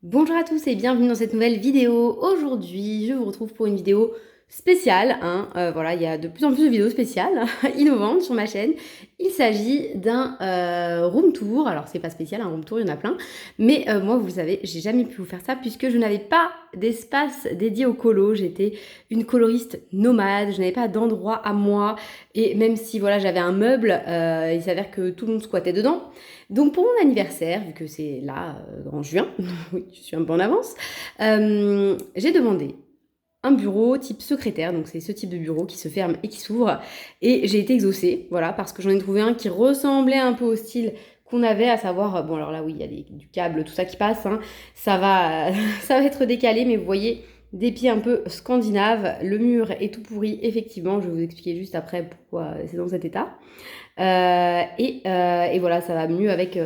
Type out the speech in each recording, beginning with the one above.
Bonjour à tous et bienvenue dans cette nouvelle vidéo. Aujourd'hui, je vous retrouve pour une vidéo spéciale. Voilà, il y a de plus en plus de vidéos spéciales, innovantes sur ma chaîne. Il s'agit d'un room tour. Alors, c'est pas spécial, un room tour, il y en a plein. Mais moi, vous le savez, j'ai jamais pu vous faire ça puisque je n'avais pas d'espace dédié au colo. J'étais une coloriste nomade, je n'avais pas d'endroit à moi. Et même si voilà, j'avais un meuble, il s'avère que tout le monde squattait dedans. Donc pour mon anniversaire, vu que c'est là en juin, oui, je suis un peu en avance, j'ai demandé un bureau type secrétaire, donc c'est ce type de bureau qui se ferme et qui s'ouvre, et j'ai été exaucée, voilà, parce que j'en ai trouvé un qui ressemblait un peu au style qu'on avait, à savoir, bon alors là oui, il y a du câble, tout ça qui passe, hein, ça va, ça va être décalé, mais vous voyez, des pieds un peu scandinaves, le mur est tout pourri, effectivement, je vais vous expliquer juste après pourquoi c'est dans cet état. Et voilà, ça va mieux avec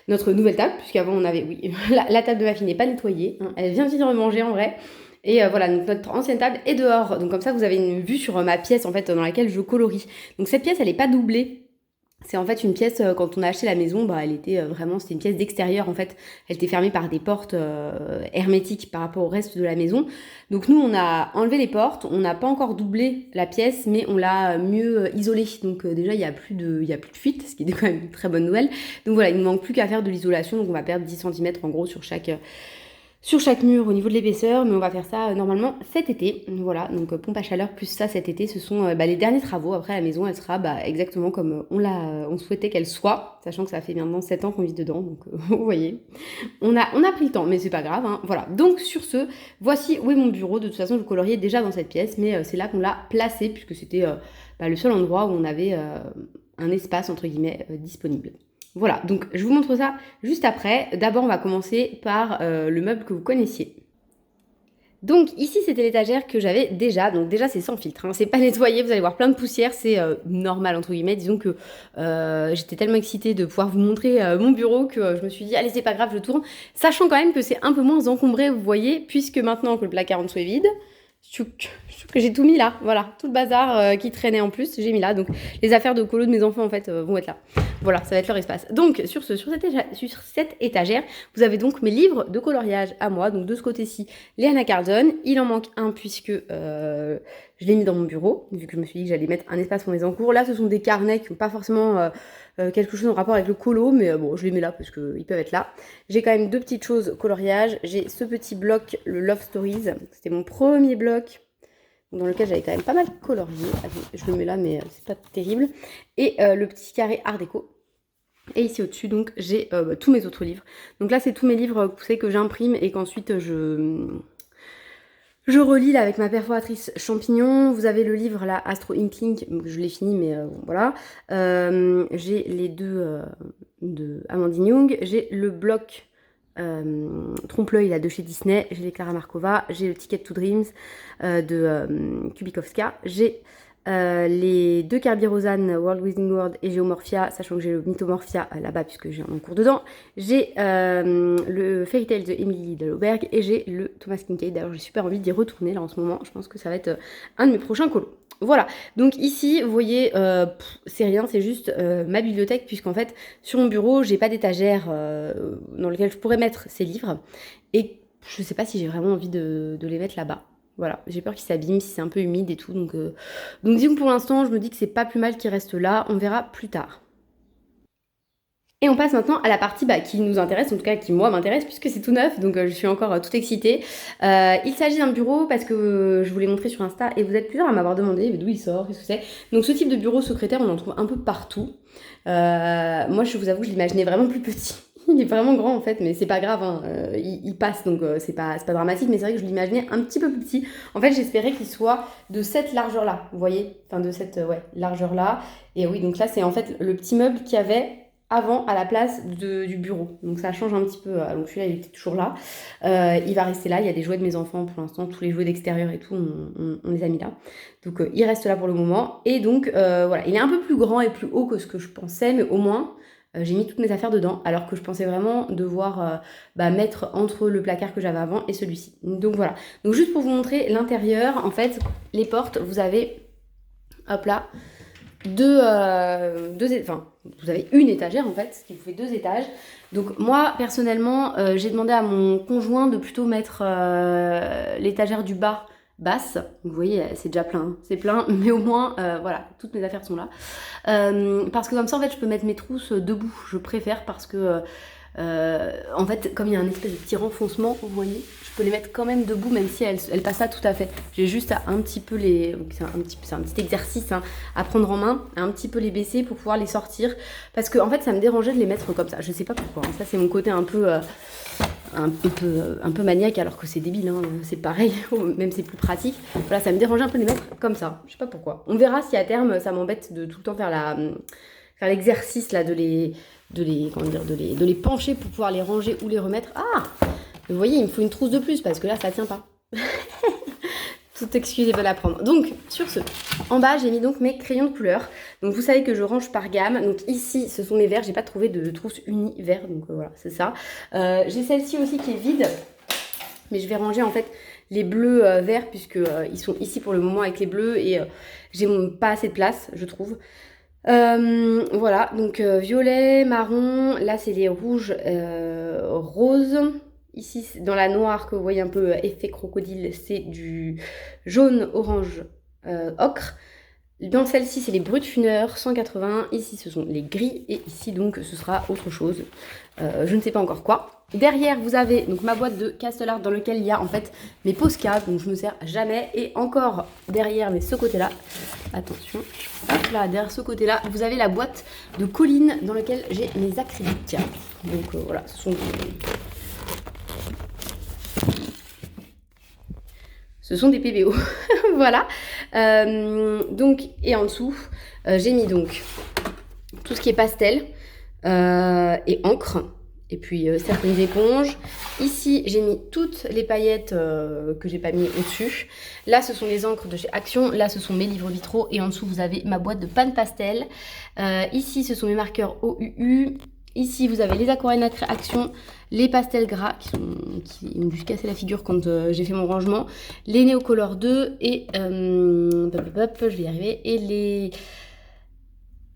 notre nouvelle table, puisqu'avant on avait, oui, la table de ma fille n'est pas nettoyée, hein, elle vient de remanger en vrai. Et voilà, donc notre ancienne table est dehors. Donc comme ça, vous avez une vue sur ma pièce en fait dans laquelle je colorie. Donc cette pièce, elle n'est pas doublée. C'est en fait une pièce, quand on a acheté la maison, bah, elle était vraiment, c'était une pièce d'extérieur en fait. Elle était fermée par des portes hermétiques par rapport au reste de la maison. Donc nous, on a enlevé les portes, on n'a pas encore doublé la pièce, mais on l'a mieux isolée. Donc déjà, il y a plus de fuite, ce qui est quand même une très bonne nouvelle. Donc voilà, il ne manque plus qu'à faire de l'isolation. Donc on va perdre 10 cm en gros sur chaque mur au niveau de l'épaisseur, mais on va faire ça normalement cet été. Voilà, donc pompe à chaleur plus ça cet été, ce sont les derniers travaux. Après la maison, elle sera exactement comme on souhaitait qu'elle soit, sachant que ça fait maintenant 7 ans qu'on vit dedans, donc vous voyez, on a pris le temps, mais c'est pas grave. Hein. Voilà, donc sur ce, voici où est mon bureau. De toute façon, je coloriais déjà dans cette pièce, mais c'est là qu'on l'a placé, puisque c'était le seul endroit où on avait un espace, entre guillemets, disponible. Voilà, donc je vous montre ça juste après. D'abord, on va commencer par le meuble que vous connaissiez. Donc ici, c'était l'étagère que j'avais déjà. Donc déjà, c'est sans filtre, hein. C'est pas nettoyé, vous allez voir plein de poussière, c'est normal entre guillemets. Disons que j'étais tellement excitée de pouvoir vous montrer mon bureau que je me suis dit, allez, c'est pas grave, je tourne. Sachant quand même que c'est un peu moins encombré, vous voyez, puisque maintenant que le placard en dessous est vide, que j'ai tout mis là, voilà, tout le bazar qui traînait en plus, j'ai mis là. Donc les affaires de colo de mes enfants en fait vont être là. Voilà, ça va être leur espace. Donc sur cette étagère, vous avez donc mes livres de coloriage à moi. Donc de ce côté-ci, les Anna Cardone. Il en manque un puisque je l'ai mis dans mon bureau, vu que je me suis dit que j'allais mettre un espace pour mes encours. Là, ce sont des carnets qui n'ont pas forcément quelque chose en rapport avec le colo, mais bon, je les mets là parce qu'ils peuvent être là. J'ai quand même deux petites choses coloriage. J'ai ce petit bloc, le Love Stories. C'était mon premier bloc dans lequel j'avais quand même pas mal colorié. Je le mets là, mais c'est pas terrible. Et le petit carré Art déco. Et ici au-dessus, donc, j'ai tous mes autres livres. Donc là, c'est tous mes livres, vous savez, que j'imprime et qu'ensuite je relis là avec ma perforatrice champignon. Vous avez le livre là, Astro Inkling, je l'ai fini, mais bon, voilà. J'ai les deux de Amandine Young. J'ai le bloc Trompe-l'œil là de chez Disney. J'ai les Clara Markova. J'ai le Ticket to Dreams de Kubikowska. J'ai les deux Kirby Rosanne, World Within World et Geomorphia, sachant que j'ai le Mythomorphia là-bas puisque j'ai un cours dedans. J'ai le Fairy Tail de Emily Dallowberg et j'ai le Thomas Kincaid. D'ailleurs, j'ai super envie d'y retourner là en ce moment. Je pense que ça va être un de mes prochains colos. Voilà, donc ici, vous voyez, c'est rien, c'est juste ma bibliothèque, puisqu'en fait, sur mon bureau, j'ai pas d'étagère dans lequel je pourrais mettre ces livres. Et je sais pas si j'ai vraiment envie de les mettre là-bas. Voilà, j'ai peur qu'ils s'abîment si c'est un peu humide et tout. Donc disons que pour l'instant, je me dis que c'est pas plus mal qu'ils restent là. On verra plus tard. Et on passe maintenant à la partie qui nous intéresse, en tout cas qui moi m'intéresse, puisque c'est tout neuf, donc je suis encore toute excitée. Il s'agit d'un bureau parce que je vous l'ai montré sur Insta et vous êtes plusieurs à m'avoir demandé d'où il sort, qu'est-ce que c'est. Donc ce type de bureau secrétaire, on en trouve un peu partout. Moi, je vous avoue, je l'imaginais vraiment plus petit. Il est vraiment grand en fait, mais c'est pas grave, hein. Il passe donc c'est pas dramatique, mais c'est vrai que je l'imaginais un petit peu plus petit. En fait, j'espérais qu'il soit de cette largeur-là, vous voyez, enfin de cette largeur-là. Et oui, donc là, c'est en fait le petit meuble qu'il y avait avant à la place du bureau. Donc ça change un petit peu. Donc celui-là, il était toujours là. Il va rester là. Il y a des jouets de mes enfants pour l'instant. Tous les jouets d'extérieur et tout, on les a mis là. Donc il reste là pour le moment. Et donc voilà, il est un peu plus grand et plus haut que ce que je pensais, mais au moins j'ai mis toutes mes affaires dedans, alors que je pensais vraiment devoir mettre entre le placard que j'avais avant et celui-ci. Donc voilà. Donc juste pour vous montrer l'intérieur, en fait, les portes, vous avez, hop là, enfin, vous avez une étagère en fait, ce qui vous fait 2 étages. Donc moi, personnellement, j'ai demandé à mon conjoint de plutôt mettre l'étagère du bas basse. Vous voyez, c'est déjà plein, hein. C'est plein, mais au moins, voilà, toutes mes affaires sont là. Parce que comme ça, en fait, je peux mettre mes trousses debout. Je préfère parce que, en fait, comme il y a un espèce de petit renfoncement, vous voyez, je peux les mettre quand même debout, même si elles passent là tout à fait. J'ai juste à un petit peu les... C'est un petit exercice hein, à prendre en main, à un petit peu les baisser pour pouvoir les sortir. Parce que, en fait, ça me dérangeait de les mettre comme ça. Je sais pas pourquoi. Hein. Ça, c'est mon côté un peu maniaque, alors que c'est débile, hein. C'est pareil, même c'est plus pratique. Voilà, ça me dérangeait un peu de les mettre comme ça. Je sais pas pourquoi. On verra si à terme, ça m'embête de tout le temps faire l'exercice là, de les pencher pour pouvoir les ranger ou les remettre. Ah! Vous voyez, il me faut une trousse de plus parce que là, ça tient pas. Toute excuse est bonne à prendre. Donc, sur ce, en bas, j'ai mis donc mes crayons de couleur. Donc, vous savez que je range par gamme. Donc, ici, ce sont mes verts. J'ai pas trouvé de trousse unie vert. Donc, voilà, c'est ça. J'ai celle-ci aussi qui est vide. Mais je vais ranger, en fait, les bleus verts puisque ils sont ici pour le moment avec les bleus. Et j'ai pas assez de place, je trouve. Voilà, donc violet, marron. Là, c'est les rouges roses. Ici, dans la noire que vous voyez un peu effet crocodile, c'est du jaune, orange, ocre. Dans celle-ci, c'est les Brutfuners 180. Ici, ce sont les gris. Et ici, donc, ce sera autre chose. Je ne sais pas encore quoi. Derrière, vous avez donc ma boîte de Castellart dans lequel il y a en fait mes Posca. Donc, je ne me sers jamais. Et encore derrière, mais ce côté-là, attention, hop là, derrière ce côté-là, vous avez la boîte de Colline dans laquelle j'ai mes acryliques. Donc, voilà, ce sont des PBO. Voilà. Donc, et en dessous, j'ai mis donc tout ce qui est pastel et encre. Et puis certaines éponges. Ici, j'ai mis toutes les paillettes que j'ai pas mis au-dessus. Là, ce sont les encres de chez Action. Là, ce sont mes livres vitraux. Et en dessous, vous avez ma boîte de panne pastel. Ici, ce sont mes marqueurs OUU. Ici, vous avez les aquarelles Action, les pastels gras qui m'ont juste cassé la figure quand j'ai fait mon rangement, les Neocolor 2 et je vais y arriver, et les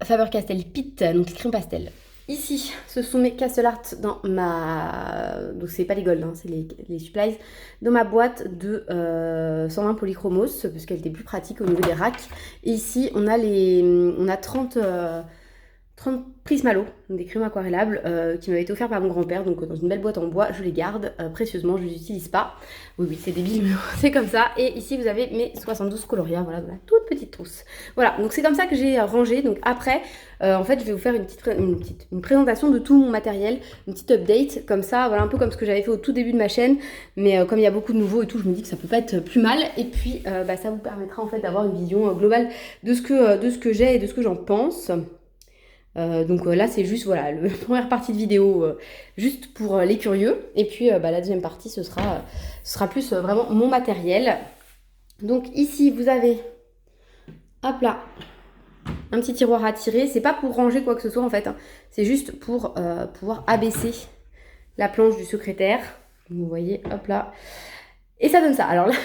Faber-Castell Pitt, donc les crayons pastel. Ici, ce sont mes Castellart dans ma... Donc, c'est pas les gold, hein, c'est les supplies. Dans ma boîte de 120 polychromos, parce qu'elle était plus pratique au niveau des racks. Et ici, on a 30 Prismalo, des crayons aquarellables qui m'avaient été offerts par mon grand-père, donc dans une belle boîte en bois, je les garde précieusement, je ne les utilise pas. Oui, c'est débile, mais c'est comme ça. Et ici, vous avez mes 72 Coloria, voilà, dans la toute petite trousse. Voilà, donc c'est comme ça que j'ai rangé. Donc après, en fait, je vais vous faire une présentation de tout mon matériel, une petite update, comme ça, voilà, un peu comme ce que j'avais fait au tout début de ma chaîne. Mais comme il y a beaucoup de nouveaux et tout, je me dis que ça peut pas être plus mal. Et puis, ça vous permettra en fait d'avoir une vision globale de ce que j'ai et de ce que j'en pense. Donc là c'est juste voilà la première partie de vidéo juste pour les curieux, et puis la deuxième partie ce sera plus vraiment mon matériel. Donc ici vous avez hop là un petit tiroir à tirer, c'est pas pour ranger quoi que ce soit en fait, hein. C'est juste pour pouvoir abaisser la planche du secrétaire, vous voyez, hop là. Et ça donne ça. Alors là,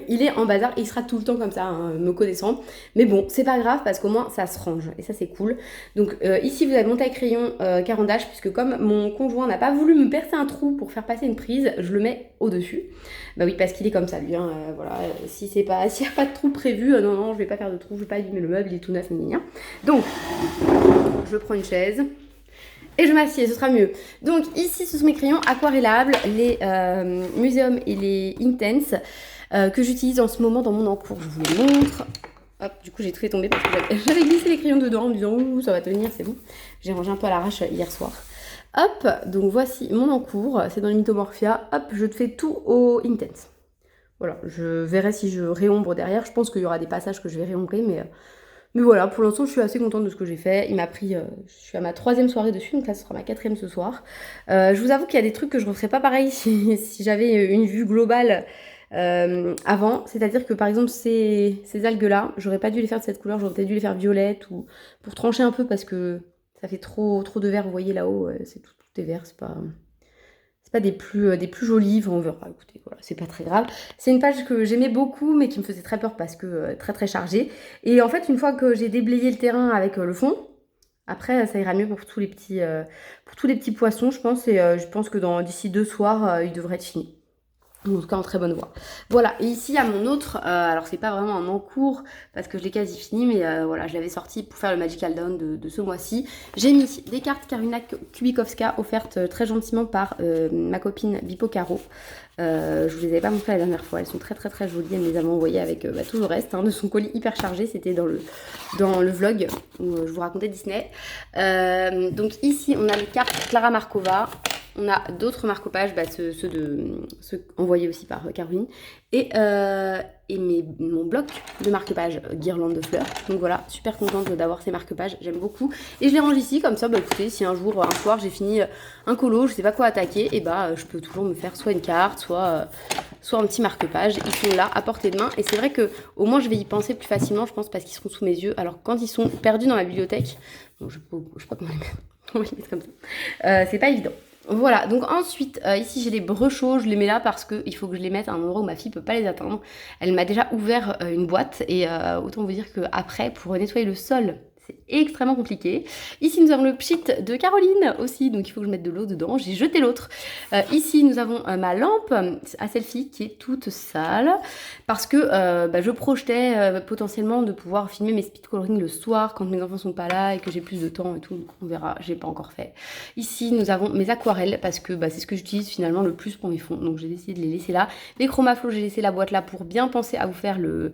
il est en bazar, il sera tout le temps comme ça, hein, me connaissant. Mais bon, c'est pas grave parce qu'au moins ça se range. Et ça, c'est cool. Donc ici, vous avez mon taille-crayon 40H, puisque comme mon conjoint n'a pas voulu me percer un trou pour faire passer une prise, je le mets au-dessus. Bah oui, parce qu'il est comme ça, lui. Hein, voilà, s'il n'y a pas de trou prévu, non, je vais pas faire de trou, je vais pas abîmer le meuble, il est tout neuf, donc, je prends une chaise. Et je m'assieds, ce sera mieux. Donc ici, ce sont mes crayons aquarellables, les Museum et les Intense, que j'utilise en ce moment dans mon encours. Je vous les montre. Hop, du coup, j'ai tout fait tomber parce que j'avais glissé les crayons dedans en me disant « Ouh, ça va tenir, c'est bon ». J'ai rangé un peu à l'arrache hier soir. Hop, donc voici mon encours. C'est dans le Mythomorphia. Hop, je te fais tout au Intense. Voilà, je verrai si je réombre derrière. Je pense qu'il y aura des passages que je vais réombrer, mais voilà, pour l'instant, je suis assez contente de ce que j'ai fait. Il m'a pris... je suis à ma 3e soirée dessus, donc là, ce sera ma 4e ce soir. Je vous avoue qu'il y a des trucs que je ne referais pas pareil si j'avais une vue globale avant. C'est-à-dire que, par exemple, ces algues-là, j'aurais pas dû les faire de cette couleur. J'aurais peut-être dû les faire violettes ou pour trancher un peu parce que ça fait trop de vert. Vous voyez là-haut, tout est vert. C'est c'est pas des plus jolies, on verra, écoutez, voilà, c'est pas très grave. C'est une page que j'aimais beaucoup, mais qui me faisait très peur parce que très très chargée. Et en fait, une fois que j'ai déblayé le terrain avec le fond, après, ça ira mieux pour tous les petits poissons, je pense. Et je pense que d'ici 2 soirs, il devrait être fini. En tout cas, en très bonne voie. Voilà, et ici, à mon autre, alors c'est pas vraiment un encours, parce que je l'ai quasi fini, mais voilà, je l'avais sorti pour faire le Magical Down de ce mois-ci. J'ai mis des cartes Karina Kubikowska, offertes très gentiment par ma copine Bipo Caro. Je vous les avais pas montrées la dernière fois, elles sont très très très jolies, elle me les avait envoyées avec tout le reste, de son colis hyper chargé, c'était dans le vlog où je vous racontais Disney. Donc ici, on a les cartes Clara Markova. On a d'autres marque-pages, ceux envoyés aussi par Caroline. Et mon bloc de marque-pages Guirlande de fleurs. Donc voilà, super contente d'avoir ces marque-pages, j'aime beaucoup. Et je les range ici, comme ça, écoutez, si un soir, j'ai fini un colo, je sais pas quoi attaquer, et je peux toujours me faire soit une carte, soit un petit marque-page. Ils sont là, à portée de main. Et c'est vrai que au moins, je vais y penser plus facilement, je pense, parce qu'ils seront sous mes yeux. Alors quand ils sont perdus dans la bibliothèque, bon, je sais pas comment les mettre comme ça. C'est pas évident. Voilà, donc ensuite, ici j'ai les brochaux, je les mets là parce qu'il faut que je les mette à un endroit où ma fille peut pas les atteindre. Elle m'a déjà ouvert une boîte et autant vous dire qu'après, pour nettoyer le sol, c'est extrêmement compliqué. Ici, nous avons le pchit de Caroline aussi, donc il faut que je mette de l'eau dedans. J'ai jeté l'autre. Ici, nous avons ma lampe à selfie qui est toute sale parce que je projetais potentiellement de pouvoir filmer mes speed coloring le soir quand mes enfants sont pas là et que j'ai plus de temps et tout. Donc on verra, j'ai pas encore fait. Ici, nous avons mes aquarelles parce que c'est ce que j'utilise finalement le plus pour mes fonds. Donc j'ai décidé de les laisser là. Les chromaflows, j'ai laissé la boîte là pour bien penser à vous faire le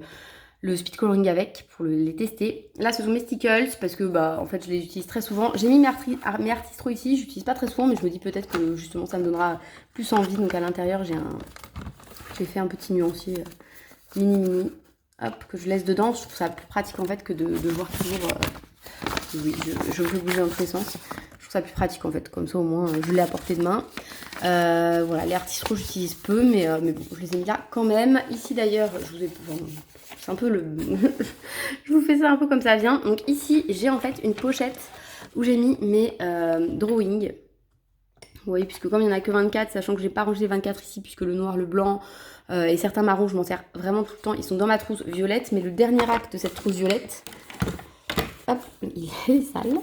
speed coloring avec pour les tester. Là ce sont mes stickles parce que en fait je les utilise très souvent. J'ai mis mes artistros ici, j'utilise pas très souvent mais je me dis peut-être que justement ça me donnera plus envie. Donc à l'intérieur j'ai fait un petit nuancier mini hop que je laisse dedans. Je trouve ça plus pratique en fait que de voir toujours oui je veux bouger dans tous les sens. Je trouve ça plus pratique en fait, comme ça au moins je l'ai à portée de main. Voilà, les artistros j'utilise peu mais bon je les ai mis là quand même. Ici d'ailleurs je vous ai c'est un peu je vous fais ça un peu comme ça vient. Donc ici j'ai en fait une pochette où j'ai mis mes drawings. Vous voyez, puisque comme il n'y en a que 24, sachant que j'ai pas rangé les 24 ici, puisque le noir, le blanc et certains marrons, je m'en sers vraiment tout le temps. Ils sont dans ma trousse violette, mais le dernier rack de cette trousse violette, hop, il est sale.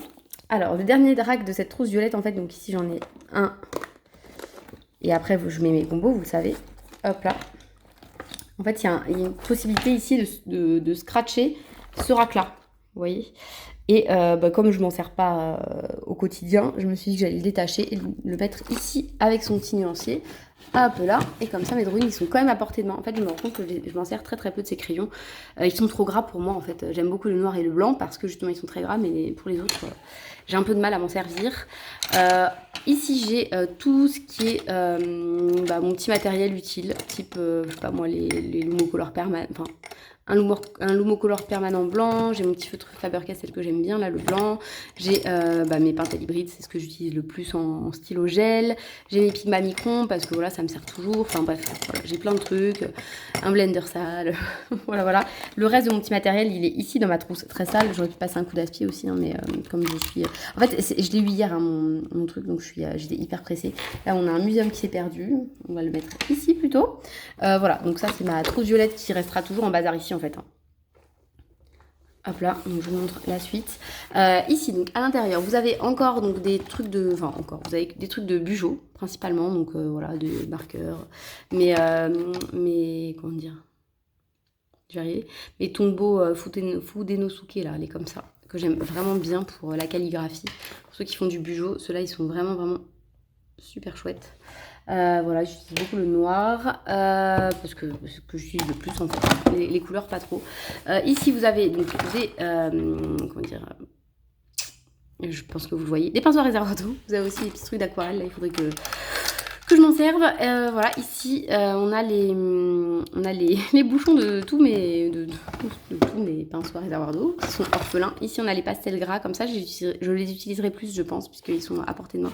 Alors, le dernier rack de cette trousse violette, en fait, donc ici j'en ai un. Et après, je mets mes combos, vous le savez. Hop là. En fait, il y a une possibilité ici de scratcher ce rack-là. Vous voyez ? Et comme je m'en sers pas au quotidien, je me suis dit que j'allais le détacher et le mettre ici avec son petit nuancier. Hop là, et comme ça mes drawings ils sont quand même à portée de main. En fait je me rends compte que je m'en sers très très peu de ces crayons. Ils sont trop gras pour moi en fait. J'aime beaucoup le noir et le blanc parce que justement ils sont très gras, mais pour les autres j'ai un peu de mal à m'en servir. Ici j'ai tout ce qui est mon petit matériel utile, type je sais pas moi les Lumocolor permanents, enfin un Lumocolor permanent blanc, j'ai mon petit feutre Faber-Castell que j'aime bien là, le blanc, j'ai mes Pentel hybrides, c'est ce que j'utilise le plus en stylo gel, j'ai mes Pigma Micron parce que voilà ça me sert toujours, enfin bref voilà, j'ai plein de trucs, un blender sale, voilà. Le reste de mon petit matériel il est ici dans ma trousse très sale, j'aurais pu passer un coup d'aspirateur aussi hein, mais comme je suis, en fait je l'ai eu hier hein, mon truc donc j'étais hyper pressée. Là on a un muséum qui s'est perdu, on va le mettre ici plutôt, voilà donc ça c'est ma trousse violette qui restera toujours en bazar ici en fait. Hop là, donc je vous montre la suite. Ici, donc à l'intérieur, vous avez encore donc des trucs de, vous avez des trucs de Bujo principalement, donc voilà, des marqueurs, mais comment dire, je vais arriver. Mes Tombow Fudenosuke là, les comme ça, que j'aime vraiment bien pour la calligraphie. Pour ceux qui font du Bujo, ceux-là ils sont vraiment super chouettes. Voilà, j'utilise beaucoup le noir parce que c'est ce que j'utilise le plus en fait. Les couleurs pas trop. Ici vous avez donc comment dire, je pense que vous le voyez, des pinceaux à réservoir d'eau. Vous avez aussi des petits trucs d'aquarelle. Là, il faudrait que je m'en serve. Voilà, ici on a les bouchons de tous mes pinceaux à réservoir d'eau qui sont orphelins. Ici on a les pastels gras comme ça, je les utiliserai plus je pense puisqu'ils sont à portée de main.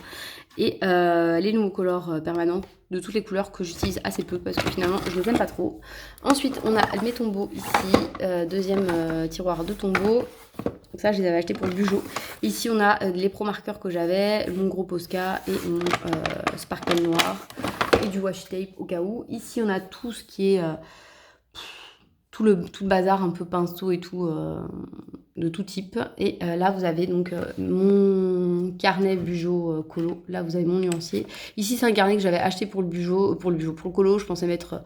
Et les Lumocolor permanents de toutes les couleurs que j'utilise assez peu parce que finalement je les aime pas trop. Ensuite on a mes Tombow ici, deuxième tiroir de Tombow. Ça, je les avais achetés pour le Bujo. Ici, on a les pro marqueurs que j'avais, mon gros Posca et mon Sparkle noir et du washi tape au cas où. Ici, on a tout ce qui est tout le bazar un peu pinceau et tout, de tout type. Et là, vous avez donc mon carnet Bujo colo. Là, vous avez mon nuancier. Ici, c'est un carnet que j'avais acheté pour le Bujo, pour le colo. Je pensais mettre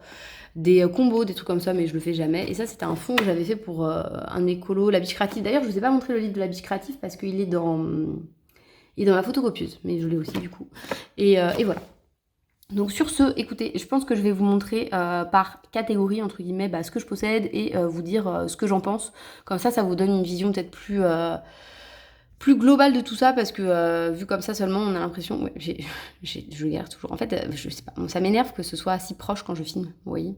des combos, des trucs comme ça, mais je le fais jamais. Et ça, c'était un fond que j'avais fait pour un de mes colos, la biche créative. D'ailleurs, je vous ai pas montré le livre de la biche créative parce qu'il est dans ma photocopieuse, mais je l'ai aussi du coup. Et voilà. Donc sur ce, écoutez, je pense que je vais vous montrer par catégorie, entre guillemets, ce que je possède et vous dire ce que j'en pense. Comme ça vous donne une vision peut-être plus globale de tout ça, parce que vu comme ça seulement, on a l'impression... Ouais, je galère toujours. En fait, je sais pas, ça m'énerve que ce soit si proche quand je filme, vous voyez.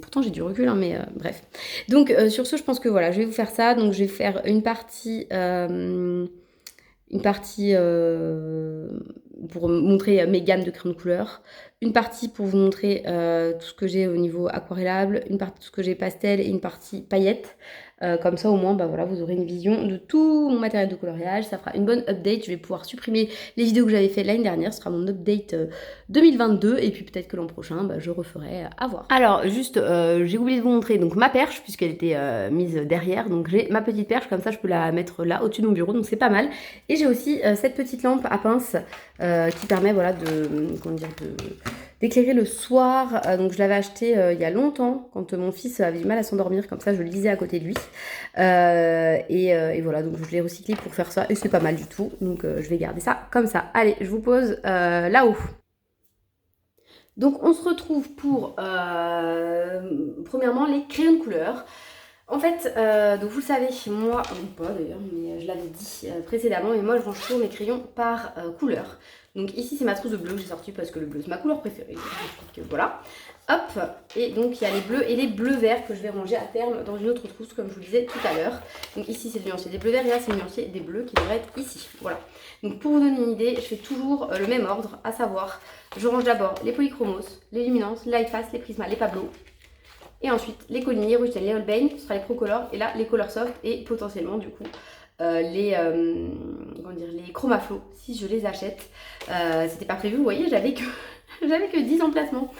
Pourtant, j'ai du recul, hein, mais bref. Donc sur ce, je pense que voilà, je vais vous faire ça. Donc je vais faire une partie pour montrer mes gammes de crayons de couleur, une partie pour vous montrer tout ce que j'ai au niveau aquarellable, une partie tout ce que j'ai pastel et une partie paillettes. Comme ça au moins voilà, vous aurez une vision de tout mon matériel de coloriage. Ça fera une bonne update. Je vais pouvoir supprimer les vidéos que j'avais fait l'année dernière. Ce sera mon update 2022 et puis peut-être que l'an prochain je referai à voir. Alors juste j'ai oublié de vous montrer donc ma perche puisqu'elle était mise derrière. Donc j'ai ma petite perche, comme ça je peux la mettre là au-dessus de mon bureau, donc c'est pas mal. Et j'ai aussi cette petite lampe à pince qui permet voilà d'éclairer le soir. Donc je l'avais acheté il y a longtemps quand mon fils avait du mal à s'endormir, comme ça je le lisais à côté de lui. Et voilà, donc je l'ai recyclé pour faire ça et c'est pas mal du tout. Donc je vais garder ça comme ça. Allez, je vous pose là-haut. Donc on se retrouve pour premièrement les crayons de couleur. En fait, donc vous le savez, moi, ou pas d'ailleurs, mais je l'avais dit précédemment, mais moi je range toujours mes crayons par couleur. Donc ici c'est ma trousse de bleu que j'ai sortie parce que le bleu c'est ma couleur préférée. Donc voilà. Hop, et donc il y a les bleus et les bleus verts que je vais ranger à terme dans une autre trousse comme je vous le disais tout à l'heure. Donc ici c'est le nuancier des bleus verts et là c'est le nuancier des bleus qui devrait être ici. Voilà. Donc pour vous donner une idée, je fais toujours le même ordre, à savoir, je range d'abord les polychromos, les luminances, les lightfast, les prismas, les pablos. Et ensuite les Coligny, les Ruchten, les Holbein, ce sera les Procolor et là les Color Soft et potentiellement du coup les Chromaflow si je les achète. C'était pas prévu, vous voyez, j'avais que 10 emplacements.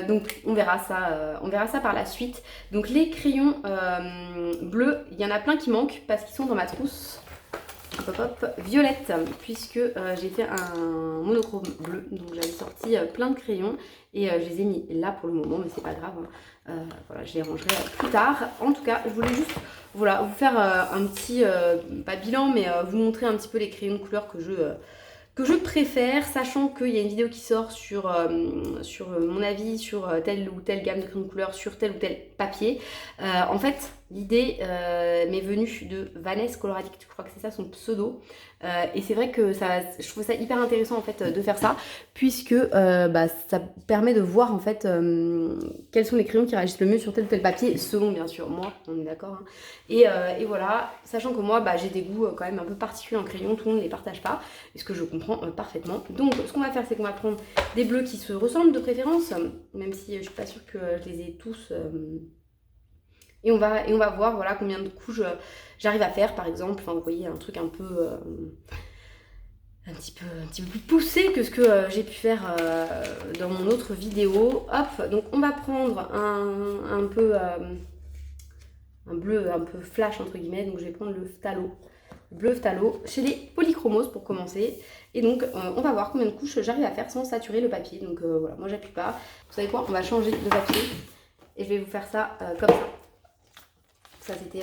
Donc on verra ça par la suite. Donc les crayons bleus, il y en a plein qui manquent parce qu'ils sont dans ma trousse. Violette, puisque j'ai fait un monochrome bleu, donc j'avais sorti plein de crayons et je les ai mis là pour le moment, mais c'est pas grave, hein. Voilà, je les rangerai plus tard. En tout cas, je voulais juste vous faire un petit, pas bilan, mais vous montrer un petit peu les crayons de couleur que je préfère, sachant qu'il y a une vidéo qui sort sur mon avis sur telle ou telle gamme de crayons de couleur, sur tel ou tel papier. En fait, l'idée m'est venue de Vanessa Coloradict, je crois que c'est ça son pseudo. Et c'est vrai que je trouve ça hyper intéressant en fait de faire ça, puisque ça permet de voir en fait quels sont les crayons qui réagissent le mieux sur tel ou tel papier, selon bien sûr moi, on est d'accord. Hein. Et voilà, sachant que moi j'ai des goûts quand même un peu particuliers en crayon, tout le monde ne les partage pas, et ce que je comprends parfaitement. Donc ce qu'on va faire, c'est qu'on va prendre des bleus qui se ressemblent de préférence, même si je suis pas sûre que je les ai tous... Et on va voir voilà, combien de couches j'arrive à faire par exemple. Enfin, vous voyez, un truc un petit peu plus poussé que ce que j'ai pu faire dans mon autre vidéo. Hop, donc on va prendre un bleu un peu flash entre guillemets. Donc je vais prendre le phthalo, bleu phthalo chez les polychromos pour commencer. Et donc on va voir combien de couches j'arrive à faire sans saturer le papier. Donc voilà, moi j'appuie pas. Vous savez quoi, on va changer de papier et je vais vous faire ça comme ça. Ça c'était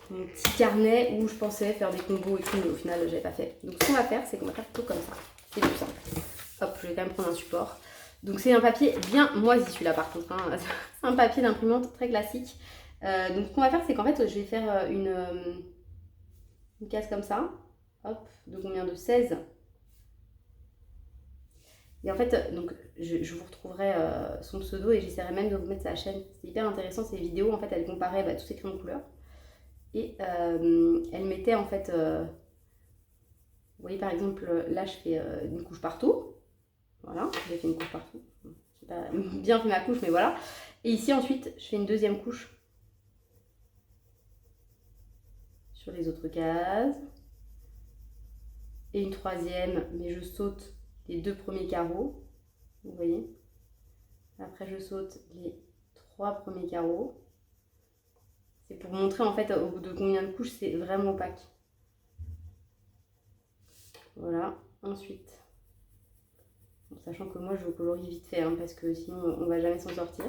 mon petit carnet où je pensais faire des combos et tout, mais au final j'avais pas fait. Donc ce qu'on va faire, c'est qu'on va faire plutôt comme ça. C'est plus simple. Hop, je vais quand même prendre un support. Donc c'est un papier bien moisi celui-là par contre. Hein. C'est un papier d'imprimante très classique. Donc ce qu'on va faire, c'est qu'en fait je vais faire une case comme ça. Hop, de combien de 16. Et en fait, donc, je vous retrouverai son pseudo et j'essaierai même de vous mettre sa chaîne. C'est hyper intéressant ces vidéos. En fait, elle comparait tous ces crayons de couleur. Et elle mettait en fait... vous voyez par exemple, là je fais une couche partout. Voilà, j'ai fait une couche partout. J'ai pas bien fait ma couche, mais voilà. Et ici ensuite, je fais une deuxième couche sur les autres cases. Et une troisième, mais je saute les 2 premiers carreaux. Vous voyez? Après, je saute les 3 premiers carreaux. C'est pour montrer en fait au bout de combien de couches c'est vraiment opaque. Voilà. Ensuite, sachant que moi je veux colorie vite fait hein, parce que sinon on va jamais s'en sortir.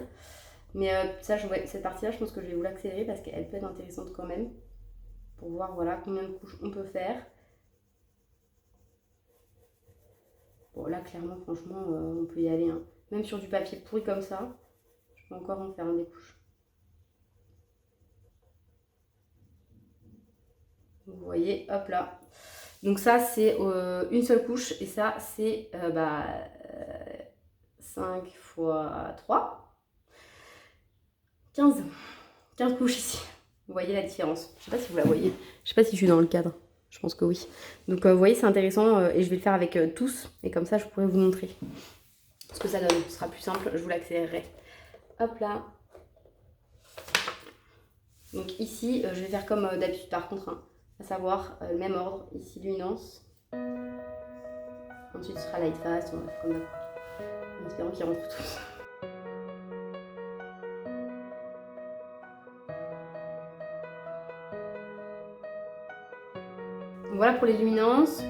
Mais cette partie-là, je pense que je vais vous l'accélérer parce qu'elle peut être intéressante quand même. Pour voir voilà, combien de couches on peut faire. Bon là clairement franchement on peut y aller. Hein. Même sur du papier pourri comme ça, je peux encore en faire des couches. Vous voyez, hop là. Donc ça c'est une seule couche et ça c'est 5 x 3. 15 couches ici. Vous voyez la différence. Je sais pas si vous la voyez. Je sais pas si je suis dans le cadre. Je pense que oui. Donc vous voyez c'est intéressant et je vais le faire avec tous. Et comme ça je pourrais vous montrer ce que ça donne. Ce sera plus simple, je vous l'accélérerai. Hop là. Donc ici je vais faire comme d'habitude par contre. Hein, à savoir le même ordre. Ici luminance. Ensuite ce sera light fast. On va faire comme d'habitude. En espérant qu'ils rentrent tous. Voilà pour les luminances,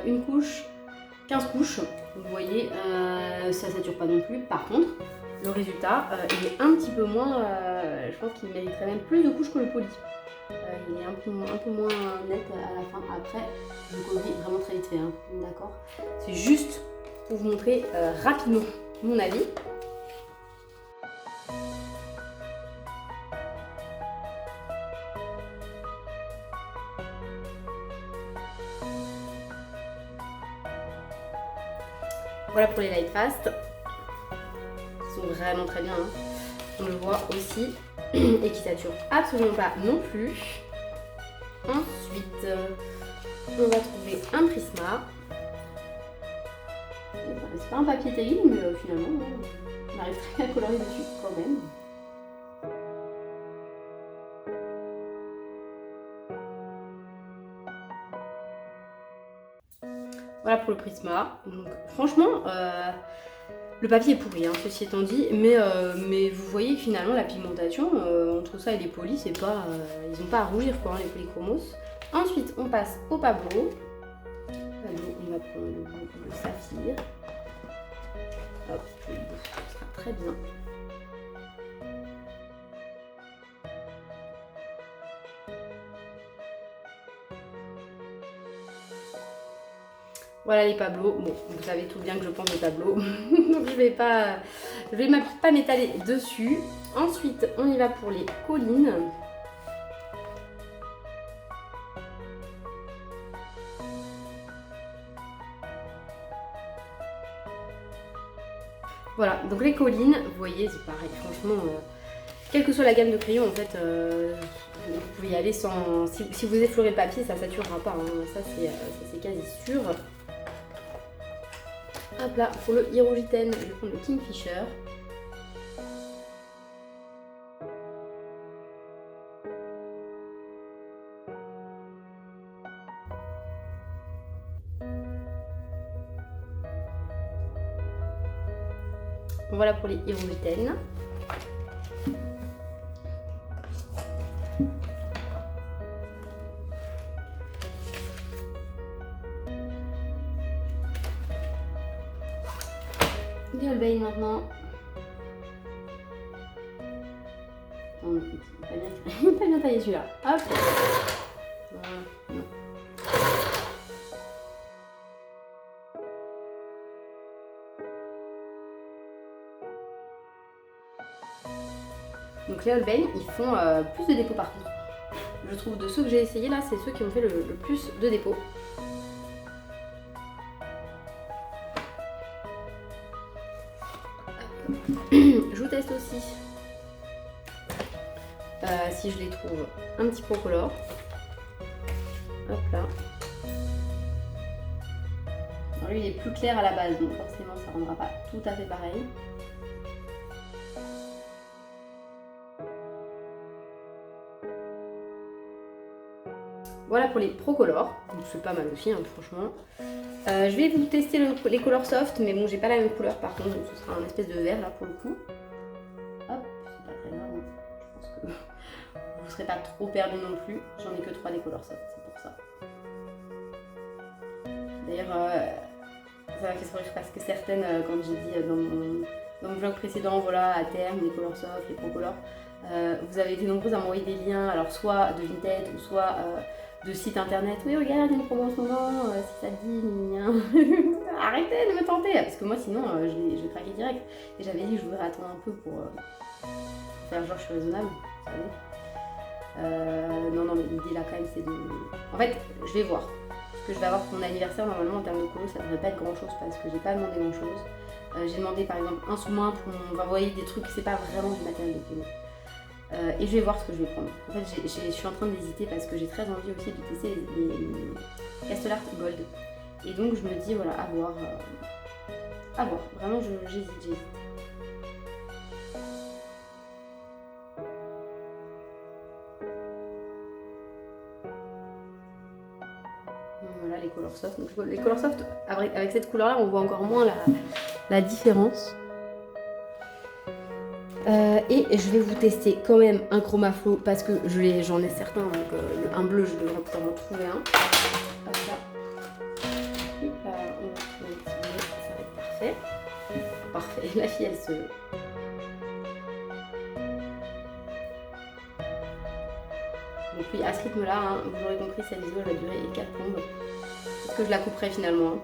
une couche, 15 couches, vous voyez, ça sature pas non plus. Par contre, le résultat, il est un petit peu moins, je pense qu'il mériterait même plus de couches que le poli. Il est un peu moins net à la fin. Après, je colorie vraiment très vite fait, hein, d'accord. C'est juste pour vous montrer rapidement mon avis. Voilà pour les light fast, qui sont vraiment très bien, hein. On le voit aussi, et qui saturent absolument pas non plus. Ensuite, on va trouver un Prisma. C'est pas un papier terrible, mais finalement, on arrive très bien à colorier dessus quand même. Voilà pour le Prisma. Donc, franchement, le papier est pourri, hein, ceci étant dit, mais vous voyez que finalement la pigmentation entre ça et les polis, c'est pas, ils n'ont pas à rougir quoi, hein, les polychromos. Ensuite, on passe au Pablo. On va prendre le saphir. Hop, ça sera très bien. Voilà les Pablos. Bon, vous savez tout bien que je pense des Pablos, donc je vais pas m'étaler dessus. Ensuite, on y va pour les collines. Voilà, donc les collines, vous voyez, c'est pareil, franchement, quelle que soit la gamme de crayons, en fait, vous pouvez y aller sans... Si vous effleurez le papier, ça ne saturera pas, hein. Ça c'est quasi sûr. Hop là, pour le Hydrogène, je vais prendre le Kingfisher. Voilà pour les Hydrogènes. Les Holbein maintenant. Il n'est pas bien taillé celui-là. Hop. Voilà. Donc les Holbein, ils font plus de dépôts par contre. Je trouve de ceux que j'ai essayé là, c'est ceux qui ont fait le plus de dépôts. Je vous teste aussi si je les trouve un petit peu color. Hop là. Alors lui il est plus clair à la base, donc forcément ça ne rendra pas tout à fait pareil. voilà pour les Procolor. C'est pas mal aussi, hein, franchement. Je vais vous tester les Color Soft, mais bon, j'ai pas la même couleur par contre, donc ce sera un espèce de vert là pour le coup. Hop, c'est pas très grave, hein. Je pense que vous serez pas trop perdu non plus. J'en ai que 3 des Color Soft, c'est pour ça. D'ailleurs, ça m'a fait sourire parce que certaines, quand j'ai dit dans mon vlog précédent, voilà, à terme, les Color Soft, les Procolor, vous avez été nombreuses à m'envoyer des liens, alors soit de Vinted ou soit de sites internet. Oui, regarde, il y a une promo en ce moment, si ça te dit, arrêtez de me tenter, parce que moi sinon je vais craquer direct. Et j'avais dit que je voudrais attendre un peu pour faire genre je suis raisonnable, vous savez. Non, mais l'idée là quand même c'est de. En fait, je vais voir. Ce que je vais avoir pour mon anniversaire, normalement en termes de colo, ça devrait pas être grand chose parce que j'ai pas demandé grand chose. J'ai demandé par exemple un sous-main pour m'envoyer des trucs, c'est pas vraiment du matériel de colo. Et je vais voir ce que je vais prendre. En fait, je suis en train d'hésiter parce que j'ai très envie aussi de tester les Castellart Gold. Et donc je me dis, voilà, à voir. Vraiment, j'hésite. Voilà les Color Soft. Donc, les Color Soft, avec cette couleur-là, on voit encore moins la différence. Et je vais vous tester quand même un Chroma Flow parce que j'en ai certains, donc un bleu, je devrais pouvoir en trouver un. Hop là. On va activer, ça va être parfait. Parfait, la fille elle se. Donc oui, à ce rythme-là, hein, vous aurez compris, cette vidéo elle va durer 4 plombes. Parce que je la couperai finalement. Hein.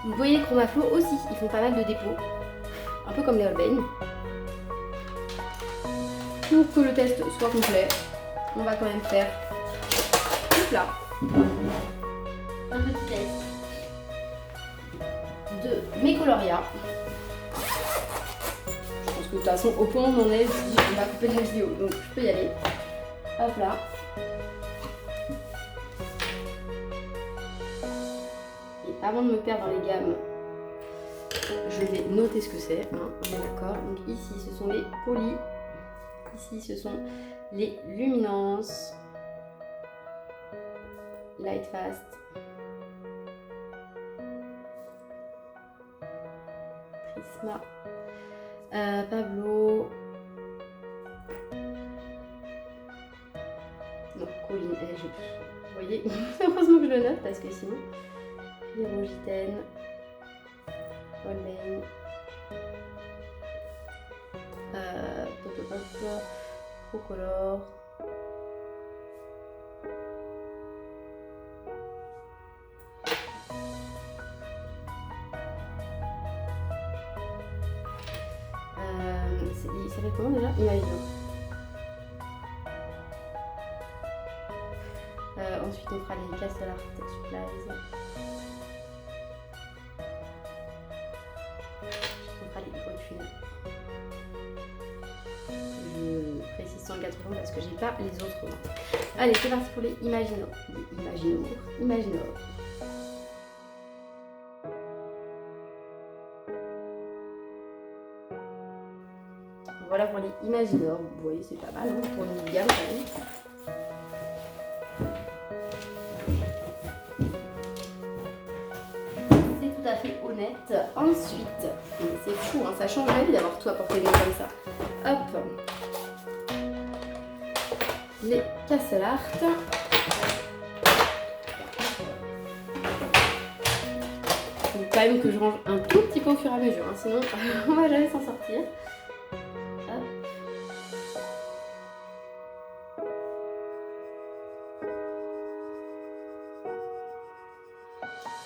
Vous voyez les Chroma Flow aussi, ils font pas mal de dépôts, un peu comme les Holbein. Pour que le test soit complet, on va quand même faire tout là. Un petit test de mes Coloria. Je pense que de toute façon, au point où on en est, on va couper la vidéo, donc je peux y aller. Hop là. Avant de me perdre dans les gammes, je vais noter ce que c'est, hein, on est d'accord. Donc ici ce sont les polis, ici ce sont les luminances, light fast, Prisma, Pablo, non, Colline, vous voyez, heureusement que je le note parce que sinon... Hydrogène, Holbein, Procolor, il s'appelle comment déjà? Imagino. Ensuite on fera les Castellart Supplies. Je précise 180 parce que j'ai pas les autres mains. Allez, c'est parti pour les Imagino. Imagino. Voilà pour les Imaginor. Vous voyez, c'est pas mal hein, pour une gamme quand même. Tout à fait honnête. Ensuite, c'est fou, hein, ça change la vie d'avoir tout apporté comme ça. Hop, les Castellart. Il faut quand même que je range un tout petit peu au fur et à mesure, hein, sinon on va jamais s'en sortir. Hop.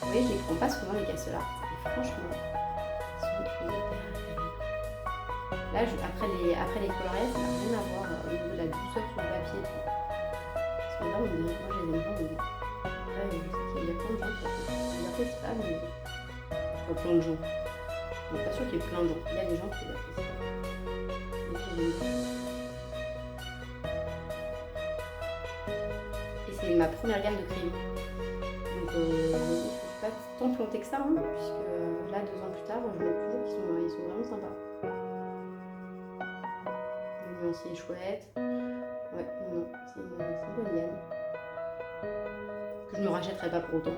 Vous voyez, je les prends pas souvent les Castellart. Et franchement, ils sont hyper agréables. Là, après les coloriés, ça n'a rien à voir au niveau de la douceur sur le papier. Parce que là, moi, je les aime bien. Après, je sais qu'il y a plein de gens qui l'apprécient pas, mais. Enfin, plein de gens. Je suis pas sûre qu'il y ait plein de gens. Il y a des gens qui l'apprécient pas. Et c'est ma première gamme de crayons. Donc, je ne suis pas tant plantée que ça, hein, puisque là, 2 ans plus tard, je vois toujours qu'ils sont vraiment sympas. nuancier chouette. Ouais, non, c'est une bonne gamme. Que je ne me rachèterai pas pour autant,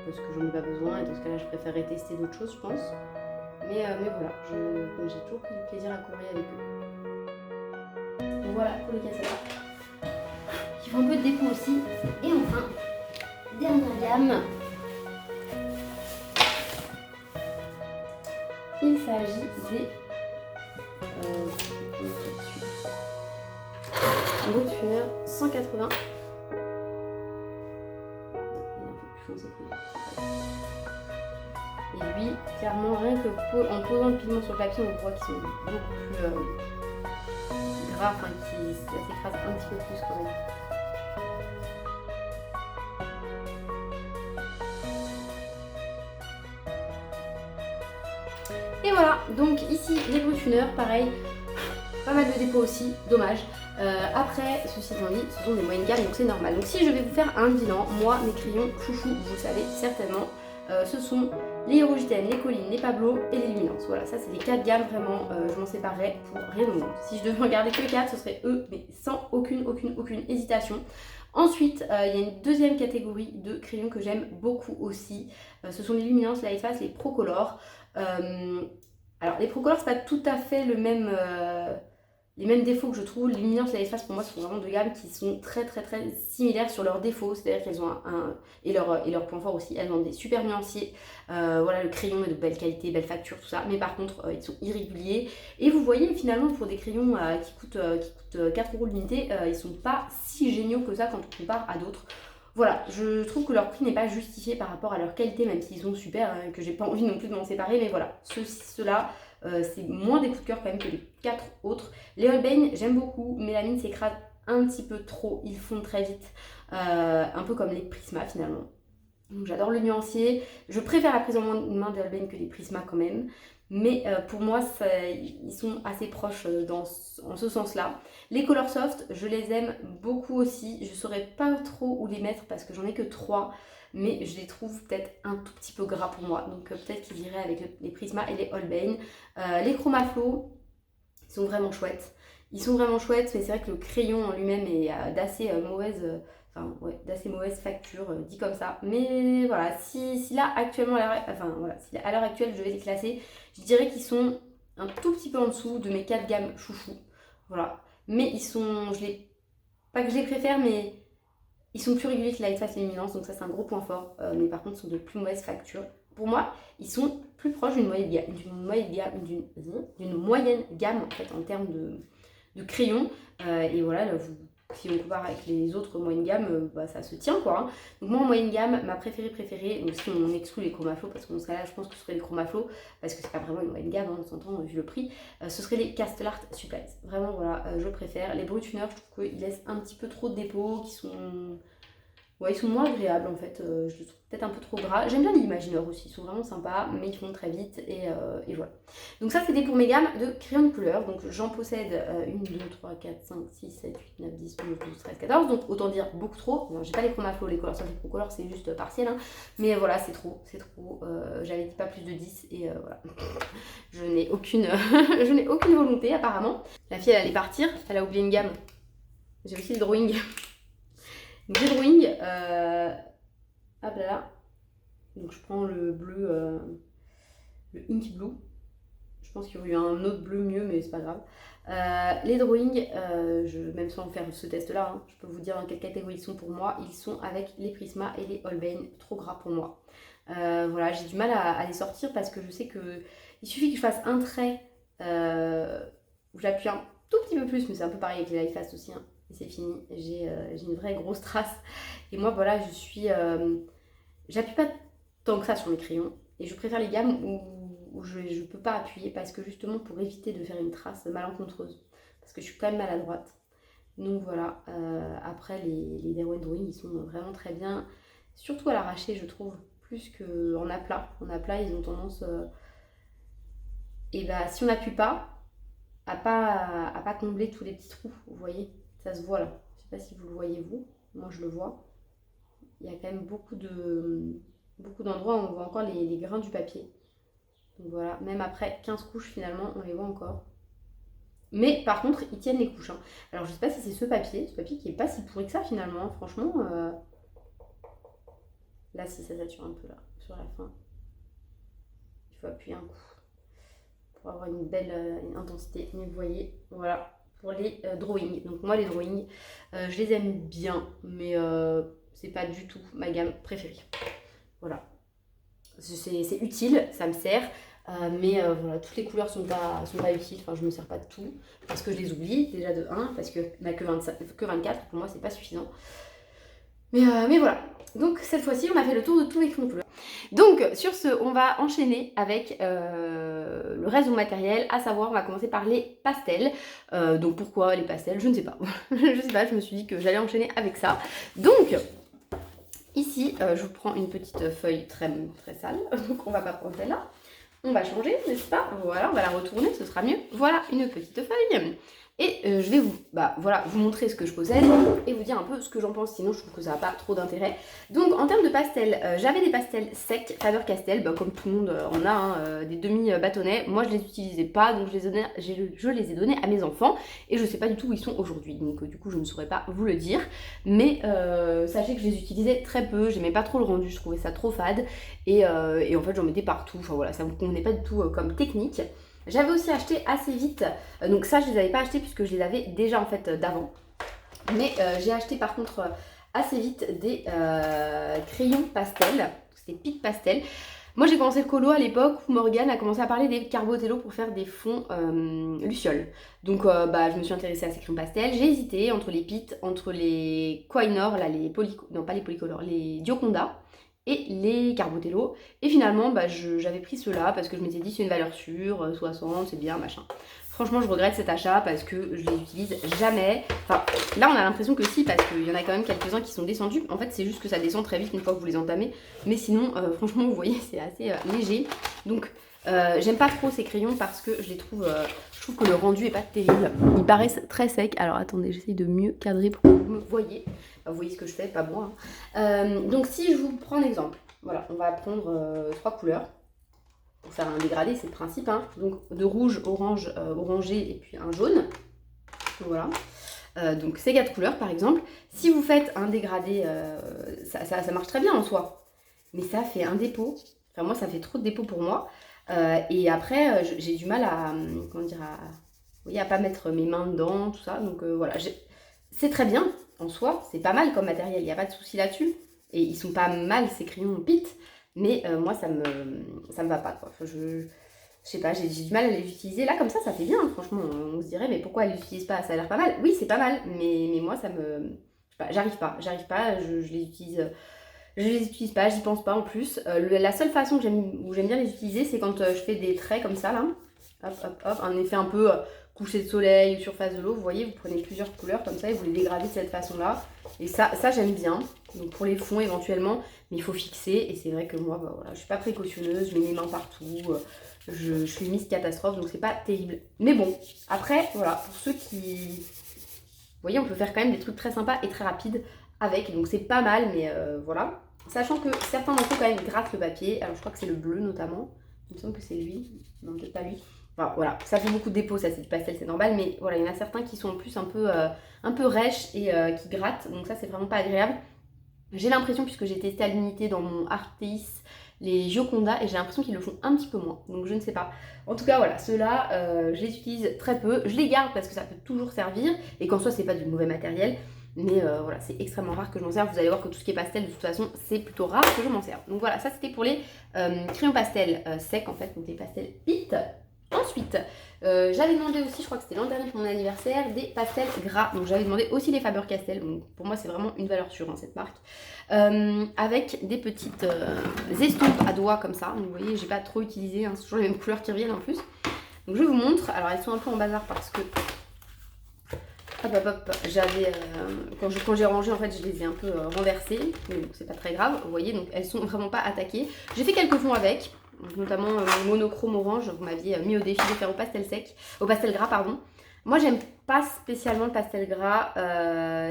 parce que j'en ai pas besoin, et dans ce cas-là, je préférerais tester d'autres choses, je pense. Mais voilà, j'ai toujours pris du plaisir à colorer avec eux. Donc voilà pour les cassettes. Qui font un peu de dépôt aussi. Et enfin, dernière gamme. Il s'agit des Brutfuner 180. Et lui, clairement, rien que en posant le pigment sur le papier, on voit qu'ils sont beaucoup plus gras, enfin qui s'écrasent un petit peu plus quand même. Et voilà, donc ici les Brutfuner, pareil, pas mal de dépôts aussi, dommage. Après, ceci étant dit, ce sont des moyennes gammes, donc c'est normal. Donc si je vais vous faire un bilan, moi, mes crayons chouchou, vous le savez certainement, ce sont les Hierogitène, les Collines, les Pablo et les Luminance. Voilà, ça c'est les 4 gammes vraiment, je m'en séparerais pour rien au monde. Si je devais en garder que 4, ce serait eux, mais sans aucune hésitation. Ensuite, il y a une deuxième catégorie de crayons que j'aime beaucoup aussi. Ce sont les Luminance, la Lightfast, les Procolor. Alors les Procolor, c'est pas tout à fait les mêmes défauts que je trouve. Les Luminance et la Lightfast, pour moi, sont vraiment deux gammes qui sont très similaires sur leurs défauts. C'est-à-dire qu'elles ont et leur point fort aussi, elles ont des super nuanciers. Voilà, le crayon est de belle qualité, belle facture, tout ça. Mais par contre, ils sont irréguliers. Et vous voyez, finalement, pour des crayons qui coûtent 4 € l'unité, ils sont pas si géniaux que ça quand on compare à d'autres. Voilà, je trouve que leur prix n'est pas justifié par rapport à leur qualité, même s'ils sont super, hein, que j'ai pas envie non plus de m'en séparer. Mais voilà, ceux-là, c'est moins des coups de cœur quand même que les 4 autres. Les Holbein, j'aime beaucoup, mais la mine s'écrase un petit peu trop, ils fondent très vite, un peu comme les Prisma finalement. Donc j'adore le nuancier, je préfère la prise en main des Holbein que les Prisma quand même, mais pour moi ils sont assez proches en ce sens-là. Les Color Soft, je les aime beaucoup aussi, je saurais pas trop où les mettre parce que j'en ai que 3, mais je les trouve peut-être un tout petit peu gras pour moi, donc peut-être qu'ils iraient avec les Prisma et les Holbein. Les Chromaflow, ils sont vraiment chouettes. Ils sont vraiment chouettes, mais c'est vrai que le crayon en lui-même est d'assez d'assez mauvaise facture, dit comme ça. Mais voilà, si là actuellement, si à l'heure actuelle je devais les classer, je dirais qu'ils sont un tout petit peu en dessous de mes 4 gammes chouchou. Voilà. Mais ils sont, pas que je les préfère, mais ils sont plus réguliers que la Lightfast et Luminance, donc ça c'est un gros point fort. Mais par contre, ils sont de plus mauvaise facture. Pour moi, ils sont plus proches d'une moyenne gamme en fait en termes de crayons. Et voilà, là, si on compare avec les autres moyennes gamme, ça se tient quoi. Hein. Donc moi en moyenne gamme, ma préférée, donc si on exclut les Chromaflow, parce que dans ce cas-là, je pense que ce serait les Chromaflow, parce que c'est pas vraiment une moyenne gamme, hein, on s'entend vu le prix, ce serait les Castellart Supplies. Vraiment voilà, je préfère. Les Brutfuner, je trouve qu'ils laissent un petit peu trop de dépôts, qui sont... Ouais, ils sont moins agréables en fait, je les trouve peut-être un peu trop gras. J'aime bien les Imagineurs aussi, ils sont vraiment sympas, mais ils font très vite et voilà. Donc ça c'était pour mes gammes de crayons de couleur, donc j'en possède 1, 2, 3, 4, 5, 6, 7, 8, 9, 10, 11, 12, 13, 14, donc autant dire beaucoup trop. Bon, j'ai pas les Chromaflow, les Color Soft, les Procolor, c'est juste partiel, hein. Mais voilà, c'est trop, j'avais dit pas plus de 10 et voilà. Je n'ai aucune volonté apparemment. La fille elle allait partir, elle a oublié une gamme. J'ai aussi le drawing. Donc le drawing, hop là, donc je prends le bleu, le Ink Blue. Je pense qu'il y aurait eu un autre bleu mieux, mais c'est pas grave. Les drawings, même sans faire ce test-là, hein, je peux vous dire dans quelle catégorie ils sont pour moi. Ils sont avec les Prisma et les Holbein, trop gras pour moi. Voilà, j'ai du mal à les sortir parce que je sais qu'il suffit que je fasse un trait où j'appuie un tout petit peu plus, mais c'est un peu pareil avec les Lightfast aussi, hein. Et c'est fini, j'ai une vraie grosse trace. Et moi, voilà, j'appuie pas tant que ça sur mes crayons. Et je préfère les gammes où je peux pas appuyer parce que justement pour éviter de faire une trace malencontreuse. Parce que je suis quand même maladroite. Donc voilà, après les Derwent Drawing, ils sont vraiment très bien. Surtout à l'arraché, je trouve, plus qu'en aplat. En aplat, ils ont tendance... si on n'appuie pas, à pas combler tous les petits trous, vous voyez. Ça se voit là. Je sais pas si vous le voyez vous. Moi je le vois. Il y a quand même beaucoup d'endroits où on voit encore les grains du papier. Donc voilà, même après 15 couches finalement, on les voit encore. Mais par contre, ils tiennent les couches. Hein. Alors je sais pas si c'est ce papier qui est pas si pourri que ça finalement. Hein. Franchement, là si ça sature un peu là, sur la fin. Il faut appuyer un coup pour avoir une belle intensité. Mais vous voyez, voilà. Pour les drawings. Donc moi les drawings, je les aime bien, mais c'est pas du tout ma gamme préférée. Voilà. C'est utile, ça me sert, mais voilà, toutes les couleurs sont pas utiles, enfin je me sers pas de tout, parce que je les oublie, déjà de 1, parce qu'il n'y en a que 24, pour moi c'est pas suffisant. Mais voilà, donc cette fois-ci on a fait le tour de tous les crayons de couleur. Donc sur ce, on va enchaîner avec le reste du matériel, à savoir on va commencer par les pastels. Donc pourquoi les pastels? Je ne sais pas. Je sais pas, je me suis dit que j'allais enchaîner avec ça. Donc ici, je vous prends une petite feuille très, très sale, donc on va pas prendre celle-là. On va changer, n'est-ce pas? Voilà, on va la retourner, ce sera mieux. Voilà une petite feuille. Et je vais vous montrer ce que je possède et vous dire un peu ce que j'en pense, sinon je trouve que ça n'a pas trop d'intérêt. Donc en termes de pastels, j'avais des pastels secs, Faber-Castell, comme tout le monde en a, hein, des demi-bâtonnets. Moi je les utilisais pas, donc je les ai donnés à mes enfants et je sais pas du tout où ils sont aujourd'hui. Donc du coup je ne saurais pas vous le dire. Mais sachez que je les utilisais très peu, j'aimais pas trop le rendu, je trouvais ça trop fade. Et en fait j'en mettais partout, enfin voilà, ça me convenait pas du tout comme technique. J'avais aussi acheté assez vite, donc ça je les avais pas achetés puisque je les avais déjà en fait d'avant. Mais j'ai acheté par contre assez vite des crayons pastel, c'était Pic Pastel. Moi j'ai commencé le colo à l'époque où Morgane a commencé à parler des Carbotello pour faire des fonds Luciole. Donc je me suis intéressée à ces crayons pastel. J'ai hésité entre les Pitt, entre les Koh-i-Noor, là non pas les polycolores, les Gioconda et les Carbotello. Et finalement, j'avais pris ceux-là parce que je m'étais dit c'est une valeur sûre, 60, c'est bien, machin. Franchement, je regrette cet achat parce que je les utilise jamais. Enfin, là, on a l'impression que si, parce qu'il y en a quand même quelques-uns qui sont descendus. En fait, c'est juste que ça descend très vite une fois que vous les entamez. Mais sinon, franchement, vous voyez, c'est assez léger. Donc, j'aime pas trop ces crayons parce que je les trouve... je trouve que le rendu est pas terrible. Ils paraissent très secs. Alors, attendez, j'essaye de mieux cadrer pour que vous me voyez. Vous voyez ce que je fais, pas moi. Hein. Donc si je vous prends un exemple, voilà, on va prendre 3 couleurs pour faire un dégradé, c'est le principe. Hein. Donc de rouge, orange, orangé et puis un jaune. Voilà. Donc ces 4 couleurs par exemple. Si vous faites un dégradé, ça marche très bien en soi. Mais ça fait un dépôt. Enfin moi ça fait trop de dépôt pour moi. Et après j'ai du mal à, comment dire, à pas mettre mes mains dedans, tout ça. Donc voilà, c'est très bien. En soi, c'est pas mal comme matériel, il n'y a pas de souci là-dessus. Et ils sont pas mal ces crayons Pitt, mais moi ça me va pas quoi. Enfin, je sais pas, j'ai du mal à les utiliser. Là comme ça fait bien, hein, franchement. On se dirait mais pourquoi elle les utilise pas? Ça a l'air pas mal. Oui c'est pas mal, mais moi ça me... Je sais pas, j'arrive pas, je les utilise... Je les utilise pas, j'y pense pas en plus. La seule façon où j'aime bien les utiliser, c'est quand je fais des traits comme ça là. Hop, hop, hop, un effet un peu coucher de soleil, surface de l'eau. Vous voyez, vous prenez plusieurs couleurs comme ça et vous les dégradez de cette façon-là. Et ça j'aime bien. Donc pour les fonds éventuellement, mais il faut fixer. Et c'est vrai que moi, voilà, je suis pas précautionneuse, je mets mes mains partout. Je suis Miss Catastrophe, donc c'est pas terrible. Mais bon, après, voilà, pour ceux qui... Vous voyez, on peut faire quand même des trucs très sympas et très rapides avec. Donc c'est pas mal, mais voilà. Sachant que certains d'entre eux quand même grattent le papier. Alors je crois que c'est le bleu notamment. Il me semble que c'est lui. Non, peut-être pas lui. Enfin, voilà, ça fait beaucoup de dépôts, ça c'est du pastel, c'est normal. Mais voilà, il y en a certains qui sont en plus un peu rêches et qui grattent. Donc ça c'est vraiment pas agréable. J'ai l'impression, puisque j'ai testé à l'unité dans mon Arteis, les Gioconda, et j'ai l'impression qu'ils le font un petit peu moins. Donc je ne sais pas. En tout cas, voilà, ceux-là, je les utilise très peu. Je les garde parce que ça peut toujours servir. Et qu'en soi, c'est pas du mauvais matériel. Mais voilà, c'est extrêmement rare que je m'en serve. Vous allez voir que tout ce qui est pastel, de toute façon, c'est plutôt rare que je m'en serve. Donc voilà, ça c'était pour les crayons pastel secs, en fait, donc les pastels Pitt. Ensuite, j'avais demandé aussi, je crois que c'était l'an dernier pour mon anniversaire, des pastels gras. Donc j'avais demandé aussi les Faber-Castell. Donc pour moi, c'est vraiment une valeur sûre, hein, cette marque. Avec des petites estompes à doigts comme ça. Donc vous voyez, j'ai pas trop utilisé, hein, c'est toujours les mêmes couleurs qui reviennent en plus. Donc je vous montre. Alors elles sont un peu en bazar parce que... Hop hop hop, j'avais... quand j'ai rangé, en fait, je les ai un peu renversées. Mais bon, c'est pas très grave. Vous voyez, donc elles sont vraiment pas attaquées. J'ai fait quelques fonds avec. Notamment mon monochrome orange, vous m'aviez mis au défi de faire au pastel gras pardon. Moi j'aime pas spécialement le pastel gras,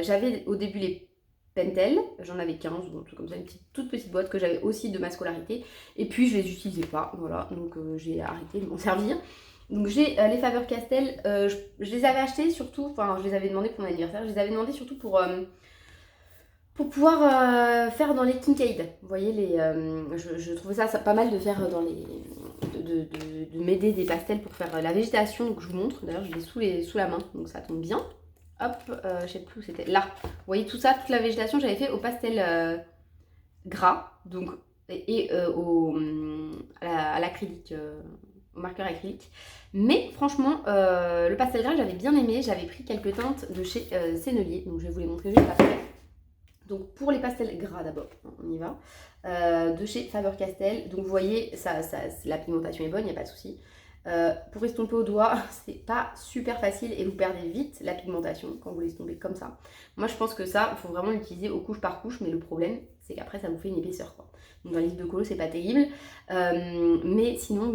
j'avais au début les Pentel, j'en avais 15 ou un truc comme ça, une toute petite boîte que j'avais aussi de ma scolarité, et puis je les utilisais pas, voilà, donc j'ai arrêté de m'en servir. Donc j'ai les Faber-Castell, je les avais achetés surtout, enfin je les avais demandé pour mon anniversaire, je les avais demandé surtout pour pouvoir faire dans les Kincaid. Vous voyez, je trouvais ça pas mal de faire dans les... de m'aider des pastels pour faire la végétation, donc je vous montre, d'ailleurs je l'ai sous la main, donc ça tombe bien. Hop, je sais plus où c'était, là. Vous voyez tout ça, toute la végétation, j'avais fait au pastel gras, donc, et à l'acrylique, au marqueur acrylique. Mais franchement, le pastel gras, j'avais bien aimé. J'avais pris quelques teintes de chez Sennelier, donc je vais vous les montrer juste après. Donc pour les pastels gras d'abord, on y va, de chez Faber-Castell. Donc vous voyez, la pigmentation est bonne, il n'y a pas de souci. Pour estomper au doigt, c'est pas super facile et vous perdez vite la pigmentation quand vous l'estompez comme ça. Moi je pense que ça, il faut vraiment l'utiliser au couche par couche, mais le problème c'est qu'après ça vous fait une épaisseur quoi. Donc dans les livres de colo c'est pas terrible, mais sinon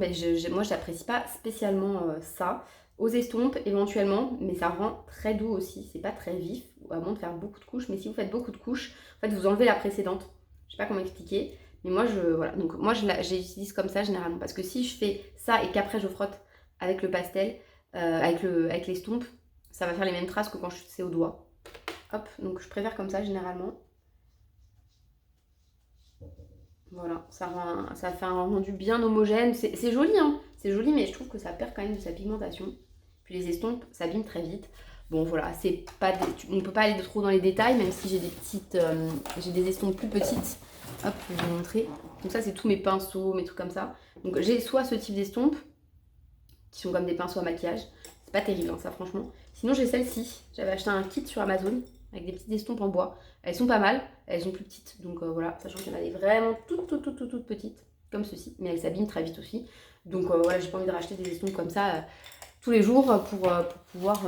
moi j'apprécie pas spécialement ça. Aux estompes éventuellement, mais ça rend très doux aussi, c'est pas très vif, à moins de faire beaucoup de couches, mais si vous faites beaucoup de couches, en fait vous enlevez la précédente. Je sais pas comment expliquer. Mais moi, voilà. Donc moi, j'utilise comme ça généralement. Parce que si je fais ça et qu'après je frotte avec le pastel, avec l'estompe, ça va faire les mêmes traces que quand c'est au doigt. Hop, donc je préfère comme ça généralement. Voilà, ça fait un rendu bien homogène. C'est joli, hein. C'est joli, mais je trouve que ça perd quand même de sa pigmentation. Puis les estompes s'abîment très vite. Bon voilà, on ne peut pas aller trop dans les détails, même si j'ai des estompes plus petites. Hop, je vais vous montrer. Donc ça, c'est tous mes pinceaux, mes trucs comme ça. Donc j'ai soit ce type d'estompes, qui sont comme des pinceaux à maquillage. C'est pas terrible, hein, ça, franchement. Sinon, j'ai celle-ci. J'avais acheté un kit sur Amazon, avec des petites estompes en bois. Elles sont pas mal, elles sont plus petites. Donc voilà, sachant qu'il y en a des vraiment toutes petites, comme ceci. Mais elles s'abîment très vite aussi. Donc voilà, j'ai pas envie de racheter des estompes comme ça tous les jours pour pouvoir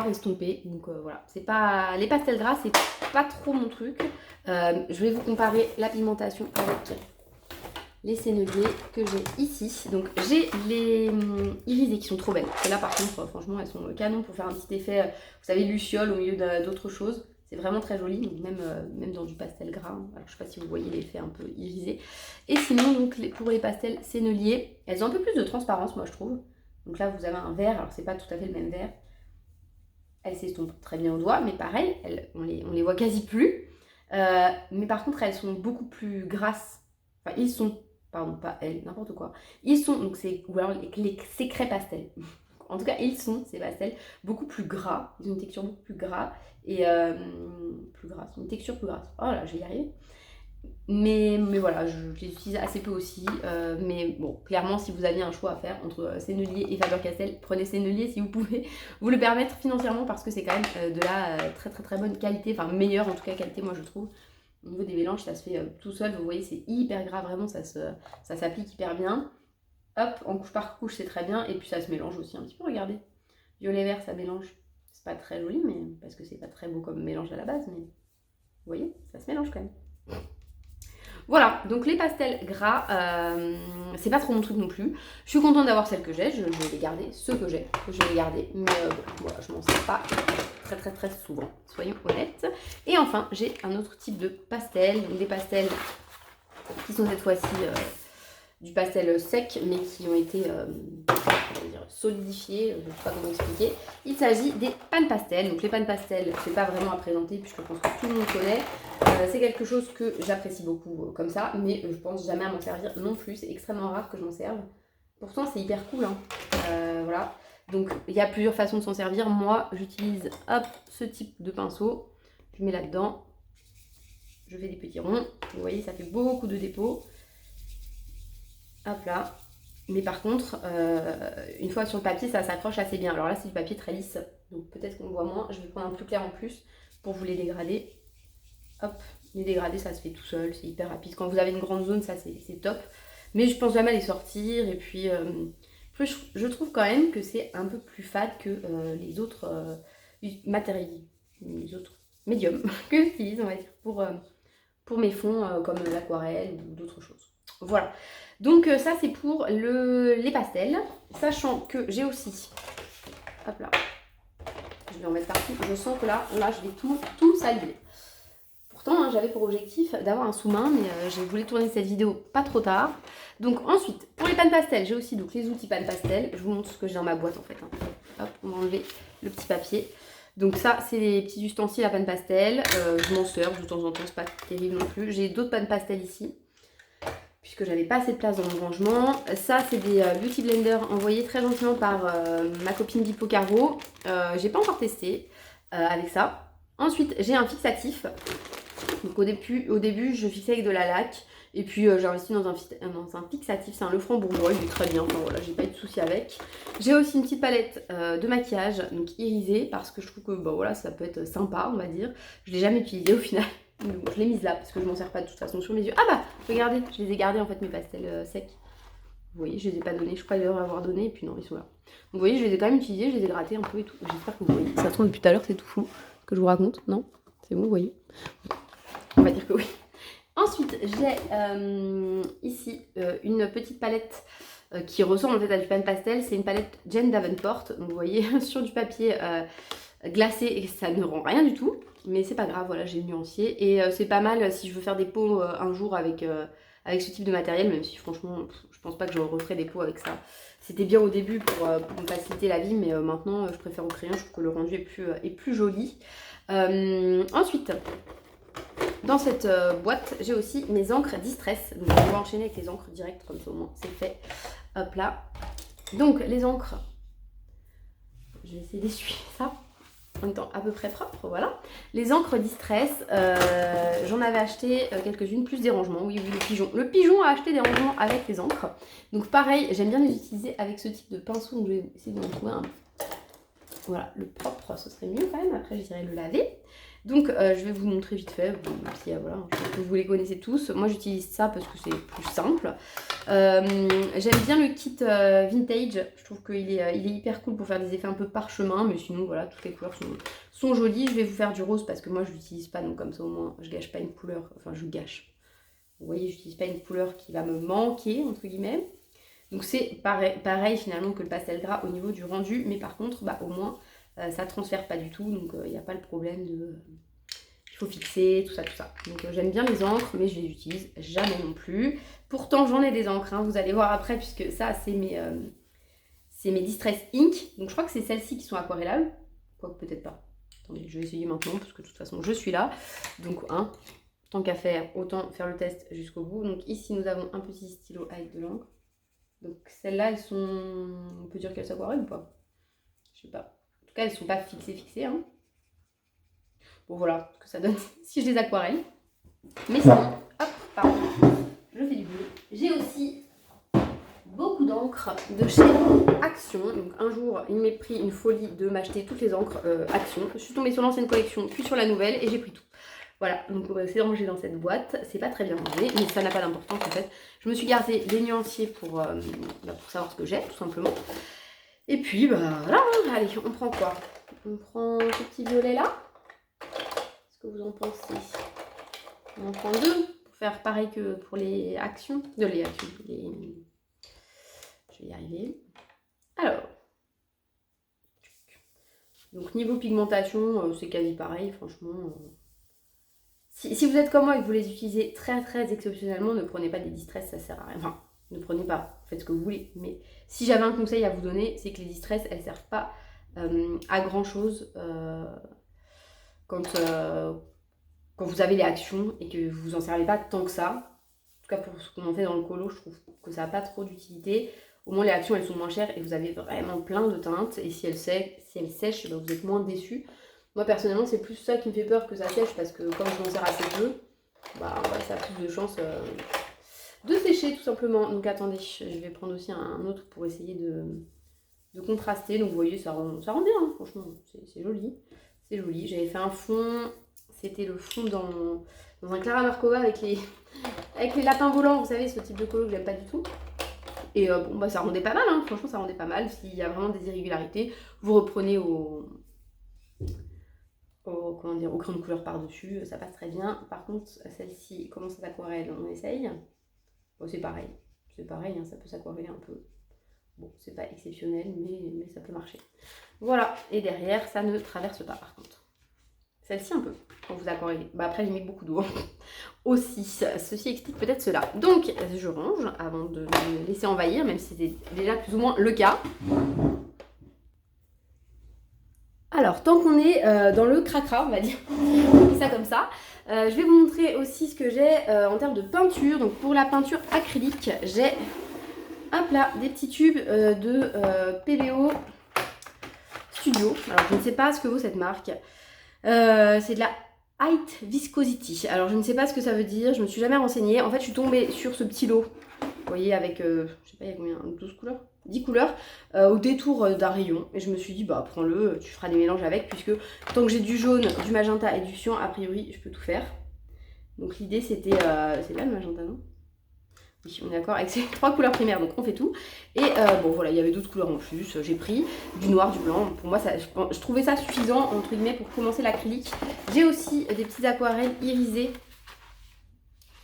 estomper. Donc voilà, c'est pas les pastels gras, c'est pas trop mon truc. Je vais vous comparer la pigmentation avec les Sennelier que j'ai ici. Donc j'ai les irisés qui sont trop belles. Et là par contre, franchement, elles sont canon pour faire un petit effet, vous savez, luciole au milieu d'autres choses. C'est vraiment très joli, donc même dans du pastel gras. Alors je sais pas si vous voyez l'effet un peu irisé. Et sinon, donc pour les pastels Sennelier, elles ont un peu plus de transparence, moi je trouve. Donc là, vous avez un vert, alors c'est pas tout à fait le même vert. Elles s'estompent très bien au doigt, mais pareil, on les voit quasi plus. Mais par contre, elles sont beaucoup plus grasses. Enfin, ils sont, pardon, pas elles, n'importe quoi. Ils sont, donc ou alors ces craies pastel. En tout cas, ils sont, ces pastels, beaucoup plus gras. Ils ont une texture beaucoup plus grasse et plus grasse, une texture plus grasse. Oh là, je vais y arriver. Mais voilà, je les utilise assez peu aussi. Mais bon, clairement, si vous aviez un choix à faire entre Sennelier et Faber-Castell, prenez Sennelier si vous pouvez vous le permettre financièrement parce que c'est quand même de la très bonne qualité, enfin meilleure en tout cas qualité, moi je trouve. Au niveau des mélanges, ça se fait tout seul. Vous voyez, c'est hyper gras, vraiment, ça s'applique hyper bien. Hop, en couche par couche, c'est très bien. Et puis ça se mélange aussi un petit peu, regardez. Violet-vert, ça mélange. C'est pas très joli, mais parce que c'est pas très beau comme mélange à la base, mais vous voyez, ça se mélange quand même. Voilà, donc les pastels gras, c'est pas trop mon truc non plus. Je suis contente d'avoir celles que j'ai, je vais les garder, ceux que j'ai, je vais les garder. Mais voilà, je m'en sers pas très souvent, soyons honnêtes. Et enfin, j'ai un autre type de pastel, donc des pastels qui sont cette fois-ci du pastel sec, mais qui ont été solidifiés, je ne sais pas comment expliquer. Il s'agit des pan pastel. Donc les pan pastel, c'est pas vraiment à présenter puisque je pense que tout le monde connaît. C'est quelque chose que j'apprécie beaucoup comme ça, mais je pense jamais à m'en servir non plus. C'est extrêmement rare que je m'en serve. Pourtant, c'est hyper cool, hein. Voilà. Donc il y a plusieurs façons de s'en servir. Moi, j'utilise ce type de pinceau. Je mets là-dedans. Je fais des petits ronds. Vous voyez, ça fait beaucoup de dépôts. Hop là. Mais par contre, une fois sur le papier, ça s'accroche assez bien. Alors là, c'est du papier très lisse. Donc peut-être qu'on le voit moins. Je vais prendre un plus clair en plus pour vous les dégrader. Hop, les dégradés, ça se fait tout seul. C'est hyper rapide. Quand vous avez une grande zone, ça c'est top. Mais je pense jamais à les sortir. Et puis, je trouve quand même que c'est un peu plus fade que les autres matériaux, les autres médiums que j'utilise, on va dire, pour mes fonds comme l'aquarelle ou d'autres choses. Voilà. Donc ça c'est pour les pastels. Sachant que j'ai aussi... Hop là. Je vais en mettre partout. Je sens que là je vais tout salir. Pourtant, hein, j'avais pour objectif d'avoir un sous-main, mais je voulais tourner cette vidéo pas trop tard. Donc ensuite, pour les pannes pastel, j'ai aussi donc les outils pannes pastel. Je vous montre ce que j'ai dans ma boîte en fait. Hein. Hop, on va enlever le petit papier. Donc ça, c'est les petits ustensiles à panne pastel. Je m'en sers de temps en temps, c'est pas terrible non plus. J'ai d'autres pannes pastel ici, puisque j'avais pas assez de place dans mon rangement. Ça, c'est des beauty blenders envoyés très gentiment par ma copine Bipo Caro. J'ai pas encore testé avec ça. Ensuite, j'ai un fixatif. Donc au début, je fixais avec de la laque. Et puis j'ai investi dans un fixatif, c'est un Lefranc bourgeois, il est très bien, enfin voilà, j'ai pas eu de soucis avec. J'ai aussi une petite palette de maquillage, donc irisée, parce que je trouve que bah, voilà, ça peut être sympa, on va dire. Je l'ai jamais utilisée au final, donc je l'ai mise là, parce que je m'en sers pas de toute façon sur mes yeux. Ah bah, regardez, je les ai gardés en fait, mes pastels secs. Vous voyez, je les ai pas donnés, je crois les avoir donnés, et puis non, ils sont là. Donc vous voyez, je les ai quand même utilisés, je les ai grattés un peu et tout. J'espère que vous voyez. Ça se trouve depuis tout à l'heure, c'est tout fou, ce que je vous raconte, non? C'est bon, vous voyez? On va dire que oui. Ensuite, j'ai ici une petite palette qui ressemble en fait à du pan pastel. C'est une palette Jane Davenport. Donc vous voyez, sur du papier glacé et ça ne rend rien du tout. Mais c'est pas grave, voilà, j'ai le nuancier. Et c'est pas mal si je veux faire des pots un jour avec ce type de matériel, même si franchement, je pense pas que je referai des pots avec ça. C'était bien au début pour me faciliter la vie, mais maintenant, je préfère au crayon. Je trouve que le rendu est plus joli. Ensuite... Dans cette boîte, j'ai aussi mes encres Distress. Donc, on va enchaîner avec les encres directes, comme ça au moins c'est fait. Hop là. Donc, les encres, je vais essayer d'essuyer ça en étant à peu près propre, voilà. Les encres Distress, j'en avais acheté quelques-unes, plus des rangements. Oui, le pigeon. Le pigeon a acheté des rangements avec les encres. Donc, pareil, j'aime bien les utiliser avec ce type de pinceau. Donc, je vais essayer de m'en trouver un. Voilà, le propre, ce serait mieux quand même. Après, j'irai le laver. Donc, je vais vous montrer vite fait. Puis, voilà, je pense que vous les connaissez tous. Moi, j'utilise ça parce que c'est plus simple. J'aime bien le kit vintage. Je trouve qu'il est hyper cool pour faire des effets un peu parchemin. Mais sinon, voilà, toutes les couleurs sont jolies. Je vais vous faire du rose parce que moi, je l'utilise pas. Donc, comme ça, au moins, je gâche pas une couleur. Enfin, je gâche. Vous voyez, j'utilise pas une couleur qui va me manquer, entre guillemets. Donc, c'est pareil finalement que le pastel gras au niveau du rendu. Mais par contre, bah, au moins... ça transfère pas du tout, donc il n'y a pas le problème de... il faut fixer, tout ça, tout ça. Donc j'aime bien les encres, mais je les utilise jamais non plus. Pourtant, j'en ai des encres, hein, vous allez voir après, puisque ça, c'est mes Distress Ink. Donc je crois que c'est celles-ci qui sont aquarellables. Quoique peut-être pas. Attendez, je vais essayer maintenant, parce que de toute façon, je suis là. Donc, tant qu'à faire, autant faire le test jusqu'au bout. Donc ici, nous avons un petit stylo avec de l'encre. Donc celles-là, elles sont... on peut dire qu'elles s'aquarellent ou pas? Je sais pas. En tout cas, elles ne sont pas fixées. Hein. Bon, voilà ce que ça donne si je les aquarelle. Mais sinon, hop, pardon, je fais du bruit. J'ai aussi beaucoup d'encre de chez Action. Donc, un jour, il m'est pris une folie de m'acheter toutes les encres Action. Je suis tombée sur l'ancienne collection, puis sur la nouvelle, et j'ai pris tout. Voilà, donc c'est rangé dans cette boîte. C'est pas très bien rangé, mais ça n'a pas d'importance en fait. Je me suis gardé des nuanciers pour savoir ce que j'ai, tout simplement. Et puis, bah voilà, allez, on prend quoi? On prend ce petit violet là. Qu'est-ce que vous en pensez? On en prend deux pour faire pareil que pour les actions. Je vais y arriver. Alors. Donc niveau pigmentation, c'est quasi pareil, franchement. Si vous êtes comme moi et que vous les utilisez très très exceptionnellement, ne prenez pas des Distress, ça sert à rien. Enfin, ne prenez pas, faites ce que vous voulez. Mais si j'avais un conseil à vous donner, c'est que les Distress, elles ne servent pas à grand chose quand vous avez les actions et que vous en servez pas tant que ça. En tout cas pour ce qu'on en fait dans le colo, je trouve que ça n'a pas trop d'utilité. Au moins les actions elles sont moins chères et vous avez vraiment plein de teintes. Et si elles sèchent, ben, vous êtes moins déçus. Moi personnellement c'est plus ça qui me fait peur que ça sèche parce que comme je m'en sers assez peu, bah ça a plus de chances de sécher tout simplement. Donc attendez, je vais prendre aussi un autre pour essayer de contraster. Donc vous voyez ça rend bien, hein, franchement c'est joli. C'est joli. J'avais fait un fond, c'était le fond dans un Clara Markova avec les lapins volants, vous savez ce type de colo que j'aime pas du tout. Et bon bah ça rendait pas mal, hein. Franchement ça rendait pas mal. S'il y a vraiment des irrégularités, vous reprenez au crayon de couleur par-dessus, ça passe très bien. Par contre, celle-ci commence à s'aquarelle, on essaye. Bon, c'est pareil, hein, ça peut s'aquareller un peu. Bon, c'est pas exceptionnel, mais ça peut marcher. Voilà, et derrière, ça ne traverse pas par contre. Celle-ci un peu, quand vous aquarellez. Bah après j'ai mis beaucoup d'eau aussi. Ceci explique peut-être cela. Donc je range avant de me laisser envahir, même si c'était déjà plus ou moins le cas. Alors, tant qu'on est dans le cracra, on va dire, on dit ça comme ça, je vais vous montrer aussi ce que j'ai en termes de peinture. Donc pour la peinture acrylique, j'ai hop là, des petits tubes de PBO Studio. Alors je ne sais pas ce que vaut cette marque. C'est de la High Viscosity. Alors je ne sais pas ce que ça veut dire, je me suis jamais renseignée. En fait, je suis tombée sur ce petit lot. Vous voyez, avec, je sais pas, il y a combien, 12 couleurs 10 couleurs, au détour d'un rayon. Et je me suis dit, bah prends-le, tu feras des mélanges avec, puisque tant que j'ai du jaune, du magenta et du cyan, a priori, je peux tout faire. Donc l'idée, c'était, c'est là le magenta, non? Oui, on est d'accord avec ces 3 couleurs primaires, donc on fait tout. Et bon, voilà, il y avait d'autres couleurs en plus. J'ai pris du noir, du blanc. Pour moi, ça, je trouvais ça suffisant, entre guillemets, pour commencer l'acrylique. J'ai aussi des petites aquarelles irisées.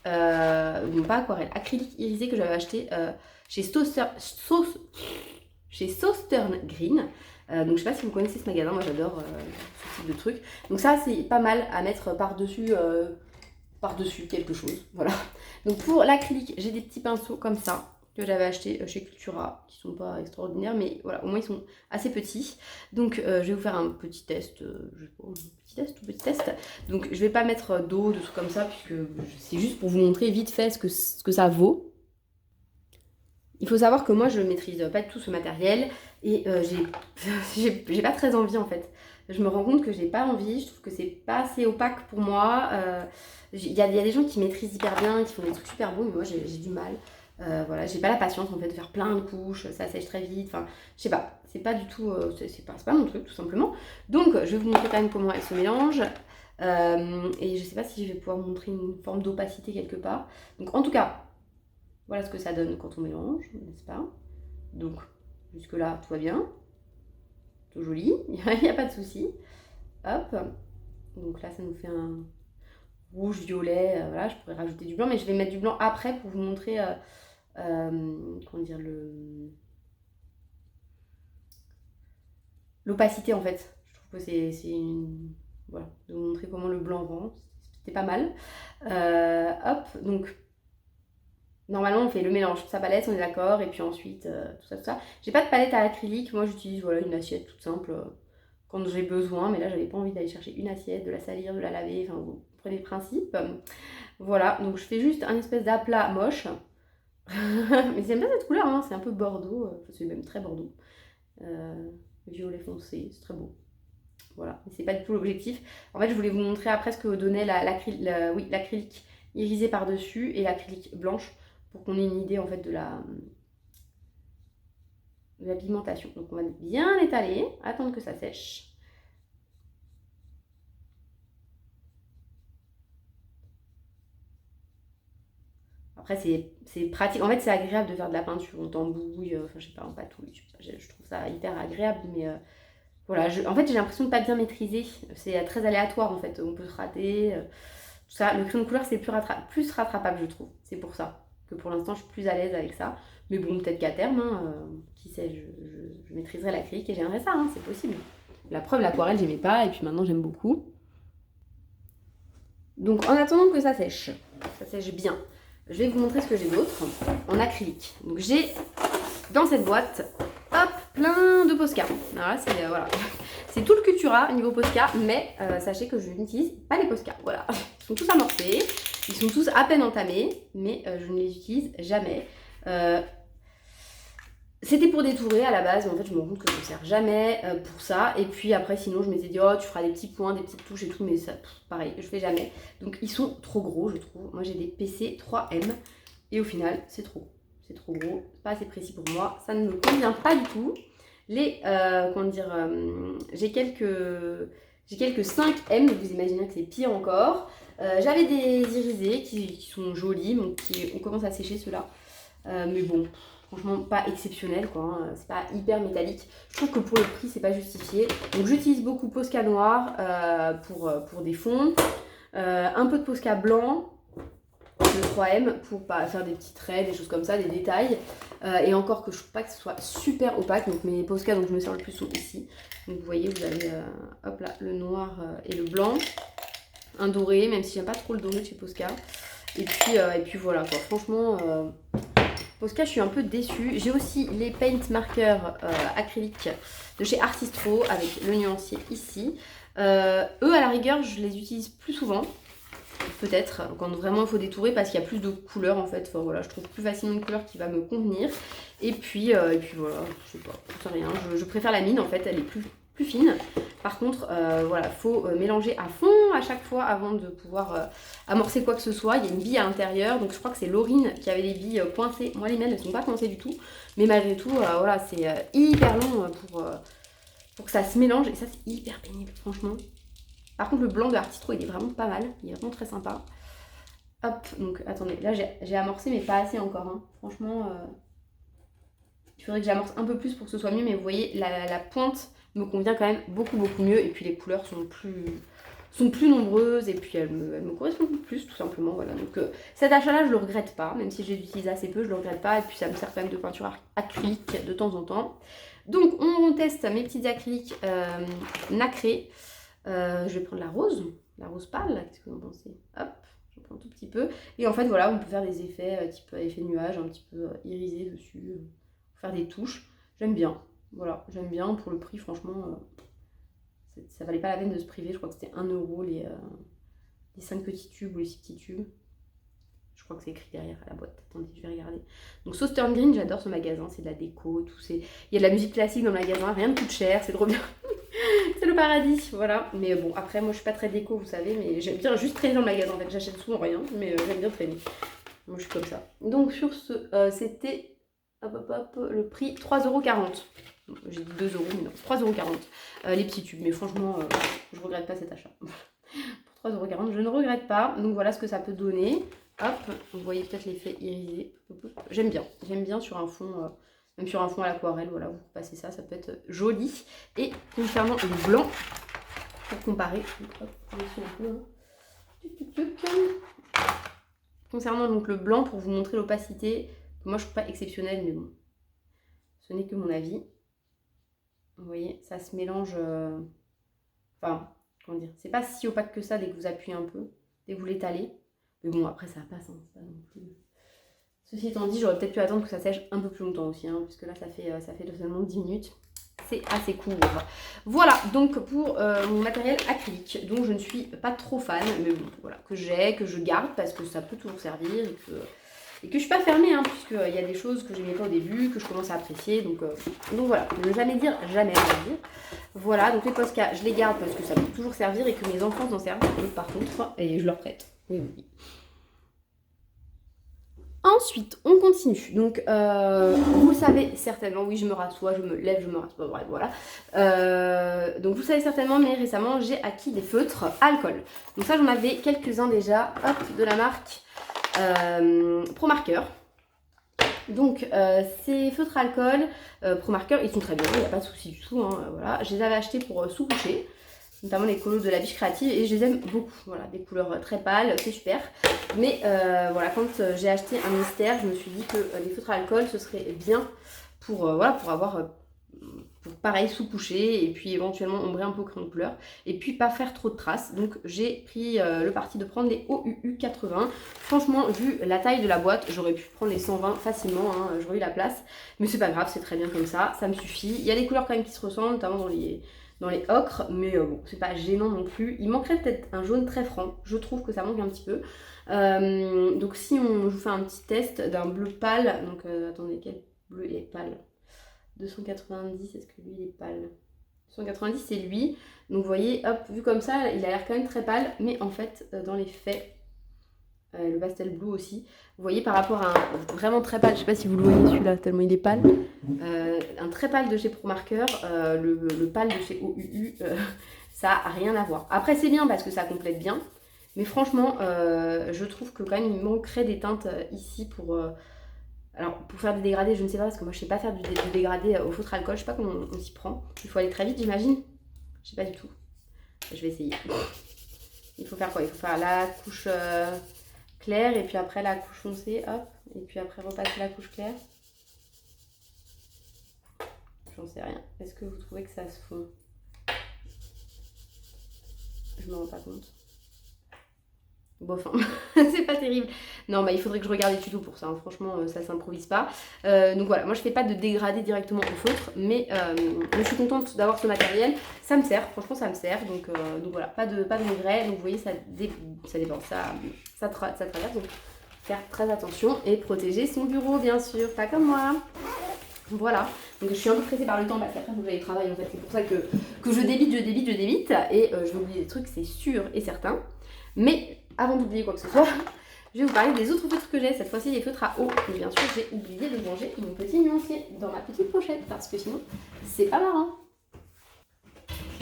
Non, pas aquarelle, acrylique irisé que j'avais acheté chez Southern Green. Donc je sais pas si vous connaissez ce magasin, moi j'adore ce type de truc. Donc ça c'est pas mal à mettre par-dessus quelque chose, voilà. Donc pour l'acrylique, j'ai des petits pinceaux comme ça que j'avais acheté chez Cultura, qui sont pas extraordinaires, mais voilà, au moins ils sont assez petits. Donc je vais vous faire un petit test, je sais pas, tout petit test. Donc je vais pas mettre d'eau, de trucs comme ça, puisque c'est juste pour vous montrer vite fait ce que ça vaut. Il faut savoir que moi je maîtrise pas du tout ce matériel et j'ai pas très envie en fait. Je me rends compte que j'ai pas envie, je trouve que c'est pas assez opaque pour moi. Il y a des gens qui maîtrisent hyper bien, qui font des trucs super beaux, mais moi j'ai du mal. Voilà, j'ai pas la patience en fait de faire plein de couches, ça sèche très vite, enfin je sais pas, c'est pas du tout, c'est pas mon truc tout simplement. Donc je vais vous montrer quand même comment elle se mélange. Et je sais pas si je vais pouvoir vous montrer une forme d'opacité quelque part. Donc en tout cas, voilà ce que ça donne quand on mélange, n'est-ce pas? Donc jusque là tout va bien, tout joli, il n'y a pas de souci. Hop, donc là ça nous fait un rouge, violet, voilà, je pourrais rajouter du blanc, mais je vais mettre du blanc après pour vous montrer comment dire, l'opacité en fait. Je trouve que c'est une... Voilà, de vous montrer comment le blanc rend, c'était pas mal. Hop, donc normalement on fait le mélange, sa palette, on est d'accord, et puis ensuite tout ça, tout ça. J'ai pas de palette à acrylique, moi j'utilise voilà, une assiette toute simple quand j'ai besoin, mais là j'avais pas envie d'aller chercher une assiette, de la salir, de la laver, enfin vous prenez le principe. Voilà, donc je fais juste un espèce d'aplat moche. Mais j'aime bien cette couleur, hein, c'est un peu bordeaux, c'est même très bordeaux. Violet foncé, c'est très beau. Voilà, mais c'est pas du tout l'objectif. En fait, je voulais vous montrer après ce que donnait l'acrylique irisé par-dessus et l'acrylique blanche pour qu'on ait une idée en fait de la pigmentation. Donc on va bien l'étaler, attendre que ça sèche. Après, c'est pratique. En fait, c'est agréable de faire de la peinture. On t'embouille, enfin, je sais pas, en patouille. Je trouve ça hyper agréable. Mais voilà, en fait, j'ai l'impression de pas bien maîtriser. C'est très aléatoire, en fait. On peut se rater. Tout ça. Le crayon de couleur, c'est plus rattrapable, je trouve. C'est pour ça que pour l'instant, je suis plus à l'aise avec ça. Mais bon, peut-être qu'à terme, hein, qui sait, je maîtriserai l'acrylique et j'aimerais ça, hein, c'est possible. La preuve, l'aquarelle, j'aimais pas. Et puis maintenant, j'aime beaucoup. Donc, en attendant que ça sèche bien. Je vais vous montrer ce que j'ai d'autre en acrylique. Donc j'ai dans cette boîte, hop, plein de Posca. Alors là, voilà. C'est tout le Cultura niveau Posca, mais sachez que je n'utilise pas les Posca. Voilà, ils sont tous amorcés, ils sont tous à peine entamés, mais je ne les utilise jamais. C'était pour détourer à la base, mais en fait je me rends compte que je ne sers jamais pour ça. Et puis après sinon je m'étais dit oh tu feras des petits points, des petites touches et tout, mais ça pareil, je fais jamais. Donc ils sont trop gros je trouve. Moi j'ai des PC 3M et au final c'est trop. C'est trop gros, c'est pas assez précis pour moi, ça ne me convient pas du tout. Comment dire, j'ai quelques 5M, vous imaginez que c'est pire encore. J'avais des irisés qui sont jolis, donc on commence à sécher ceux-là. Mais bon, franchement pas exceptionnel quoi, hein. C'est pas hyper métallique. Je trouve que pour le prix c'est pas justifié. Donc j'utilise beaucoup Posca noir pour des fonds, un peu de Posca blanc le 3M pour faire des petits traits, des choses comme ça, des détails. Et encore que je ne trouve pas que ce soit super opaque. Donc mes Posca dont je me sers le plus sont ici. Donc vous voyez, vous avez hop là, le noir et le blanc. Un doré, même si j'aime pas trop le doré de chez Posca. Et puis voilà quoi, franchement, Posca je suis un peu déçue. J'ai aussi les paint marqueurs acryliques de chez Artistro avec le nuancier ici. Eux à la rigueur je les utilise plus souvent. Peut-être quand vraiment il faut détourer parce qu'il y a plus de couleurs en fait. Enfin voilà, je trouve plus facilement une couleur qui va me convenir. Et puis voilà, je sais pas, je sais rien. Je préfère la mine en fait, elle est plus fine. Par contre, voilà, faut mélanger à fond à chaque fois avant de pouvoir amorcer quoi que ce soit. Il y a une bille à l'intérieur, donc je crois que c'est Laurine qui avait les billes coincées. Moi les miennes, elles sont pas coincées du tout. Mais malgré tout, voilà, c'est hyper long pour que ça se mélange. Et ça, c'est hyper pénible, franchement. Par contre, le blanc de Artistro, il est vraiment pas mal. Il est vraiment très sympa. Hop, donc attendez, là j'ai amorcé, mais pas assez encore. Hein. Franchement, il faudrait que j'amorce un peu plus pour que ce soit mieux. Mais vous voyez, la pointe me convient quand même beaucoup mieux. Et puis les couleurs sont plus nombreuses. Et puis elles me correspondent plus, tout simplement. Voilà. Donc cet achat-là, je le regrette pas. Même si je les utilise assez peu, je le regrette pas. Et puis ça me sert quand même de peinture acrylique de temps en temps. Donc on teste mes petites acryliques nacrées. Je vais prendre la rose pâle, qu'est-ce que vous en pensez? Hop, j'en prends un tout petit peu. Et en fait, voilà, on peut faire des effets type effet nuage, un petit peu irisé dessus, faire des touches. J'aime bien, voilà, j'aime bien. Pour le prix, franchement, ça valait pas la peine de se priver. Je crois que c'était 1 € les 5 petits tubes ou les 6 petits tubes. Je crois que c'est écrit derrière à la boîte. Attendez, je vais regarder. Donc Southern Green, j'adore ce magasin, c'est de la déco, tout. Il y a de la musique classique dans le magasin, rien ne coûte cher, c'est trop bien. C'est le paradis, voilà. Mais bon, après, moi je suis pas très déco, vous savez, mais j'aime bien juste traîner dans le magasin. En fait, j'achète souvent rien, mais j'aime bien traîner. Moi je suis comme ça. Donc sur ce, c'était le prix 3,40 €. J'ai dit 2 €, mais non, 3,40 €. Les petits tubes, mais franchement, je regrette pas cet achat. Pour 3,40 €, je ne regrette pas. Donc voilà ce que ça peut donner. Hop, vous voyez peut-être l'effet irisé. J'aime bien sur un fond. Même sur un fond à l'aquarelle, voilà, vous repassez ça, ça peut être joli. Et concernant le blanc, pour comparer, hop, je vais un peu, hein. Concernant donc le blanc, pour vous montrer l'opacité, moi je trouve pas exceptionnel, mais bon, ce n'est que mon avis. Vous voyez, ça se mélange, enfin, comment dire, c'est pas si opaque que ça dès que vous appuyez un peu, dès que vous l'étalez. Mais bon, après ça passe, hein, c'est pas non plus... Ceci étant dit, j'aurais peut-être pu attendre que ça sèche un peu plus longtemps aussi, hein, puisque là ça fait seulement 10 minutes. C'est assez court. Voilà, donc pour mon matériel acrylique, dont je ne suis pas trop fan, mais bon, voilà, que je garde parce que ça peut toujours servir et que je suis pas fermée, hein, puisqu'il y a des choses que j'aimais pas au début, que je commence à apprécier, donc voilà, ne jamais dire jamais, on va dire. Voilà, donc les Posca, je les garde parce que ça peut toujours servir et que mes enfants s'en servent, par contre, et je leur prête. Oui. Ensuite, on continue. Donc, vous le savez certainement, oui, je me rassois, je me lève, je me rassois, bref, voilà. Donc, vous le savez certainement, mais récemment, j'ai acquis des feutres alcool. Donc ça, j'en avais quelques-uns déjà, hop, de la marque Pro Marker. Donc, ces feutres alcool Pro Marker, ils sont très bien, il n'y a pas de souci du tout, hein, voilà. Je les avais achetés pour sous-coucher, notamment les colos de la Biche Créative, et je les aime beaucoup. Voilà, des couleurs très pâles, c'est super. Mais voilà, quand j'ai acheté un mystère, je me suis dit que les feutres à alcool, ce serait bien pour avoir, pour pareil, sous-coucher, et puis éventuellement ombrer un peu au crayon de couleur, et puis pas faire trop de traces. Donc j'ai pris le parti de prendre les OUU 80. Franchement, vu la taille de la boîte, j'aurais pu prendre les 120 facilement, hein, j'aurais eu la place. Mais c'est pas grave, c'est très bien comme ça me suffit. Il y a des couleurs quand même qui se ressemblent, notamment dans les ocres, mais bon, c'est pas gênant non plus. Il manquerait peut-être un jaune très franc, je trouve que ça manque un petit peu. Donc si je vous fais un petit test d'un bleu pâle, donc attendez, quel bleu il est pâle? 290, est-ce que lui il est pâle? 290 c'est lui, donc vous voyez, hop, vu comme ça, il a l'air quand même très pâle, mais en fait, dans les faits, le pastel blue aussi, vous voyez par rapport à un vraiment très pâle, je sais pas si vous le voyez celui-là, tellement il est pâle, un très pâle de chez Pro Marker, le pâle de chez OUU, ça a rien à voir. Après c'est bien parce que ça complète bien, mais franchement, je trouve que quand même il manquerait des teintes ici pour faire des dégradés, je ne sais pas, parce que moi je sais pas faire du dégradé au feutre alcool, je sais pas comment on s'y prend. Il faut aller très vite, j'imagine. Je sais pas du tout. Je vais essayer. Il faut faire quoi? Il faut faire la couche claire et puis après la couche foncée, hop, et puis après repasser la couche claire. J'en sais rien. Est-ce que vous trouvez que ça se fond? Je me rends pas compte. Bof, hein. C'est pas terrible. Non, bah il faudrait que je regarde les tutos pour ça, hein. Franchement, ça s'improvise pas. Donc voilà, moi je fais pas de dégradé directement au feutre, mais je suis contente d'avoir ce matériel. Ça me sert, franchement ça me sert. Donc voilà, pas de regret. Donc vous voyez, ça dépend, ça traverse. Donc faire très attention et protéger son bureau, bien sûr, pas comme moi. Voilà, donc je suis un peu pressée par le temps parce qu'après il faut que j'aille travailler en fait. C'est pour ça que je débite et je vais oublier des trucs, c'est sûr et certain. Mais avant d'oublier quoi que ce soit, je vais vous parler des autres feutres que j'ai. Cette fois-ci, les feutres à eau. Et bien sûr, j'ai oublié de ranger mon petit nuancier dans ma petite pochette parce que sinon, c'est pas marrant.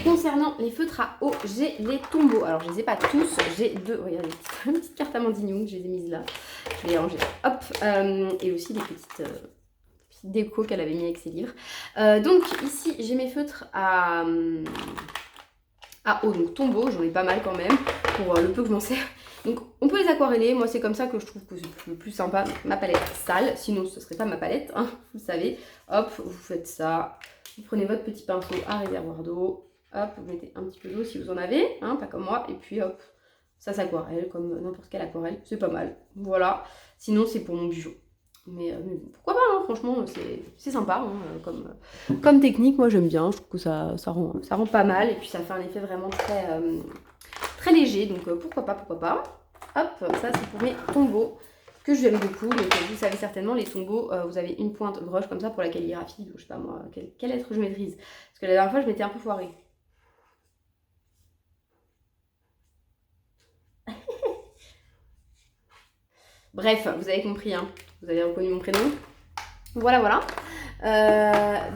Concernant les feutres à eau, j'ai les Tombow. Alors, je les ai pas tous. J'ai deux. Regardez, une petite carte à Mandignon, je les ai mises là. Je vais les ranger. Hop. Et aussi des petites déco qu'elle avait mis avec ses livres. Donc, ici, j'ai mes feutres à eau. Donc, Tombow. J'en ai pas mal quand même pour le peu que je m'en sers. Donc on peut les aquareller, moi c'est comme ça que je trouve que c'est le plus sympa, ma palette sale, sinon ce serait pas ma palette, hein, vous savez. Hop, vous faites ça, vous prenez votre petit pinceau à réservoir d'eau, hop, vous mettez un petit peu d'eau si vous en avez, hein, pas comme moi, et puis hop, ça s'aquarelle comme n'importe quelle aquarelle, c'est pas mal, voilà. Sinon c'est pour mon bijou, mais pourquoi pas, hein, franchement c'est sympa, hein, comme technique, moi j'aime bien, je trouve que ça rend pas mal, et puis ça fait un effet vraiment très léger, donc pourquoi pas. Hop, ça c'est pour mes Tombow que j'aime beaucoup. Donc vous savez certainement, les Tombow, vous avez une pointe broche comme ça pour la calligraphie, donc je sais pas moi, quelle lettre je maîtrise. Parce que la dernière fois je m'étais un peu foirée. Bref, vous avez compris, hein. Vous avez reconnu mon prénom. Voilà.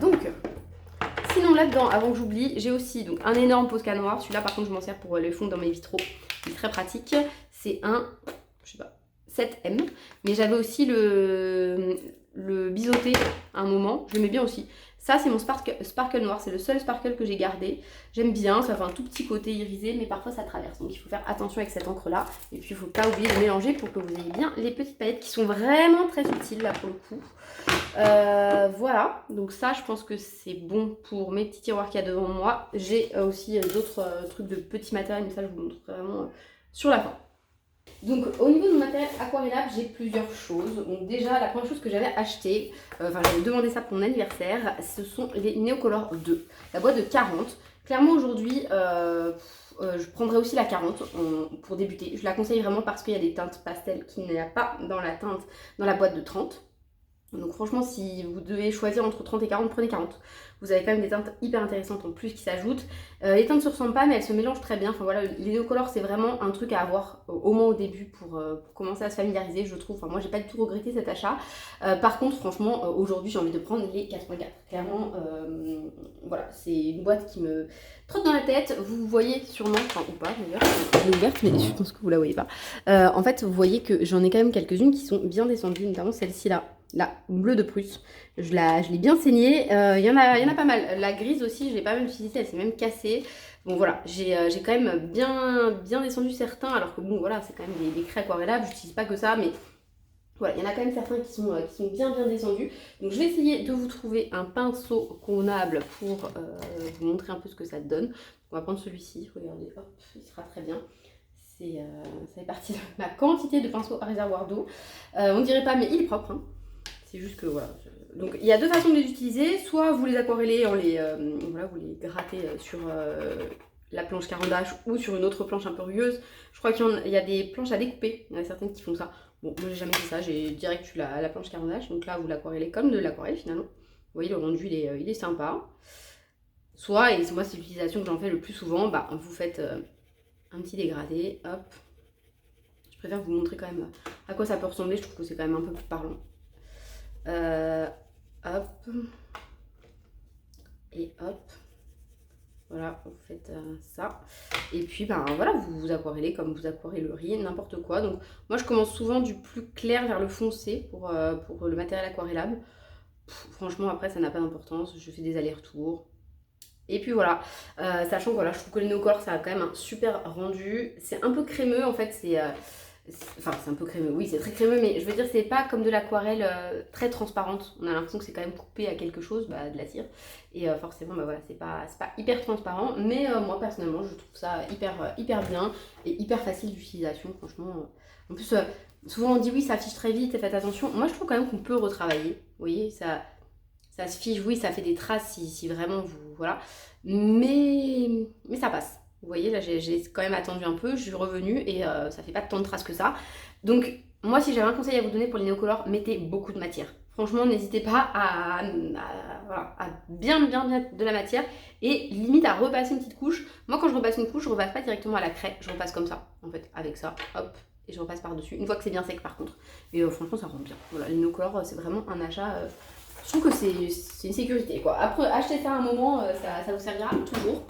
Donc, sinon là-dedans, avant que j'oublie, j'ai aussi donc, un énorme Posca noir. Celui-là par contre je m'en sers pour les fonds dans mes vitraux. Il est très pratique. C'est un, je sais pas, 7M. Mais j'avais aussi le biseauté à un moment. Je l'aimais bien aussi. Ça c'est mon sparkle noir. C'est le seul sparkle que j'ai gardé. J'aime bien. Ça fait un tout petit côté irisé. Mais parfois ça traverse. Donc il faut faire attention avec cette encre là. Et puis il ne faut pas oublier de mélanger pour que vous ayez bien les petites paillettes qui sont vraiment très utiles là pour le coup. Voilà, donc ça je pense que c'est bon pour mes petits tiroirs qu'il y a devant moi. J'ai aussi d'autres trucs de petits matériels, mais ça je vous montre vraiment sur la fin. Donc au niveau de mon matériel aquarellable, j'ai plusieurs choses. Donc déjà la première chose que j'avais acheté, j'avais demandé ça pour mon anniversaire, ce sont les Neocolor 2, la boîte de 40. Clairement aujourd'hui, je prendrais aussi la 40 pour débuter. Je la conseille vraiment parce qu'il y a des teintes pastel qu'il n'y a pas dans la boîte de 30. Donc franchement, si vous devez choisir entre 30 et 40, prenez 40. Vous avez quand même des teintes hyper intéressantes en plus qui s'ajoutent. Les teintes ne se ressemblent pas, mais elles se mélangent très bien. Enfin voilà, les Neocolor, c'est vraiment un truc à avoir au moins au début pour commencer à se familiariser, je trouve. Enfin moi, j'ai pas du tout regretté cet achat. Par contre, franchement, aujourd'hui, j'ai envie de prendre les 84. Clairement, voilà, c'est une boîte qui me trotte dans la tête. Vous voyez sûrement, enfin ou pas d'ailleurs, elle est ouverte, mais je pense que vous la voyez pas. En fait, vous voyez que j'en ai quand même quelques-unes qui sont bien descendues, notamment celle-ci là. La bleue de Prusse, je l'ai bien saignée. Il y en a pas mal. La grise aussi, je l'ai pas même utilisée, elle s'est même cassée. Bon voilà, j'ai quand même bien descendu certains, alors que bon voilà, c'est quand même des craies aquarellables, j'utilise pas que ça, mais voilà, il y en a quand même certains qui sont bien descendus. Donc je vais essayer de vous trouver un pinceau convenable pour vous montrer un peu ce que ça donne. On va prendre celui-ci, regardez, hop, il sera très bien. Ça fait partie de ma quantité de pinceaux à réservoir d'eau. On dirait pas, mais il est propre, hein. C'est juste que voilà. Donc il y a deux façons de les utiliser. Soit vous les aquarellez vous les grattez sur la planche carandache ou sur une autre planche un peu rugueuse. Je crois qu'il y a des planches à découper. Il y en a certaines qui font ça. Bon, moi j'ai jamais fait ça. J'ai direct eu la planche carandache. Donc là vous l'aquarellez comme de l'aquarelle finalement. Vous voyez le rendu il est sympa. Soit, et moi c'est l'utilisation que j'en fais le plus souvent, vous faites un petit dégradé. Hop. Je préfère vous montrer quand même à quoi ça peut ressembler. Je trouve que c'est quand même un peu plus parlant. Hop et hop, voilà, vous faites ça et puis voilà, vous aquarellez comme vous aquarelleriez n'importe quoi. Donc moi je commence souvent du plus clair vers le foncé pour le matériel aquarellable. Franchement après ça n'a pas d'importance, je fais des allers-retours. Et puis voilà, sachant que voilà, je trouve que le Neocolor ça a quand même un super rendu. C'est un peu crémeux en fait, Enfin, c'est un peu crémeux, oui, c'est très crémeux, mais je veux dire, c'est pas comme de l'aquarelle très transparente. On a l'impression que c'est quand même coupé à quelque chose, bah, de la cire. Et forcément, bah voilà, c'est pas hyper transparent, mais moi, personnellement, je trouve ça hyper bien et hyper facile d'utilisation, franchement. En plus, souvent on dit oui, ça affiche très vite, faites attention. Moi, je trouve quand même qu'on peut retravailler. Vous voyez, ça se fiche, oui, ça fait des traces si vraiment vous. Voilà. Mais ça passe. Vous voyez, là, j'ai quand même attendu un peu, je suis revenue et ça fait pas tant de traces que ça. Donc, moi, si j'avais un conseil à vous donner pour les néocolores, mettez beaucoup de matière. Franchement, n'hésitez pas voilà, à bien mettre de la matière et limite à repasser une petite couche. Moi, quand je repasse une couche, je repasse pas directement à la craie, je repasse comme ça, en fait, avec ça, hop, et je repasse par-dessus. Une fois que c'est bien sec, par contre. Et franchement, ça rend bien. Voilà, les néocolores, c'est vraiment un achat. Je trouve que c'est une sécurité, quoi. Après, acheter ça à un moment, ça vous servira toujours.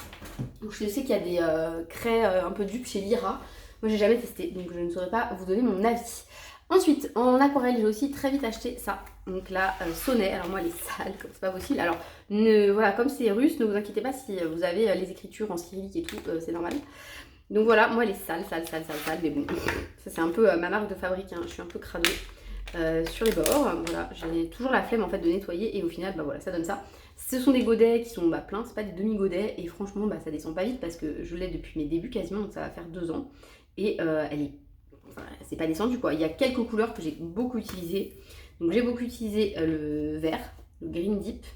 Donc, je sais qu'il y a des craies un peu dupes chez Lyra. Moi, j'ai jamais testé, donc je ne saurais pas vous donner mon avis. Ensuite, en aquarelle, j'ai aussi très vite acheté ça. Donc la Sonnet. Alors moi, elle est sale, comme c'est pas possible. Alors, voilà, comme c'est russe, ne vous inquiétez pas si vous avez les écritures en cyrillique et tout, c'est normal. Donc voilà, moi, elle est sale, mais bon, ça c'est un peu ma marque de fabrique, hein. Je suis un peu crado. Sur les bords, voilà, j'ai toujours la flemme en fait de nettoyer et au final, bah voilà, ça donne ça. Ce sont des godets qui sont pleins, c'est pas des demi-godets et franchement, bah ça descend pas vite parce que je l'ai depuis mes débuts quasiment, donc ça va faire 2 ans et elle est, enfin, c'est pas descendu quoi. Il y a quelques couleurs que j'ai beaucoup utilisées, donc j'ai beaucoup utilisé le vert, le green deep,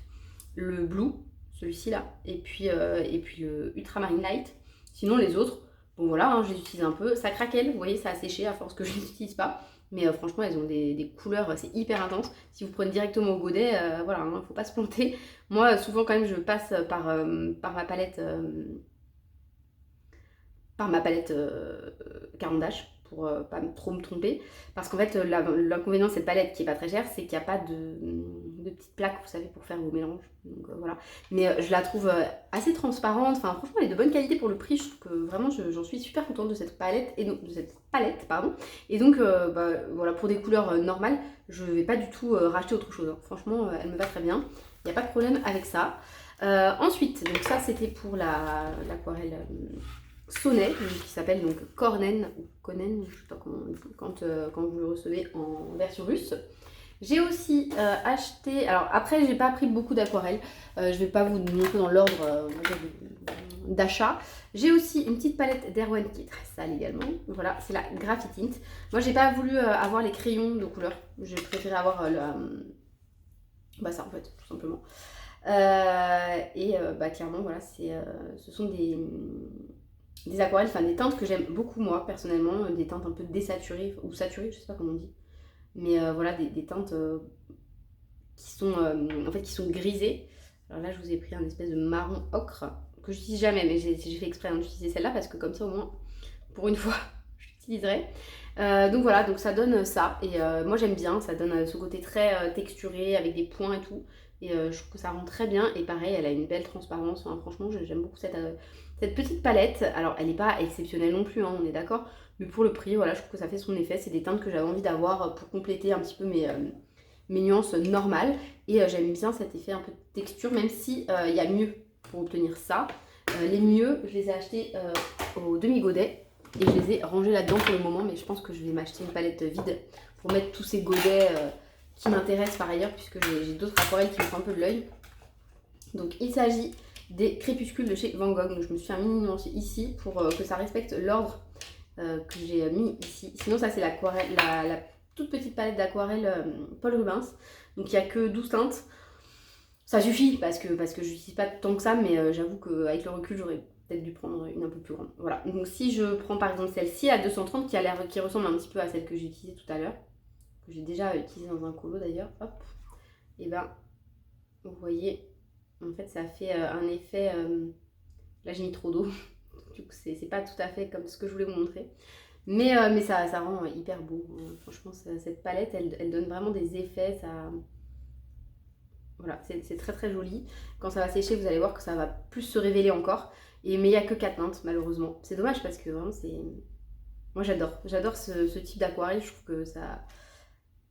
le blue, celui-ci là, et puis le ultramarine light. Sinon les autres, bon voilà, hein, je les utilise un peu, ça craquelle, vous voyez, ça a séché à force que je les utilise pas. Mais franchement, elles ont des couleurs, c'est hyper intense. Si vous prenez directement au godet, voilà, hein, faut pas se planter. Moi, souvent quand même, je passe par ma palette, Caran d'Ache pour pas trop me tromper. Parce qu'en fait, l'inconvénient de cette palette qui est pas très chère, c'est qu'il n'y a pas de petites plaques, vous savez, pour faire vos mélanges. Donc voilà. Mais je la trouve assez transparente. Enfin, franchement, elle est de bonne qualité pour le prix. Je trouve que vraiment, j'en suis super contente de cette palette. Et donc, de cette palette, pardon. Et donc, bah, voilà, pour des couleurs normales, je vais pas du tout racheter autre chose, hein. Franchement, elle me va très bien. Il n'y a pas de problème avec ça. Ensuite, donc ça, c'était pour l'aquarelle. Sonnet, qui s'appelle donc Cornen, ou Konen, je sais pas comment on dit, quand vous le recevez en version russe. J'ai aussi acheté, alors après j'ai pas pris beaucoup d'aquarelles, je vais pas vous montrer dans l'ordre d'achat. J'ai aussi une petite palette d'Erwan qui est très sale également, voilà, c'est la Graphitint. Moi j'ai pas voulu avoir les crayons de couleur, j'ai préféré avoir bah ça en fait, tout simplement. Bah clairement voilà, ce sont des aquarelles, enfin des teintes que j'aime beaucoup moi personnellement, des teintes un peu désaturées ou saturées, je sais pas comment on dit, mais voilà des teintes qui sont en fait qui sont grisées. Alors là je vous ai pris un espèce de marron ocre que j'utilise jamais, mais j'ai fait exprès d'utiliser celle-là parce que comme ça au moins pour une fois j'utiliserai. Donc voilà, donc ça donne ça et moi j'aime bien, ça donne ce côté très texturé avec des points et tout. Et je trouve que ça rend très bien. Et pareil, elle a une belle transparence. Enfin, franchement, j'aime beaucoup cette petite palette. Alors, elle n'est pas exceptionnelle non plus, hein, on est d'accord. Mais pour le prix, voilà, je trouve que ça fait son effet. C'est des teintes que j'avais envie d'avoir pour compléter un petit peu mes nuances normales. Et j'aime bien cet effet un peu de texture, même si il y a mieux pour obtenir ça. Les mieux, je les ai achetés au demi-godet. Et je les ai rangés là-dedans pour le moment. Mais je pense que je vais m'acheter une palette vide pour mettre tous ces godets qui m'intéressent par ailleurs, puisque j'ai d'autres aquarelles qui me font un peu de l'œil. Donc il s'agit des crépuscules de chez Van Gogh. Donc je me suis fait un mini nuancier ici pour que ça respecte l'ordre que j'ai mis ici. Sinon ça c'est l'aquarelle, la toute petite palette d'aquarelle Paul Rubens. Donc il n'y a que 12 teintes. Ça suffit parce que je n'utilise pas tant que ça, mais j'avoue qu'avec le recul j'aurais peut-être dû prendre une un peu plus grande. Voilà, donc si je prends par exemple celle-ci à 230 qui ressemble un petit peu à celle que j'ai utilisée tout à l'heure, que j'ai déjà utilisée dans un colo d'ailleurs, hop, et ben vous voyez, en fait ça fait un effet, là j'ai mis trop d'eau, du coup c'est pas tout à fait comme ce que je voulais vous montrer, mais ça rend hyper beau, hein. Franchement cette palette elle donne vraiment des effets, ça... Voilà, c'est très très joli. Quand ça va sécher, vous allez voir que ça va plus se révéler encore. Mais il n'y a que 4 teintes, malheureusement. C'est dommage parce que vraiment, c'est... Moi, j'adore ce type d'aquarelle. Je trouve que ça...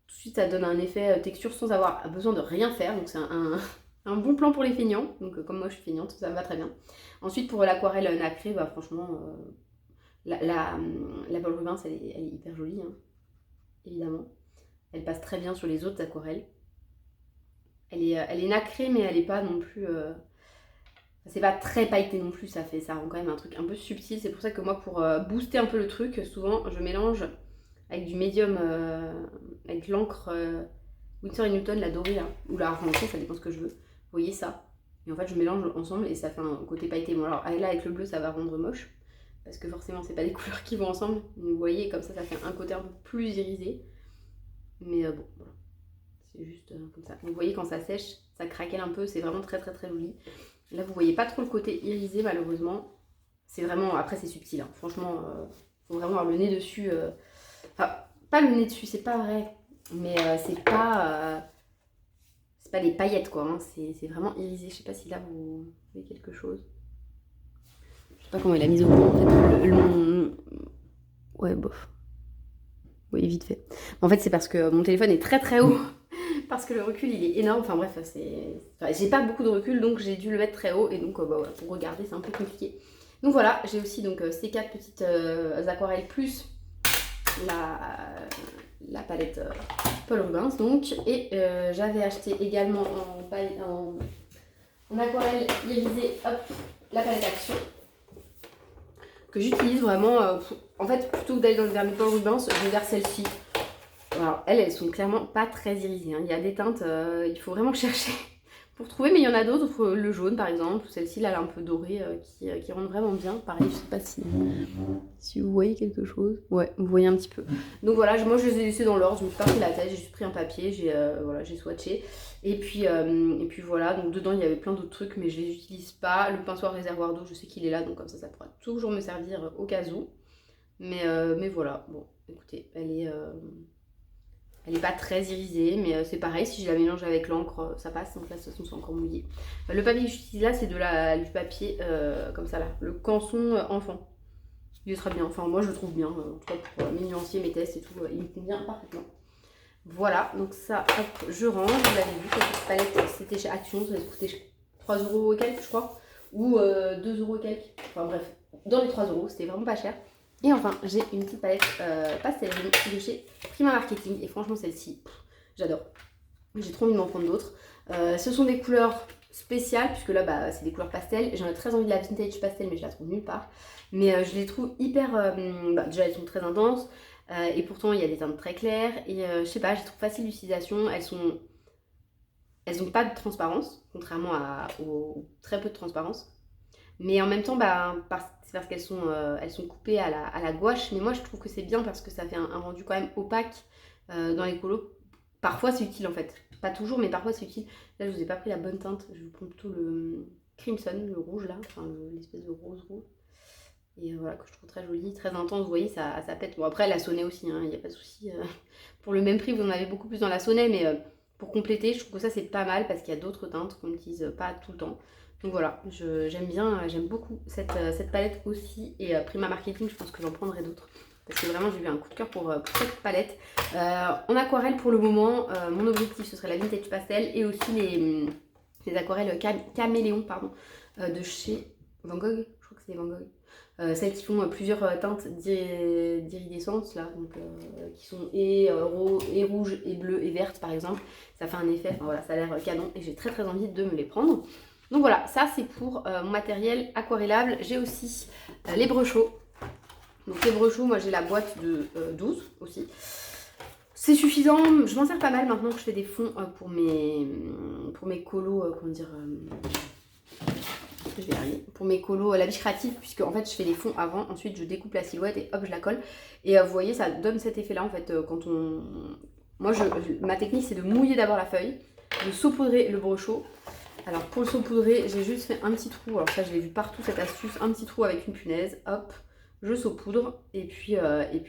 Tout de suite, ça donne un effet texture sans avoir besoin de rien faire. Donc, c'est un bon plan pour les feignants. Donc, comme moi, je suis feignante, ça me va très bien. Ensuite, pour l'aquarelle nacrée, bah, franchement... La Paul Rubens, elle est hyper jolie, hein, évidemment. Elle passe très bien sur les autres aquarelles. Elle est nacrée, mais elle est pas non plus... c'est pas très pailleté non plus, ça rend quand même un truc un peu subtil. C'est pour ça que moi, pour booster un peu le truc, souvent, je mélange avec du médium, avec l'encre Winsor & Newton, la dorée, là, ou la argentée, ça dépend ce que je veux. Vous voyez ça? Et en fait, je mélange ensemble et ça fait un côté pailleté. Bon, alors là, avec le bleu, ça va rendre moche, parce que forcément, c'est pas des couleurs qui vont ensemble. Vous voyez, comme ça fait un côté un peu plus irisé. Mais bon, voilà. C'est juste comme ça. Vous voyez, quand ça sèche, ça craquelle un peu, c'est vraiment très très très joli. Là, vous voyez pas trop le côté irisé, malheureusement. C'est vraiment... Après, c'est subtil, hein. Franchement, faut vraiment avoir le nez dessus. Enfin, pas le nez dessus, c'est pas vrai. Mais c'est pas des paillettes, quoi. Hein. C'est vraiment irisé. Je sais pas si là, vous voyez quelque chose. Je sais pas comment il a mis au point, en fait. Ouais, bof. Vous voyez vite fait. En fait, c'est parce que mon téléphone est très très haut. Parce que le recul il est énorme, enfin bref, j'ai pas beaucoup de recul donc j'ai dû le mettre très haut et donc bah, ouais, pour regarder c'est un peu compliqué. Donc voilà, j'ai aussi donc ces 4 petites aquarelles plus la palette Paul Rubens donc et j'avais acheté également en aquarelle irisée, hop, la palette Action que j'utilise vraiment, en fait plutôt que d'aller vers les Paul Rubens, je vais vers celle-ci. Alors, elles sont clairement pas très irisées. Hein. Il y a des teintes, il faut vraiment chercher pour trouver, mais il y en a d'autres, le jaune par exemple, celle-ci là elle est un peu dorée, qui rend vraiment bien. Pareil, je sais pas si vous voyez quelque chose. Ouais, vous voyez un petit peu. Donc voilà, moi je les ai laissées dans l'ordre, je me suis pas pris la tête, j'ai juste pris un papier, j'ai swatché. Et puis voilà, donc dedans il y avait plein d'autres trucs, mais je les utilise pas. Le pinceau à réservoir d'eau, je sais qu'il est là, donc comme ça pourra toujours me servir au cas où. Mais voilà, bon, écoutez, elle est pas très irisée, mais c'est pareil, si je la mélange avec l'encre, ça passe. Donc là, de toute façon, c'est encore mouillé. Le papier que j'utilise là, c'est du papier comme ça là, le Canson enfant. Il est très bien, enfin moi je le trouve bien, en tout cas pour mes nuanciers, mes tests et tout, il me convient parfaitement. Voilà, donc ça, hop, je range. Vous l'avez vu, cette palette, c'était chez Action, ça a coûté 3 € et quelques, je crois, ou 2 € et quelques. Enfin bref, dans les 3 €, c'était vraiment pas cher. Et enfin, j'ai une petite palette pastel de chez Prima Marketing. Et franchement, celle-ci, j'adore. J'ai trop envie de m'en prendre d'autres. Ce sont des couleurs spéciales, puisque là, bah, c'est des couleurs pastel. J'en ai très envie de la vintage pastel, mais je la trouve nulle part. Mais je les trouve hyper... déjà, elles sont très intenses. Et pourtant, il y a des teintes très claires. Et je sais pas, je les trouve faciles d'utilisation. Elles n'ont pas de transparence, contrairement aux très peu de transparence. Mais en même temps, bah, c'est parce qu'elles sont coupées à la gouache. Mais moi, je trouve que c'est bien parce que ça fait un rendu quand même opaque dans les colos. Parfois, c'est utile en fait. Pas toujours, mais parfois, c'est utile. Là, je vous ai pas pris la bonne teinte. Je vous prends plutôt le Crimson, le rouge là. Enfin, l'espèce de rose rouge. Et voilà, que je trouve très joli, très intense. Vous voyez, ça pète. Bon, après, la Sonnet aussi, il n'y a pas de souci. Pour le même prix, vous en avez beaucoup plus dans la Sonnet. Mais pour compléter, je trouve que ça, c'est pas mal parce qu'il y a d'autres teintes qu'on n'utilise pas tout le temps. Donc voilà, j'aime beaucoup cette palette aussi. Et Prima Marketing, je pense que j'en prendrai d'autres. Parce que vraiment, j'ai eu un coup de cœur pour cette palette. En aquarelle, pour le moment, mon objectif, ce serait la Vintage Pastel. Et aussi les aquarelles Caméléon, pardon, de chez Van Gogh. Je crois que c'est Van Gogh. Celles qui font plusieurs teintes d'iridescence, là, donc, qui sont et rouge, et bleu, et verte, par exemple. Ça fait un effet, enfin voilà, ça a l'air canon. Et j'ai très très envie de me les prendre. Donc voilà, ça c'est pour mon matériel aquarellable. J'ai aussi les brechaux. Donc les brechaux, moi j'ai la boîte de 12 aussi. C'est suffisant, je m'en sers pas mal maintenant que je fais des fonds pour mes colos, comment dire, je vais y arriver. Pour mes colos, la biche créative, puisque en fait je fais les fonds avant, ensuite je découpe la silhouette et hop je la colle. Et vous voyez, ça donne cet effet là en fait quand on... Moi ma technique c'est de mouiller d'abord la feuille, de saupoudrer le brechot. Alors pour le saupoudrer, j'ai juste fait un petit trou, alors ça je l'ai vu partout cette astuce, un petit trou avec une punaise, hop, je saupoudre et puis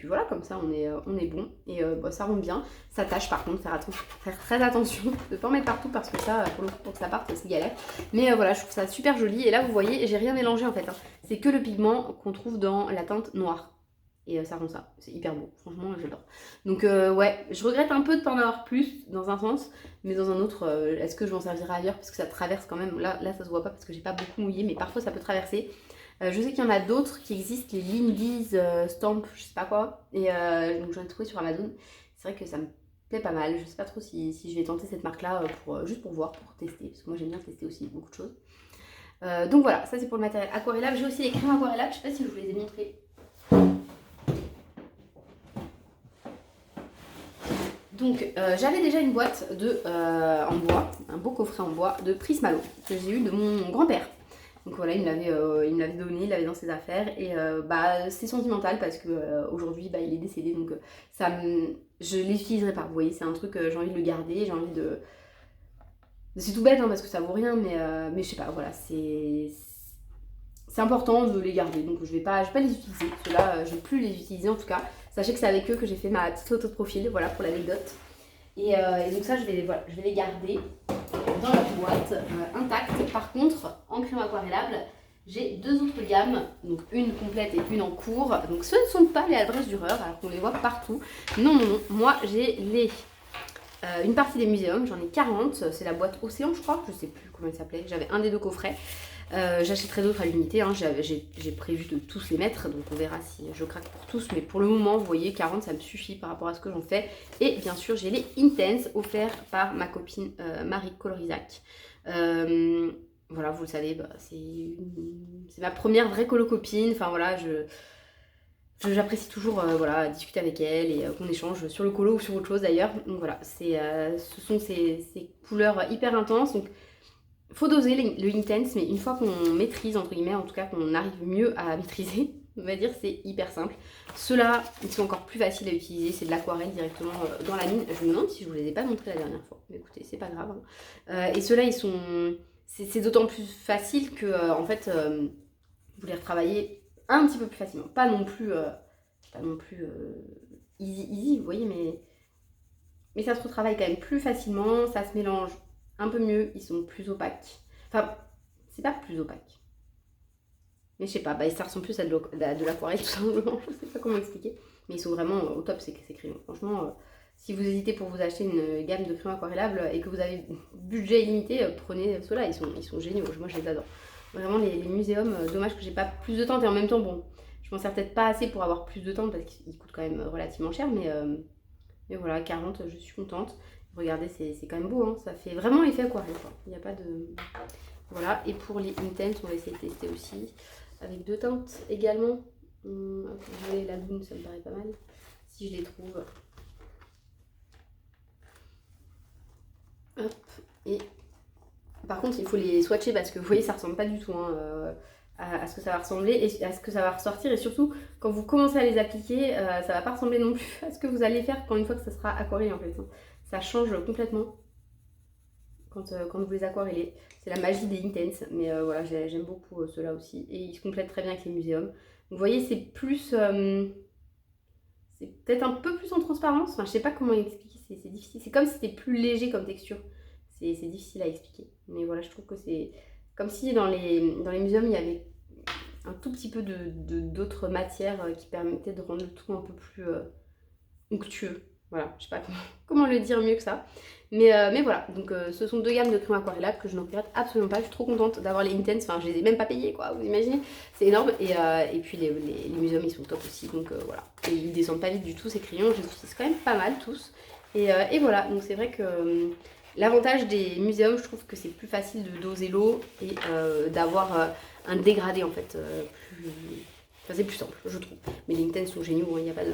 voilà, comme ça on est bon et bah, ça rend bien. Ça tâche par contre, faire très attention de ne pas en mettre partout parce que ça, pour que ça parte, c'est galère. Mais voilà, je trouve ça super joli et là vous voyez, j'ai rien mélangé en fait, hein. C'est que le pigment qu'on trouve dans la teinte noire. Et ça rend ça, c'est hyper beau, franchement j'adore. Donc ouais, je regrette un peu de ne pas en avoir plus dans un sens, mais dans un autre, est-ce que je m'en servirai ailleurs parce que ça traverse quand même, là ça se voit pas parce que j'ai pas beaucoup mouillé, mais parfois ça peut traverser. Je sais qu'il y en a d'autres qui existent, les Lindy's Stamp, je sais pas quoi. Et donc j'en ai trouvé sur Amazon. C'est vrai que ça me plaît pas mal. Je sais pas trop si je vais tenter cette marque-là juste pour voir, pour tester. Parce que moi j'aime bien tester aussi beaucoup de choses. Donc voilà, ça c'est pour le matériel aquarellable. J'ai aussi les crèmes aquarellables, je sais pas si je vous les ai montrées. Donc j'avais déjà une boîte en bois, un beau coffret en bois de Prismalo que j'ai eu de mon grand-père. Donc voilà, il me l'avait donné, il l'avait dans ses affaires et c'est sentimental parce que aujourd'hui il est décédé donc je l'utiliserai pas. Vous voyez, c'est un truc j'ai envie de le garder, j'ai envie de c'est tout bête hein, parce que ça vaut rien mais je sais pas, voilà, c'est important de les garder donc je vais pas les utiliser. Ceux-là, je vais plus les utiliser en tout cas. Sachez que c'est avec eux que j'ai fait ma petite photo de profil, voilà pour l'anecdote. Et donc ça, je vais les garder dans la boîte intacte. Par contre, en crème aquarellable, j'ai deux autres gammes, donc une complète et une en cours. Donc ce ne sont pas les adresses Dürer, alors qu'on les voit partout. Non, non, non. Moi, j'ai une partie des muséums, j'en ai 40. C'est la boîte Océan, je crois. Je sais plus comment elle s'appelait. J'avais un des deux coffrets. J'achèterai d'autres à l'unité, hein. J'ai prévu de tous les mettre, donc on verra si je craque pour tous, mais pour le moment, vous voyez, 40 ça me suffit par rapport à ce que j'en fais. Et bien sûr, j'ai les Intense offerts par ma copine Marie Colorisac. Voilà, vous le savez, c'est ma première vraie colo-copine, enfin voilà, j'apprécie toujours voilà, discuter avec elle et qu'on échange sur le colo ou sur autre chose d'ailleurs. Donc voilà, ce sont ces couleurs hyper intenses, donc faut doser le intense, mais une fois qu'on maîtrise, entre guillemets, en tout cas qu'on arrive mieux à maîtriser, on va dire c'est hyper simple. Ceux-là, ils sont encore plus faciles à utiliser, c'est de l'aquarelle directement dans la mine. Je me demande si je vous les ai pas montrés la dernière fois, mais écoutez, c'est pas grave. Hein. Et ceux-là, c'est d'autant plus facile que, en fait, vous les retravaillez un petit peu plus facilement. Pas non plus easy, vous voyez, mais ça se retravaille quand même plus facilement, ça se mélange un peu mieux, ils sont plus opaques. Enfin, c'est pas plus opaque. Mais je sais pas, ça ressemble plus à de l'aquarelle tout simplement, je sais pas comment expliquer. Mais ils sont vraiment au top ces crayons. Franchement, si vous hésitez pour vous acheter une gamme de crayons aquarellables et que vous avez budget illimité, prenez ceux-là, ils sont géniaux, moi je les adore. Vraiment les muséums, dommage que j'ai pas plus de temps et en même temps, bon, je m'en sers peut-être pas assez pour avoir plus de temps parce qu'ils coûtent quand même relativement cher, mais voilà, 40, je suis contente. Regardez, c'est quand même beau, hein. Ça fait vraiment effet aquarelle, quoi. Il n'y a pas de... Voilà, et pour les Intense, on va essayer de tester aussi. Avec deux teintes également. La Lune, ça me paraît pas mal. Si je les trouve. Hop, et... Par contre, il faut les swatcher parce que vous voyez, ça ressemble pas du tout hein, à ce que ça va ressembler et à ce que ça va ressortir. Et surtout, quand vous commencez à les appliquer, ça va pas ressembler non plus à ce que vous allez faire une fois que ça sera aquarellé en fait. Hein. Ça change complètement quand vous les aquarellez. C'est la magie des Intense, mais voilà, j'aime beaucoup ceux-là aussi. Et ils se complètent très bien avec les muséums. Donc, vous voyez, c'est plus... c'est peut-être un peu plus en transparence. Enfin, je sais pas comment expliquer, c'est difficile. C'est comme si c'était plus léger comme texture. C'est difficile à expliquer. Mais voilà, je trouve que c'est comme si dans les muséums, il y avait un tout petit peu d'autres matières qui permettaient de rendre le tout un peu plus onctueux. Voilà, je sais pas comment le dire mieux que ça. Mais voilà, donc ce sont deux gammes de crème aquarellables que je n'en regrette absolument pas. Je suis trop contente d'avoir les Intense, enfin je les ai même pas payés quoi, vous imaginez. C'est énorme et puis les muséums ils sont top aussi, donc voilà. Et ils descendent pas vite du tout ces crayons, je les utilise quand même pas mal tous. Et voilà, donc c'est vrai que l'avantage des muséums, je trouve que c'est plus facile de doser l'eau et d'avoir un dégradé en fait. Enfin c'est plus simple, je trouve. Mais les Intense sont géniaux, il n'y a pas de...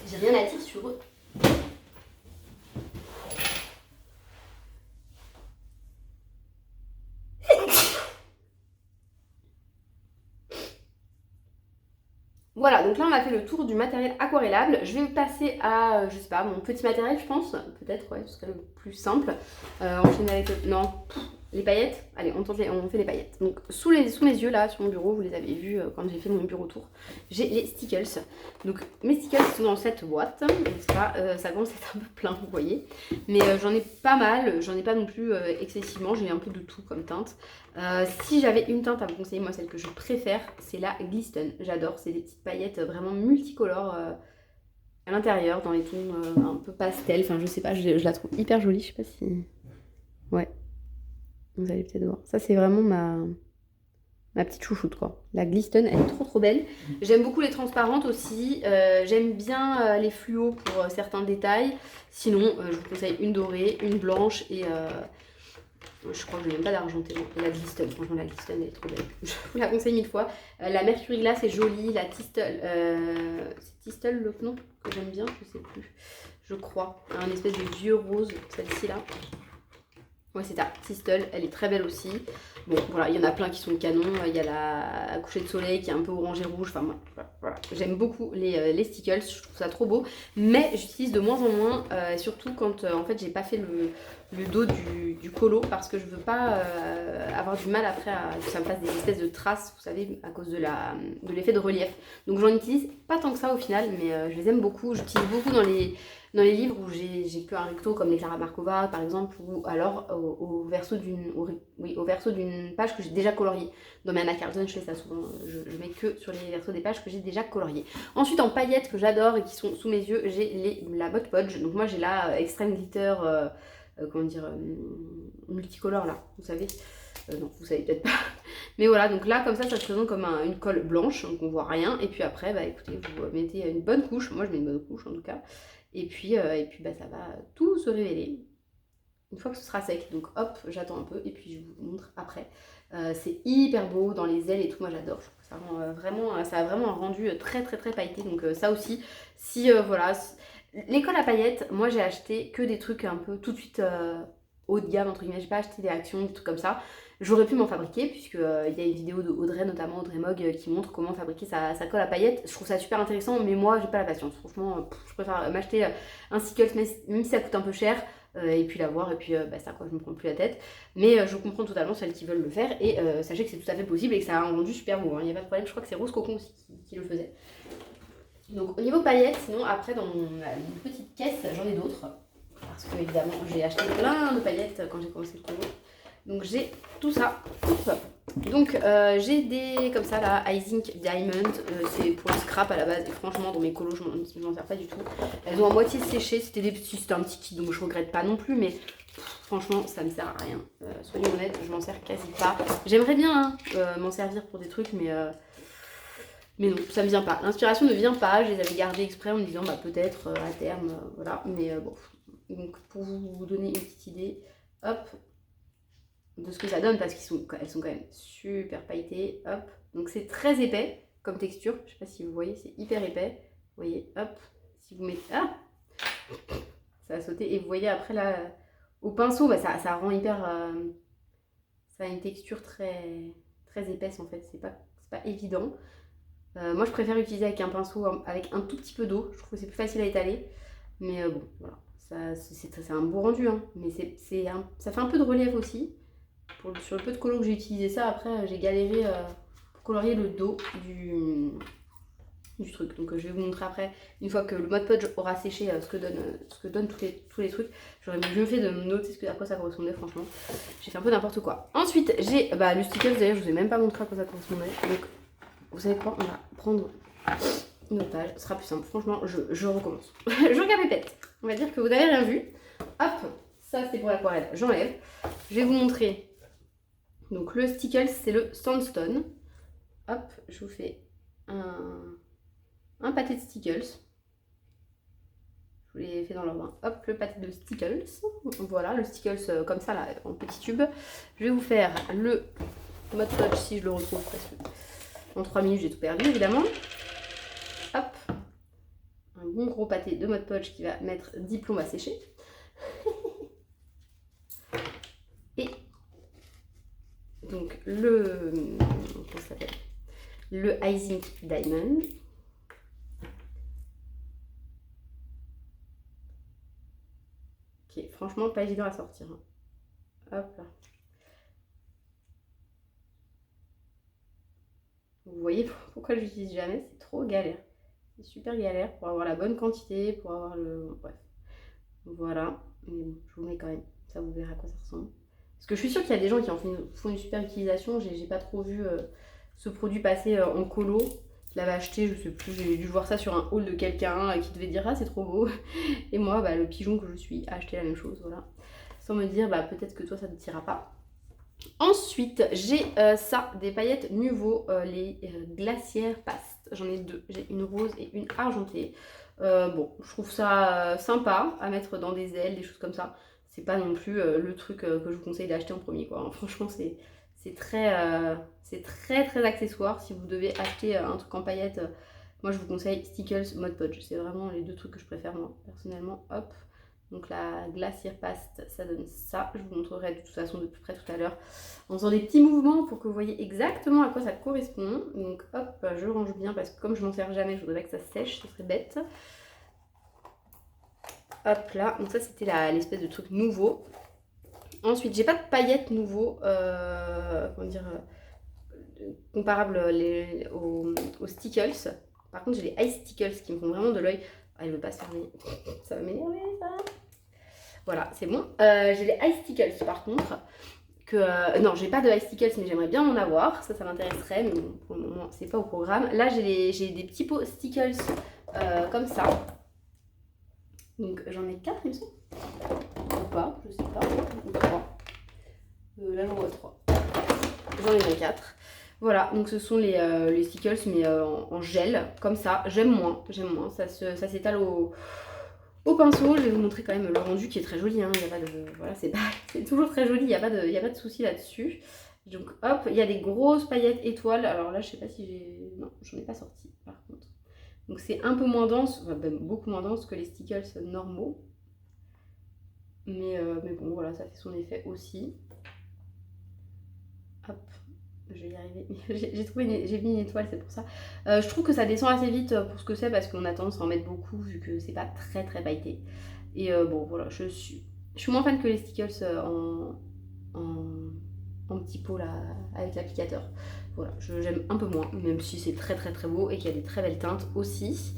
J'ai rien à dire sur eux. Voilà, donc là on a fait le tour du matériel aquarellable. Je vais passer à, je sais pas, mon petit matériel je pense. Peut-être, ouais, ce serait le plus simple. Enchaîner avec le... Non, les paillettes. Allez, on fait les paillettes. Donc sous mes yeux là, sur mon bureau, vous les avez vus quand j'ai fait mon bureau tour. J'ai les Stickles. Donc mes Stickles sont dans cette boîte. N'est-ce pas ça commence à être un peu plein, vous voyez. Mais j'en ai pas mal, j'en ai pas non plus excessivement. J'ai un peu de tout comme teinte. Si j'avais une teinte à vous conseiller, moi celle que je préfère, c'est la Glisten. J'adore, c'est des petites paillettes vraiment multicolores. à l'intérieur, dans les tons un peu pastel. Enfin, je sais pas, je la trouve hyper jolie. Je sais pas si... Ouais, vous allez peut-être voir. Ça, c'est vraiment ma petite chouchoute, quoi. La Glisten, elle est trop trop belle. J'aime beaucoup les transparentes aussi. J'aime bien les fluos pour certains détails. Sinon, je vous conseille une dorée, une blanche et... je crois que je n'ai même pas d'argenté. Et la Glisten, franchement, la Glisten, elle est trop belle. Je vous la conseille 1000 fois. La Mercury Glass est jolie. La Tistel, c'est Tistel le nom que j'aime bien, je sais plus. Je crois. Un espèce de vieux rose, celle-ci là. Ouais, c'est ça, Tistel, elle est très belle aussi. Bon, voilà, il y en a plein qui sont canons. Il y a la coucher de soleil qui est un peu orange et rouge. Enfin, voilà. J'aime beaucoup les stickles, je trouve ça trop beau. Mais j'utilise de moins en moins, surtout quand en fait j'ai pas fait le dos du colo parce que je veux pas avoir du mal après à que ça me fasse des espèces de traces, vous savez, à cause de l'effet de relief. Donc j'en utilise pas tant que ça au final, mais je les aime beaucoup. J'utilise beaucoup dans les livres où j'ai que un recto comme les Clara Markova par exemple, ou alors au verso d'une page que j'ai déjà coloriée. Dans mes Anna Carlson, je fais ça souvent, je mets que sur les versos des pages que j'ai déjà coloriées. Ensuite, en paillettes que j'adore et qui sont sous mes yeux, j'ai la Mod Podge. Donc moi j'ai la Extreme Glitter, comment dire, multicolore là, vous savez. Non, vous savez peut-être pas. Mais voilà, donc là, comme ça se présente comme une colle blanche, donc on voit rien. Et puis après, bah écoutez, vous mettez une bonne couche. Moi, je mets une bonne couche en tout cas. Et puis bah, ça va tout se révéler une fois que ce sera sec. Donc hop, j'attends un peu et puis je vous montre après. C'est hyper beau dans les ailes et tout, moi j'adore. Je trouve que ça rend ça a vraiment un rendu très très très pailleté. Donc ça aussi, si voilà, l'école à paillettes, moi j'ai acheté que des trucs un peu tout de suite haut de gamme entre guillemets. J'ai pas acheté des actions, des trucs comme ça. J'aurais pu m'en fabriquer puisque il y a une vidéo de Audrey, notamment Audrey Mogg, qui montre comment fabriquer sa colle à paillettes. Je trouve ça super intéressant, mais moi j'ai pas la patience. Franchement, je préfère m'acheter un stickle, même si ça coûte un peu cher, et puis l'avoir, et puis ça quoi, je me prends plus la tête. Mais je comprends totalement celles qui veulent le faire, et sachez que c'est tout à fait possible et que ça a un rendu super beau. Il n'y a pas de problème, je crois que c'est Rose Cocon aussi qui le faisait. Donc au niveau paillettes, sinon après dans mon petite caisse, j'en ai d'autres. Parce que évidemment j'ai acheté plein de paillettes quand j'ai commencé le colo. Donc j'ai tout ça. Donc j'ai des comme ça là, Icing Diamond, c'est pour le scrap à la base et franchement dans mes colos je m'en sers pas du tout. Elles ont à moitié séché, c'était un petit kit donc je regrette pas non plus, mais franchement ça me sert à rien. Soyons honnêtes, je m'en sers quasi pas. J'aimerais bien m'en servir pour des trucs, mais non, ça me vient pas. L'inspiration ne vient pas, je les avais gardées exprès en me disant bah peut-être à terme, voilà, mais bon. Donc pour vous donner une petite idée, hop, de ce que ça donne parce qu'elles sont quand même super pailletées, hop. Donc c'est très épais comme texture, je sais pas si vous voyez, c'est hyper épais. Vous voyez, hop, si vous mettez, ah, ça a sauté et vous voyez après là, au pinceau, bah, ça rend hyper, ça a une texture très, très épaisse en fait, c'est pas évident. Moi je préfère utiliser avec un pinceau avec un tout petit peu d'eau, je trouve que c'est plus facile à étaler, mais bon, voilà. C'est un beau rendu, hein. Mais ça fait un peu de relief aussi. Sur le peu de colo que j'ai utilisé ça, après j'ai galéré pour colorier le dos du truc. Donc je vais vous montrer après, une fois que le Mod Podge aura séché, ce que donnent tous les trucs. J'aurais mieux fait de me noter à quoi ça correspondait, franchement. J'ai fait un peu n'importe quoi. Ensuite, j'ai le sticker, d'ailleurs, je vous ai même pas montré à quoi ça correspondait. Donc, vous savez quoi, on va prendre une autre page, ce sera plus simple. Franchement, je recommence. Je récapépète. On va dire que vous n'avez rien vu. Hop, ça c'était pour l'aquarelle, j'enlève. Je vais vous montrer. Donc le stickle, c'est le Sandstone. Hop, je vous fais un pâté de stickles. Je vous l'ai fait dans l'ordre. Hop, le pâté de stickles. Voilà, le stickles comme ça, là, en petit tube. Je vais vous faire le Mod Podge, si je le retrouve, parce que en 3 minutes, j'ai tout perdu, évidemment. Hop, un bon gros pâté de Mod Podge qui va mettre 10 plombs à sécher. Et donc comment ça s'appelle, le Icing Diamond. Qui est franchement pas évident à sortir. Hop là. Vous voyez pourquoi je l'utilise jamais, c'est trop galère. C'est super galère pour avoir la bonne quantité, pour avoir le... Bref. Voilà. Mais bon, je vous mets quand même. Ça, vous verrez à quoi ça ressemble. Parce que je suis sûre qu'il y a des gens qui en font une super utilisation. J'ai pas trop vu ce produit passer en colo. l'avais acheté, je sais plus, j'ai dû voir ça sur un haul de quelqu'un qui devait dire ah c'est trop beau. Et moi, bah, le pigeon que je suis, a acheté la même chose, voilà. Sans me dire, bah peut-être que toi ça ne t'ira pas. Ensuite, j'ai ça, des paillettes Nuvo, les glacières pastes. J'en ai deux, j'ai une rose et une argentée. Bon, je trouve ça sympa à mettre dans des ailes, des choses comme ça. C'est pas non plus le truc que je vous conseille d'acheter en premier, quoi. Franchement, c'est très accessoire. Si vous devez acheter un truc en paillettes, moi je vous conseille Stickles Mod Podge. C'est vraiment les deux trucs que je préfère, moi, personnellement. Hop. Donc la glacière paste, ça donne ça. Je vous montrerai de toute façon de plus près tout à l'heure en faisant des petits mouvements pour que vous voyez exactement à quoi ça correspond. Donc hop, je range bien parce que comme je m'en sers jamais, je voudrais que ça sèche, ce serait bête. Hop là, donc ça c'était l'espèce de truc nouveau. Ensuite, j'ai pas de paillettes nouveau, comment dire, comparables aux Stickles. Par contre, j'ai les Ice Stickles qui me font vraiment de l'œil. Ah, il veut pas se fermer. Ça va m'énerver ça. Voilà, c'est bon. J'ai les Ice Stickles par contre. Non, j'ai pas de Ice Stickles, mais j'aimerais bien en avoir. Ça m'intéresserait, mais bon, pour le moment, c'est pas au programme. Là, j'ai des petits pots Stickles comme ça. Donc, j'en ai 4, il me semble. Ou pas, je sais pas. Ou 3. Là, j'en vois 3. J'en ai 4. Voilà, donc ce sont les Stickles, mais en gel, comme ça. J'aime moins. Ça s'étale au pinceau. Je vais vous montrer quand même le rendu qui est très joli. Hein. Il y a pas de, voilà, c'est toujours très joli. Il n'y a pas de souci là-dessus. Donc hop, il y a des grosses paillettes étoiles. Alors là, je sais pas si j'ai... Non, j'en ai pas sorti par contre. Donc c'est un peu moins dense, enfin, même beaucoup moins dense que les Stickles normaux. Mais bon, voilà, ça fait son effet aussi. Hop. Je vais y arriver. J'ai mis une étoile, c'est pour ça. Je trouve que ça descend assez vite pour ce que c'est parce qu'on a tendance à en mettre beaucoup vu que c'est pas très pailleté. Et bon, voilà, je suis moins fan que les Stickles en petit pot là avec l'applicateur. Voilà, j'aime un peu moins, même si c'est très beau et qu'il y a des très belles teintes aussi.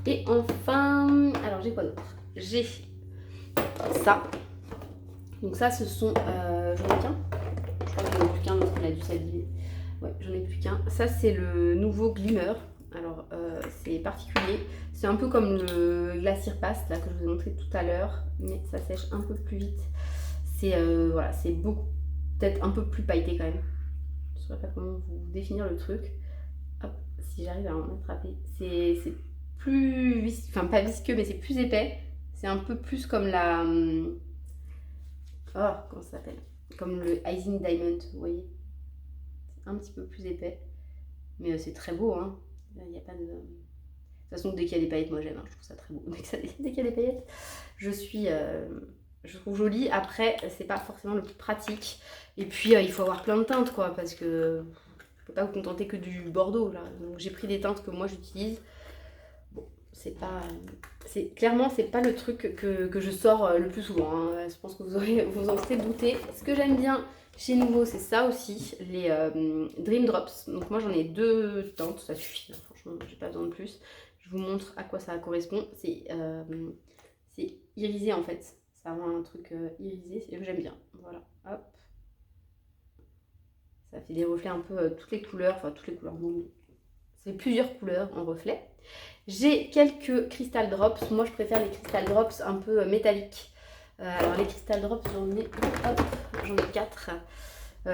Et enfin, alors j'ai quoi d'autre? J'ai ça. Donc ça, ce sont... j'en ai qu'un. Je crois que j'en ai plus qu'un, donc on a dû s'habiller. Ouais, j'en ai plus qu'un. Ça, c'est le nouveau Glimmer. Alors, c'est particulier. C'est un peu comme le glacier paste là, que je vous ai montré tout à l'heure, mais ça sèche un peu plus vite. C'est voilà, c'est beaucoup, peut-être un peu plus pailleté quand même. Je ne saurais pas comment vous définir le truc. Hop, si j'arrive à en attraper. C'est plus, enfin pas visqueux, mais c'est plus épais. C'est un peu plus comme la... Oh, comment ça s'appelle? Comme le Icing Diamond, vous voyez. C'est un petit peu plus épais. Mais c'est très beau, hein. Il n'y a pas de... De toute façon, dès qu'il y a des paillettes, moi j'aime, hein. Je trouve ça très beau. Dès qu'il y a des paillettes, je trouve joli. Après, c'est pas forcément le plus pratique. Et puis, il faut avoir plein de teintes, quoi, parce que je peux pas vous contenter que du bordeaux, là. Donc, j'ai pris des teintes que moi j'utilise. Bon, c'est pas... Clairement, c'est pas le truc que je sors le plus souvent, hein. Je pense que vous en serez douté. Ce que j'aime bien chez Nuvo, c'est ça aussi, les Dream Drops. Donc moi, j'en ai 2 teintes, ça suffit, hein. Franchement, j'ai pas besoin de plus. Je vous montre à quoi ça correspond. C'est irisé en fait. Ça a un truc irisé, j'aime bien. Voilà, hop. Ça fait des reflets un peu toutes les couleurs, enfin toutes les couleurs, non, c'est plusieurs couleurs en reflet. J'ai quelques Crystal Drops. Moi, je préfère les Crystal Drops un peu métalliques. Alors les Crystal Drops, j'en ai 4.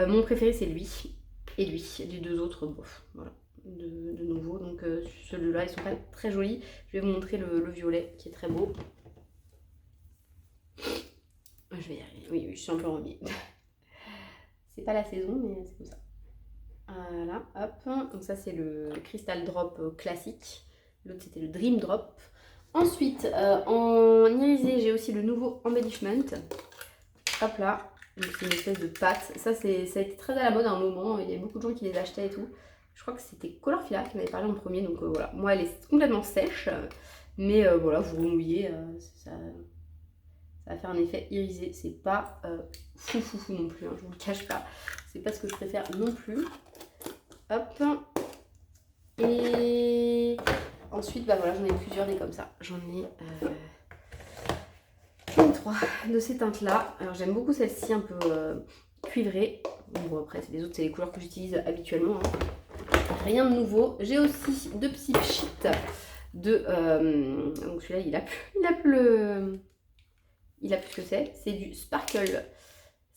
Mon préféré, c'est lui. Et lui. Les 2 autres, bof, voilà. De nouveau, donc ceux-là ils sont pas très jolis. Je vais vous montrer le violet qui est très beau. Je vais y arriver. Oui, je suis un peu enrhumée. C'est pas la saison, mais c'est comme ça. Voilà, hop. Donc ça c'est le Crystal Drop classique. L'autre c'était le Dream Drop. Ensuite, en irisé, j'ai aussi le nouveau Embellishment. Hop là. C'est une espèce de pâte. Ça a été très à la mode à un moment. Il y a beaucoup de gens qui les achetaient et tout. Je crois que c'était Colorfila qui m'avait parlé en premier, donc voilà. Moi, elle est complètement sèche, mais voilà, vous remouillez, ça va faire un effet irisé. C'est pas fou non plus, hein, je vous le cache pas. C'est pas ce que je préfère non plus. Hop. Et ensuite, bah voilà, j'en ai plusieurs des comme ça. J'en ai 3 de ces teintes-là. Alors j'aime beaucoup celle-ci un peu cuivrée. Bon, après, les autres, c'est les couleurs que j'utilise habituellement, hein. Rien de nouveau. J'ai aussi deux petits sheets de... donc celui-là, il a plus ce que c'est. C'est du Sparkle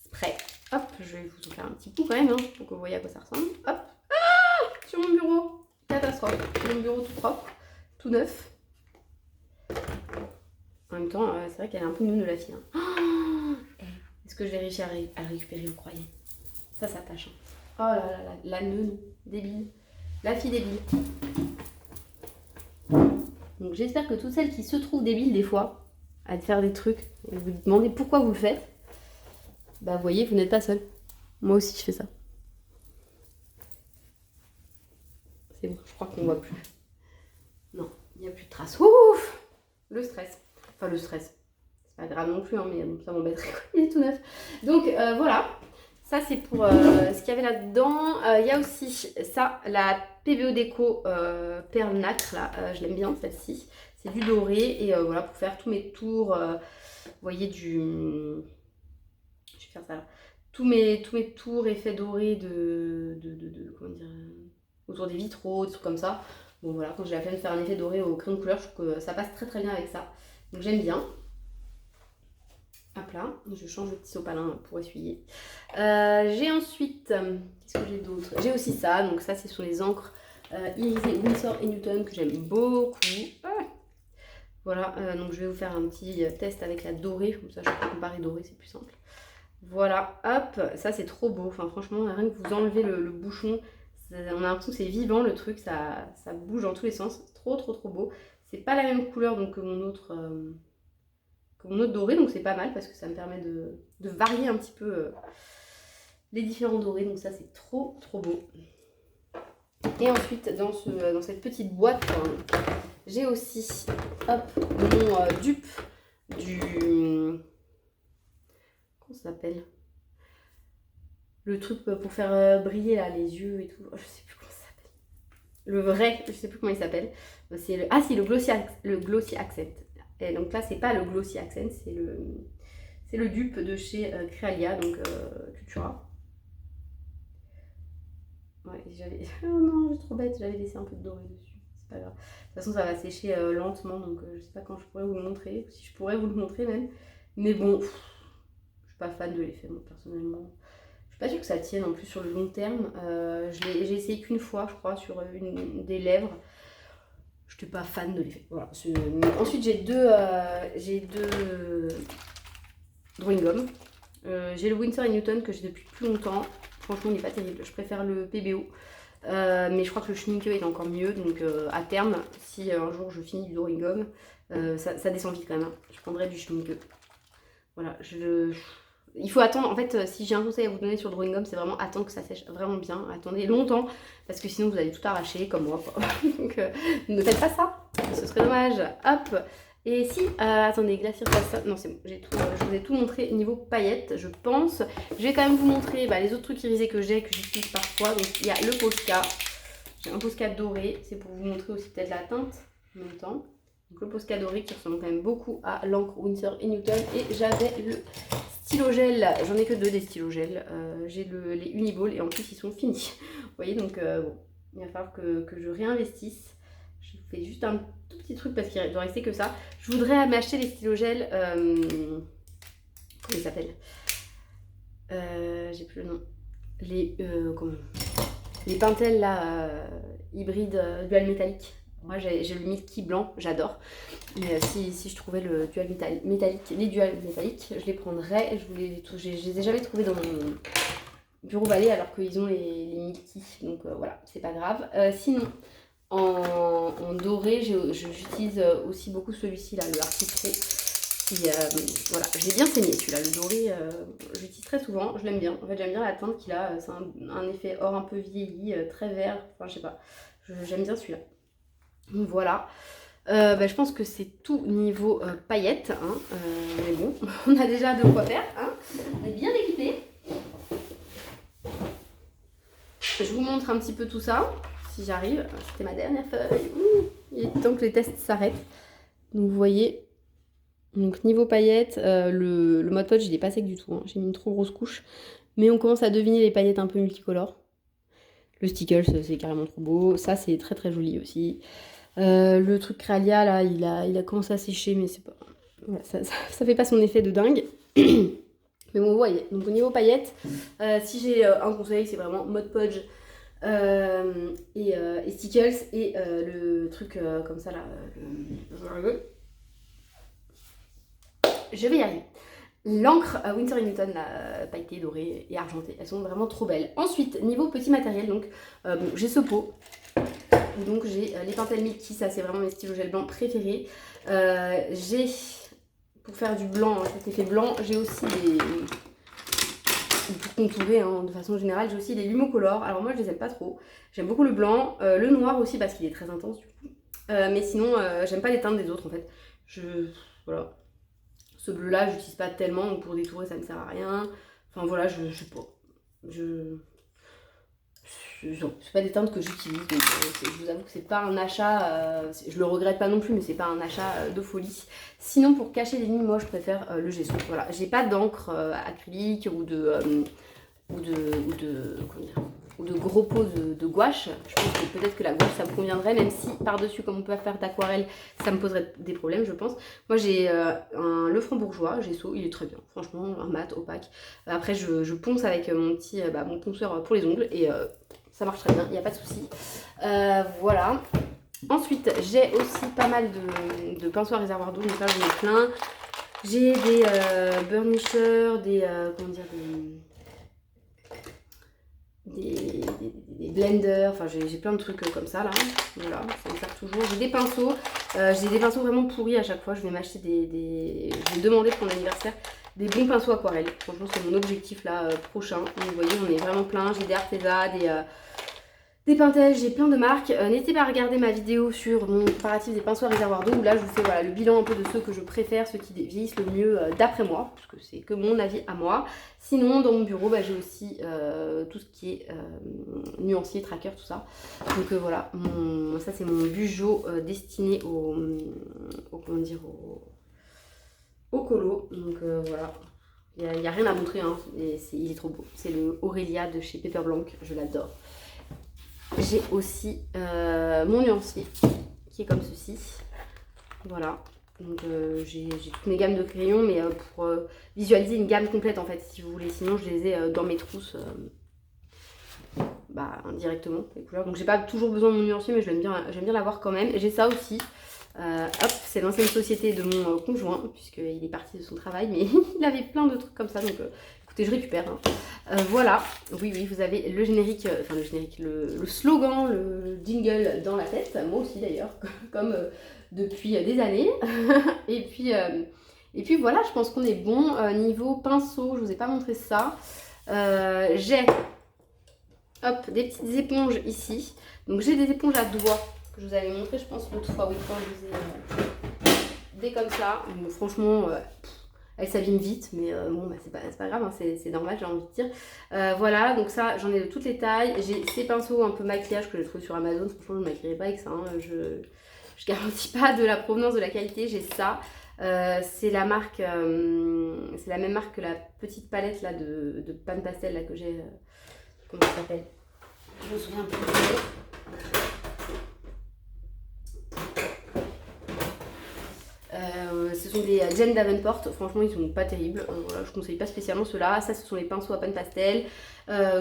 Spray. Hop, je vais vous en faire un petit coup quand même, hein, pour que vous voyez à quoi ça ressemble. Hop. Ah, sur mon bureau. Catastrophe. Sur mon bureau tout propre, tout neuf. En même temps, c'est vrai qu'elle est un peu nounou la fille. Hein. Oh, est-ce que je vais réussir à le récupérer, vous croyez? Ça tâche. Hein. Oh là là là, la neune, débile. La fille débile. Donc j'espère que toutes celles qui se trouvent débiles des fois à faire des trucs et vous demandez pourquoi vous le faites, bah vous voyez, vous n'êtes pas seul. Moi aussi je fais ça. C'est bon, je crois qu'on voit plus. Non, il n'y a plus de traces. Ouf! Le stress. Enfin le stress. C'est pas grave non plus, hein, mais ça m'embêterait. Il est tout neuf. Donc voilà. Ça c'est pour ce qu'il y avait là-dedans. Il y a aussi ça, la PBO Déco Perle Nacre, là, je l'aime bien celle-ci. C'est du doré et voilà, pour faire tous mes tours, vous voyez du... Je vais faire ça là. Tous mes tours effets dorés comment dire, autour des vitraux, des trucs comme ça. Bon voilà, quand j'ai la flemme de faire un effet doré au crayon de couleur, je trouve que ça passe très très bien avec ça. Donc j'aime bien. Hop là, je change le petit sopalin pour essuyer. J'ai ensuite, qu'est-ce que j'ai d'autre? J'ai aussi ça, donc ça c'est sur les encres irisées Winsor & Newton que j'aime beaucoup. Voilà, donc je vais vous faire un petit test avec la dorée, comme ça je peux comparer dorée, c'est plus simple. Voilà, hop, ça c'est trop beau, enfin franchement, rien que vous enlevez le bouchon, on a l'impression que c'est vivant le truc, ça bouge dans tous les sens, c'est trop beau. C'est pas la même couleur donc que mon autre doré, donc c'est pas mal parce que ça me permet de varier un petit peu les différents dorés, donc ça c'est trop beau. Et ensuite dans cette petite boîte, j'ai aussi hop, mon dupe du... Comment ça s'appelle? Le truc pour faire briller là, les yeux et tout, je sais plus comment ça s'appelle. Le vrai, je sais plus comment il s'appelle. C'est le... Ah si, le Glossy Accent. Et donc là, c'est pas le Glossy Accent, c'est le dupe de chez Crealia, donc Cultura. Ouais, j'avais... Oh non, j'ai trop bête, j'avais laissé un peu de doré dessus. C'est pas grave. De toute façon, ça va sécher lentement, donc je sais pas quand je pourrais vous le montrer, si je pourrais vous le montrer même. Mais bon, je suis pas fan de l'effet, moi, personnellement. Je suis pas sûre que ça tienne en plus sur le long terme. J'ai essayé qu'une fois, je crois, sur une des lèvres. Je n'étais pas fan de l'effet. Voilà. Ensuite, j'ai deux drawing gum. J'ai le Winsor & Newton que j'ai depuis plus longtemps. Franchement, il n'est pas terrible. Je préfère le PBO. Mais je crois que le Schmincke est encore mieux. Donc, à terme, si un jour je finis du drawing gum, ça descend vite quand même. Hein. Je prendrai du Schmincke. Voilà. Il faut attendre, en fait, si j'ai un conseil à vous donner sur le drawing gum, c'est vraiment attendre que ça sèche vraiment bien. Attendez longtemps, parce que sinon vous allez tout arracher, comme moi, quoi. Donc, ne faites pas ça, ce serait dommage. Hop. Et si, attendez, glacier ça, non c'est bon, je vous ai tout montré niveau paillettes, je pense. Je vais quand même vous montrer les autres trucs irisés que j'utilise parfois. Donc il y a le Posca, j'ai un Posca doré, c'est pour vous montrer aussi peut-être la teinte en même temps. Donc le Posca doré qui ressemble quand même beaucoup à l'encre Winsor & Newton. Et j'avais le stylo gel, j'en ai que deux des stylos gel. J'ai les Uniball et en plus ils sont finis. Vous voyez, donc bon, il va falloir que je réinvestisse. Je fais juste un tout petit truc parce qu'il doit rester que ça. Je voudrais m'acheter les stylos gel. Comment ils s'appellent? J'ai plus le nom. Les Pentel là, hybride dual métallique. Moi j'ai le Milky blanc, j'adore. Mais si je trouvais le dual métallique, les dual métalliques, je les prendrais. Je les ai jamais trouvés dans mon bureau balai alors qu'ils ont les Milky. Donc voilà, c'est pas grave. Sinon, en doré, j'utilise aussi beaucoup celui-ci là, le Artistro. Voilà, je l'ai bien saigné celui-là, le doré, j'utilise très souvent, je l'aime bien. En fait, j'aime bien la teinte qu'il a, c'est un effet or un peu vieilli, très vert, enfin je sais pas, j'aime bien celui-là. Donc voilà, je pense que c'est tout niveau paillettes, hein. Mais bon, on a déjà de quoi faire, hein. On est bien équipés. Je vous montre un petit peu tout ça, si j'arrive. C'était ma dernière feuille. Il est temps que les tests s'arrêtent. Donc vous voyez, donc niveau paillettes, le Mod Podge il est pas sec du tout, hein. J'ai mis une trop grosse couche. Mais on commence à deviner les paillettes un peu multicolores. Le Stickles, c'est carrément trop beau. Ça, c'est très très joli aussi. Le truc Kralia, là, il a commencé à sécher, mais c'est pas... Voilà, ça fait pas son effet de dingue. Mais bon, vous voyez. Donc au niveau paillettes, si j'ai un conseil, c'est vraiment Mod Podge et Stickles et le truc comme ça là. Je vais y arriver. L'encre Winsor & Newton, la pailletée, dorée et argentée, elles sont vraiment trop belles. Ensuite, niveau petit matériel, donc j'ai ce pot. Donc j'ai les Pentel Milky, ça c'est vraiment mes stylos gel blanc préférés. J'ai, pour faire du blanc, cet effet blanc, j'ai aussi des... Pour contourer de façon générale, j'ai aussi les Lumocolor. Alors moi je les aime pas trop. J'aime beaucoup le blanc, le noir aussi parce qu'il est très intense du coup. Mais sinon, j'aime pas les teintes des autres en fait. Voilà. Ce bleu là, j'utilise pas tellement, donc pour détourer ça ne sert à rien. Enfin voilà, je sais pas. C'est pas des teintes que j'utilise, donc je vous avoue que c'est pas un achat, je le regrette pas non plus, mais c'est pas un achat de folie. Sinon, pour cacher les lignes, moi je préfère le gesso. Voilà, j'ai pas d'encre acrylique ou de gros pots de gouache. Je pense que peut-être que la gouache ça me conviendrait, même si par-dessus, comme on peut faire d'aquarelle, ça me poserait des problèmes, je pense. Moi j'ai le franc-bourgeois, gesso, il est très bien, franchement, un mat, opaque. Après, je ponce avec mon ponceur pour les ongles et ça marche très bien, il n'y a pas de souci. Voilà. Ensuite, j'ai aussi pas mal de pinceaux à réservoir d'eau, donc là j'en ai plein. J'ai des burnishers, des blenders, enfin j'ai plein de trucs comme ça là, voilà, ça me sert toujours. J'ai des pinceaux vraiment pourris à chaque fois, je vais m'acheter je vais demander pour mon anniversaire des bons pinceaux aquarelles. Franchement c'est mon objectif là prochain. Donc, vous voyez on est vraiment plein, j'ai des Arteza, des Pentel, j'ai plein de marques. N'hésitez pas à regarder ma vidéo sur mon comparatif des pinceaux à réservoir d'eau où là je vous fais voilà, le bilan un peu de ceux que je préfère, ceux qui vieillissent le mieux d'après moi, parce que c'est que mon avis à moi. Sinon dans mon bureau j'ai aussi tout ce qui est nuancier, tracker, tout ça. Donc voilà, ça c'est mon bugeot destiné au colo. Donc voilà. Il n'y a rien à montrer, hein. Il est trop beau. C'est le Aurelia de chez Paper Blanc, je l'adore. J'ai aussi mon nuancier qui est comme ceci. Voilà. Donc j'ai toutes mes gammes de crayons, mais pour visualiser une gamme complète en fait, si vous voulez. Sinon je les ai dans mes trousses indirectement, les couleurs. Donc j'ai pas toujours besoin de mon nuancier, mais j'aime bien l'avoir quand même. J'ai ça aussi. Hop, c'est l'ancienne société de mon conjoint, puisqu'il est parti de son travail, mais il avait plein de trucs comme ça, donc écoutez, je récupère. Voilà, oui, vous avez le générique, le slogan, le jingle dans la tête, moi aussi d'ailleurs, comme depuis des années. et puis voilà, je pense qu'on est bon. Niveau pinceau, je vous ai pas montré ça. J'ai des petites éponges ici. Donc j'ai des éponges à doigts que je vous avais montré, je pense, l'autre fois, oui, quand je vous ai des comme ça. Bon, franchement, elles s'abîment vite, mais bon, c'est pas grave, hein, c'est normal, j'ai envie de dire. Voilà, donc ça, j'en ai de toutes les tailles. J'ai ces pinceaux un peu maquillage que j'ai trouvé sur Amazon. Franchement, je ne maquillerai pas avec ça. Hein. Je garantis pas de la provenance de la qualité. J'ai ça. C'est la marque, c'est la même marque que la petite palette là de Pan Pastel là que j'ai. Comment ça s'appelle? Je me souviens plus. Ce sont des Jen Davenport, franchement ils sont pas terribles, voilà, je conseille pas spécialement ceux-là. Ça ce sont les pinceaux à Pan Pastel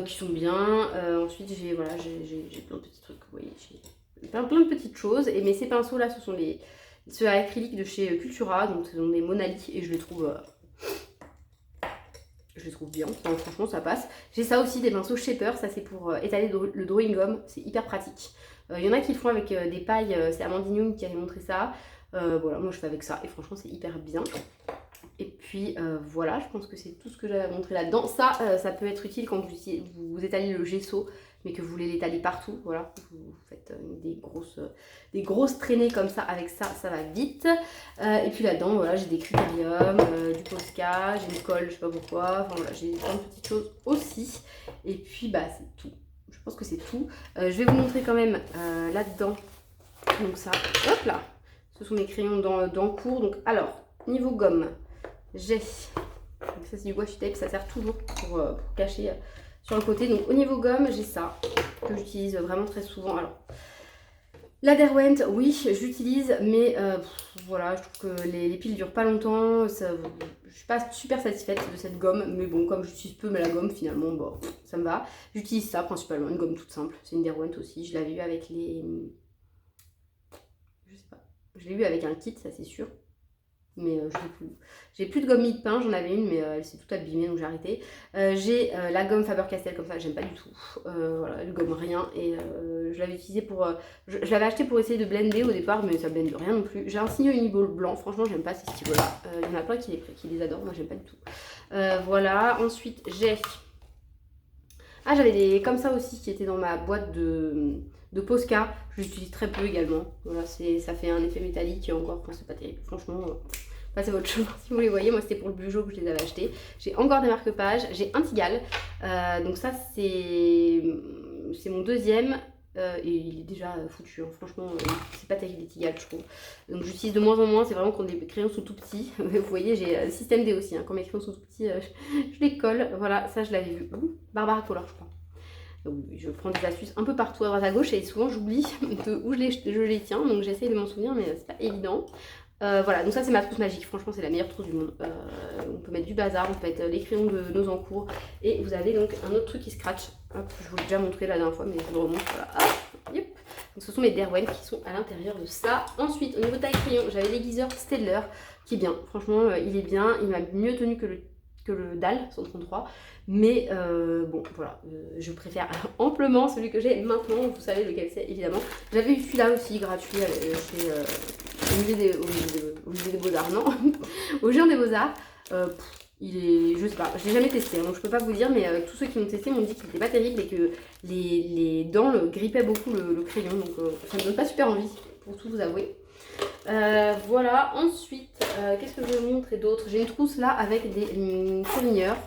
qui sont bien. Ensuite j'ai plein de petits trucs, vous voyez, j'ai plein de petites choses. Mais ces pinceaux là ce sont ceux à acrylique de chez Cultura, donc ce sont des Monali et je les trouve bien, enfin, franchement ça passe. J'ai ça aussi, des pinceaux Shaper, ça c'est pour étaler le drawing gum, c'est hyper pratique. Il y en a qui le font avec des pailles, c'est Amandine Young qui avait montré ça. Voilà, moi je fais avec ça et franchement c'est hyper bien. Et puis voilà, je pense que c'est tout ce que j'avais à montrer là-dedans. Ça peut être utile quand vous étalez le gesso, mais que vous voulez l'étaler partout. Voilà, vous faites des grosses traînées comme ça, avec ça, ça va vite. Et puis là-dedans, voilà, j'ai des critériums, du Posca, j'ai une colle, je sais pas pourquoi. Enfin voilà, j'ai plein de petites choses aussi. Et puis bah c'est tout. Je pense que c'est tout. Je vais vous montrer quand même là-dedans. Donc ça, hop là. Ce sont mes crayons d'encours. Donc, alors, niveau gomme, j'ai. Ça, c'est du washi tape. Ça sert toujours pour cacher sur le côté. Donc au niveau gomme, j'ai ça que j'utilise vraiment très souvent. Alors la Derwent, oui, j'utilise, mais voilà, je trouve que les piles durent pas longtemps. Je suis pas super satisfaite de cette gomme, mais bon, comme j'utilise peu mais la gomme, finalement, bon, ça me va. J'utilise ça principalement, une gomme toute simple. C'est une Derwent aussi. Je l'avais eu avec les... Je sais pas. Je l'ai eu avec un kit, ça c'est sûr. Mais je l'ai plus. J'ai plus de gomme mie de pain, j'en avais une, mais elle s'est toute abîmée, donc j'ai arrêté. J'ai la gomme Faber-Castell, comme ça, j'aime pas du tout. Voilà, elle gomme rien. Et je l'avais utilisée pour... je l'avais acheté pour essayer de blender au départ, mais ça blende rien non plus. J'ai un signe Uniball blanc, franchement, j'aime pas ces stylos-là. Il y en a plein qui les adorent, moi j'aime pas du tout. Voilà, ensuite j'ai... Ah, j'avais des comme ça aussi qui étaient dans ma boîte de Posca. Je l'utilise très peu également. Voilà, ça fait un effet métallique encore. Enfin, c'est pas terrible. Franchement, passez votre chemin si vous les voyez. Moi, c'était pour le Bujo que je les avais achetés. J'ai encore des marque-pages. J'ai un Tigal. Donc ça, c'est mon deuxième. Et il est déjà foutu. Hein. Franchement, c'est pas terrible les Tigal, je trouve. Donc j'utilise de moins en moins. C'est vraiment quand les crayons sont tout petits. Vous voyez, j'ai le système D aussi. Hein. Quand mes crayons sont tout petits, je les colle. Voilà, ça je l'avais vu. Barbara Color, je crois. Donc je prends des astuces un peu partout à droite à gauche et souvent j'oublie de où je les tiens. Donc j'essaye de m'en souvenir, mais c'est pas évident. Voilà, donc ça c'est ma trousse magique. Franchement, c'est la meilleure trousse du monde. On peut mettre du bazar, on peut mettre les crayons de nos encours. Et vous avez donc un autre truc qui scratch. Hop, je vous l'ai déjà montré la dernière fois, mais je le remonte. Voilà. Hop, yep. Donc ce sont mes Derwent qui sont à l'intérieur de ça. Ensuite, au niveau taille crayon, j'avais l'aiguiseur Staedtler qui est bien. Franchement, il est bien. Il m'a mieux tenu que le DAL 133. Mais bon, voilà, je préfère amplement celui que j'ai maintenant. Vous savez lequel c'est, évidemment. J'avais eu celui-là aussi gratuit chez au musée des Beaux-Arts, non au Géant des Beaux-Arts. Il est, je sais pas, je l'ai jamais testé, hein, donc je peux pas vous dire, mais tous ceux qui l'ont testé m'ont dit qu'il était pas terrible et que les dents le grippaient beaucoup le crayon, donc ça me donne pas super envie, pour tout vous avouer. Voilà, ensuite, qu'est-ce que je vais vous montrer d'autre? J'ai une trousse là avec des surligneurs.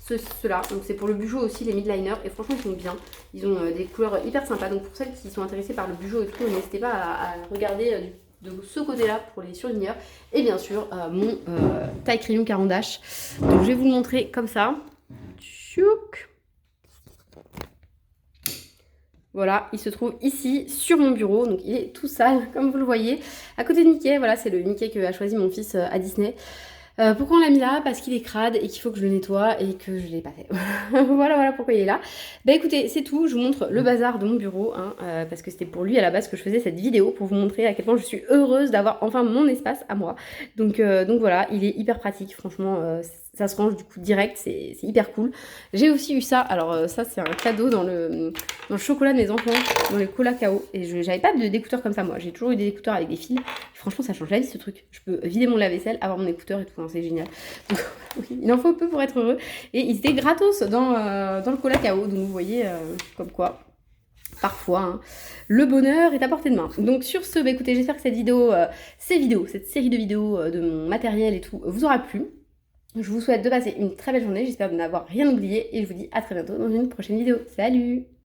Ceux-là, donc c'est pour le Bujo aussi, les midliners, et franchement ils sont bien, ils ont des couleurs hyper sympas, donc pour celles qui sont intéressées par le Bujo et tout, n'hésitez pas à regarder de ce côté-là pour les surligneurs, et bien sûr mon taille crayon Caran d'Ache, donc je vais vous le montrer comme ça. Tchouk. Voilà, il se trouve ici sur mon bureau, donc il est tout sale comme vous le voyez, à côté de Mickey. Voilà, c'est le Mickey que a choisi mon fils à Disney. Pourquoi on l'a mis là? Parce qu'il est crade et qu'il faut que je le nettoie et que je l'ai pas fait. Voilà pourquoi il est là. Bah écoutez, c'est tout. Je vous montre le bazar de mon bureau, hein, parce que c'était pour lui à la base que je faisais cette vidéo, pour vous montrer à quel point je suis heureuse d'avoir enfin mon espace à moi. Donc voilà, il est hyper pratique, franchement. Ça se range du coup direct, c'est hyper cool. J'ai aussi eu ça, alors ça c'est un cadeau dans le chocolat de mes enfants, dans les cola KO. Et j'avais pas d'écouteurs comme ça moi, j'ai toujours eu des écouteurs avec des fils. Franchement ça change la vie ce truc. Je peux vider mon lave-vaisselle, avoir mon écouteur et tout, hein, c'est génial. Donc, oui, il en faut peu pour être heureux. Et ils étaient gratos dans le cola KO, donc vous voyez comme quoi... Parfois, hein, le bonheur est à portée de main. Donc sur ce, bah écoutez, j'espère que cette série de vidéos de mon matériel et tout vous aura plu. Je vous souhaite de passer une très belle journée, j'espère de n'avoir rien oublié et je vous dis à très bientôt dans une prochaine vidéo. Salut!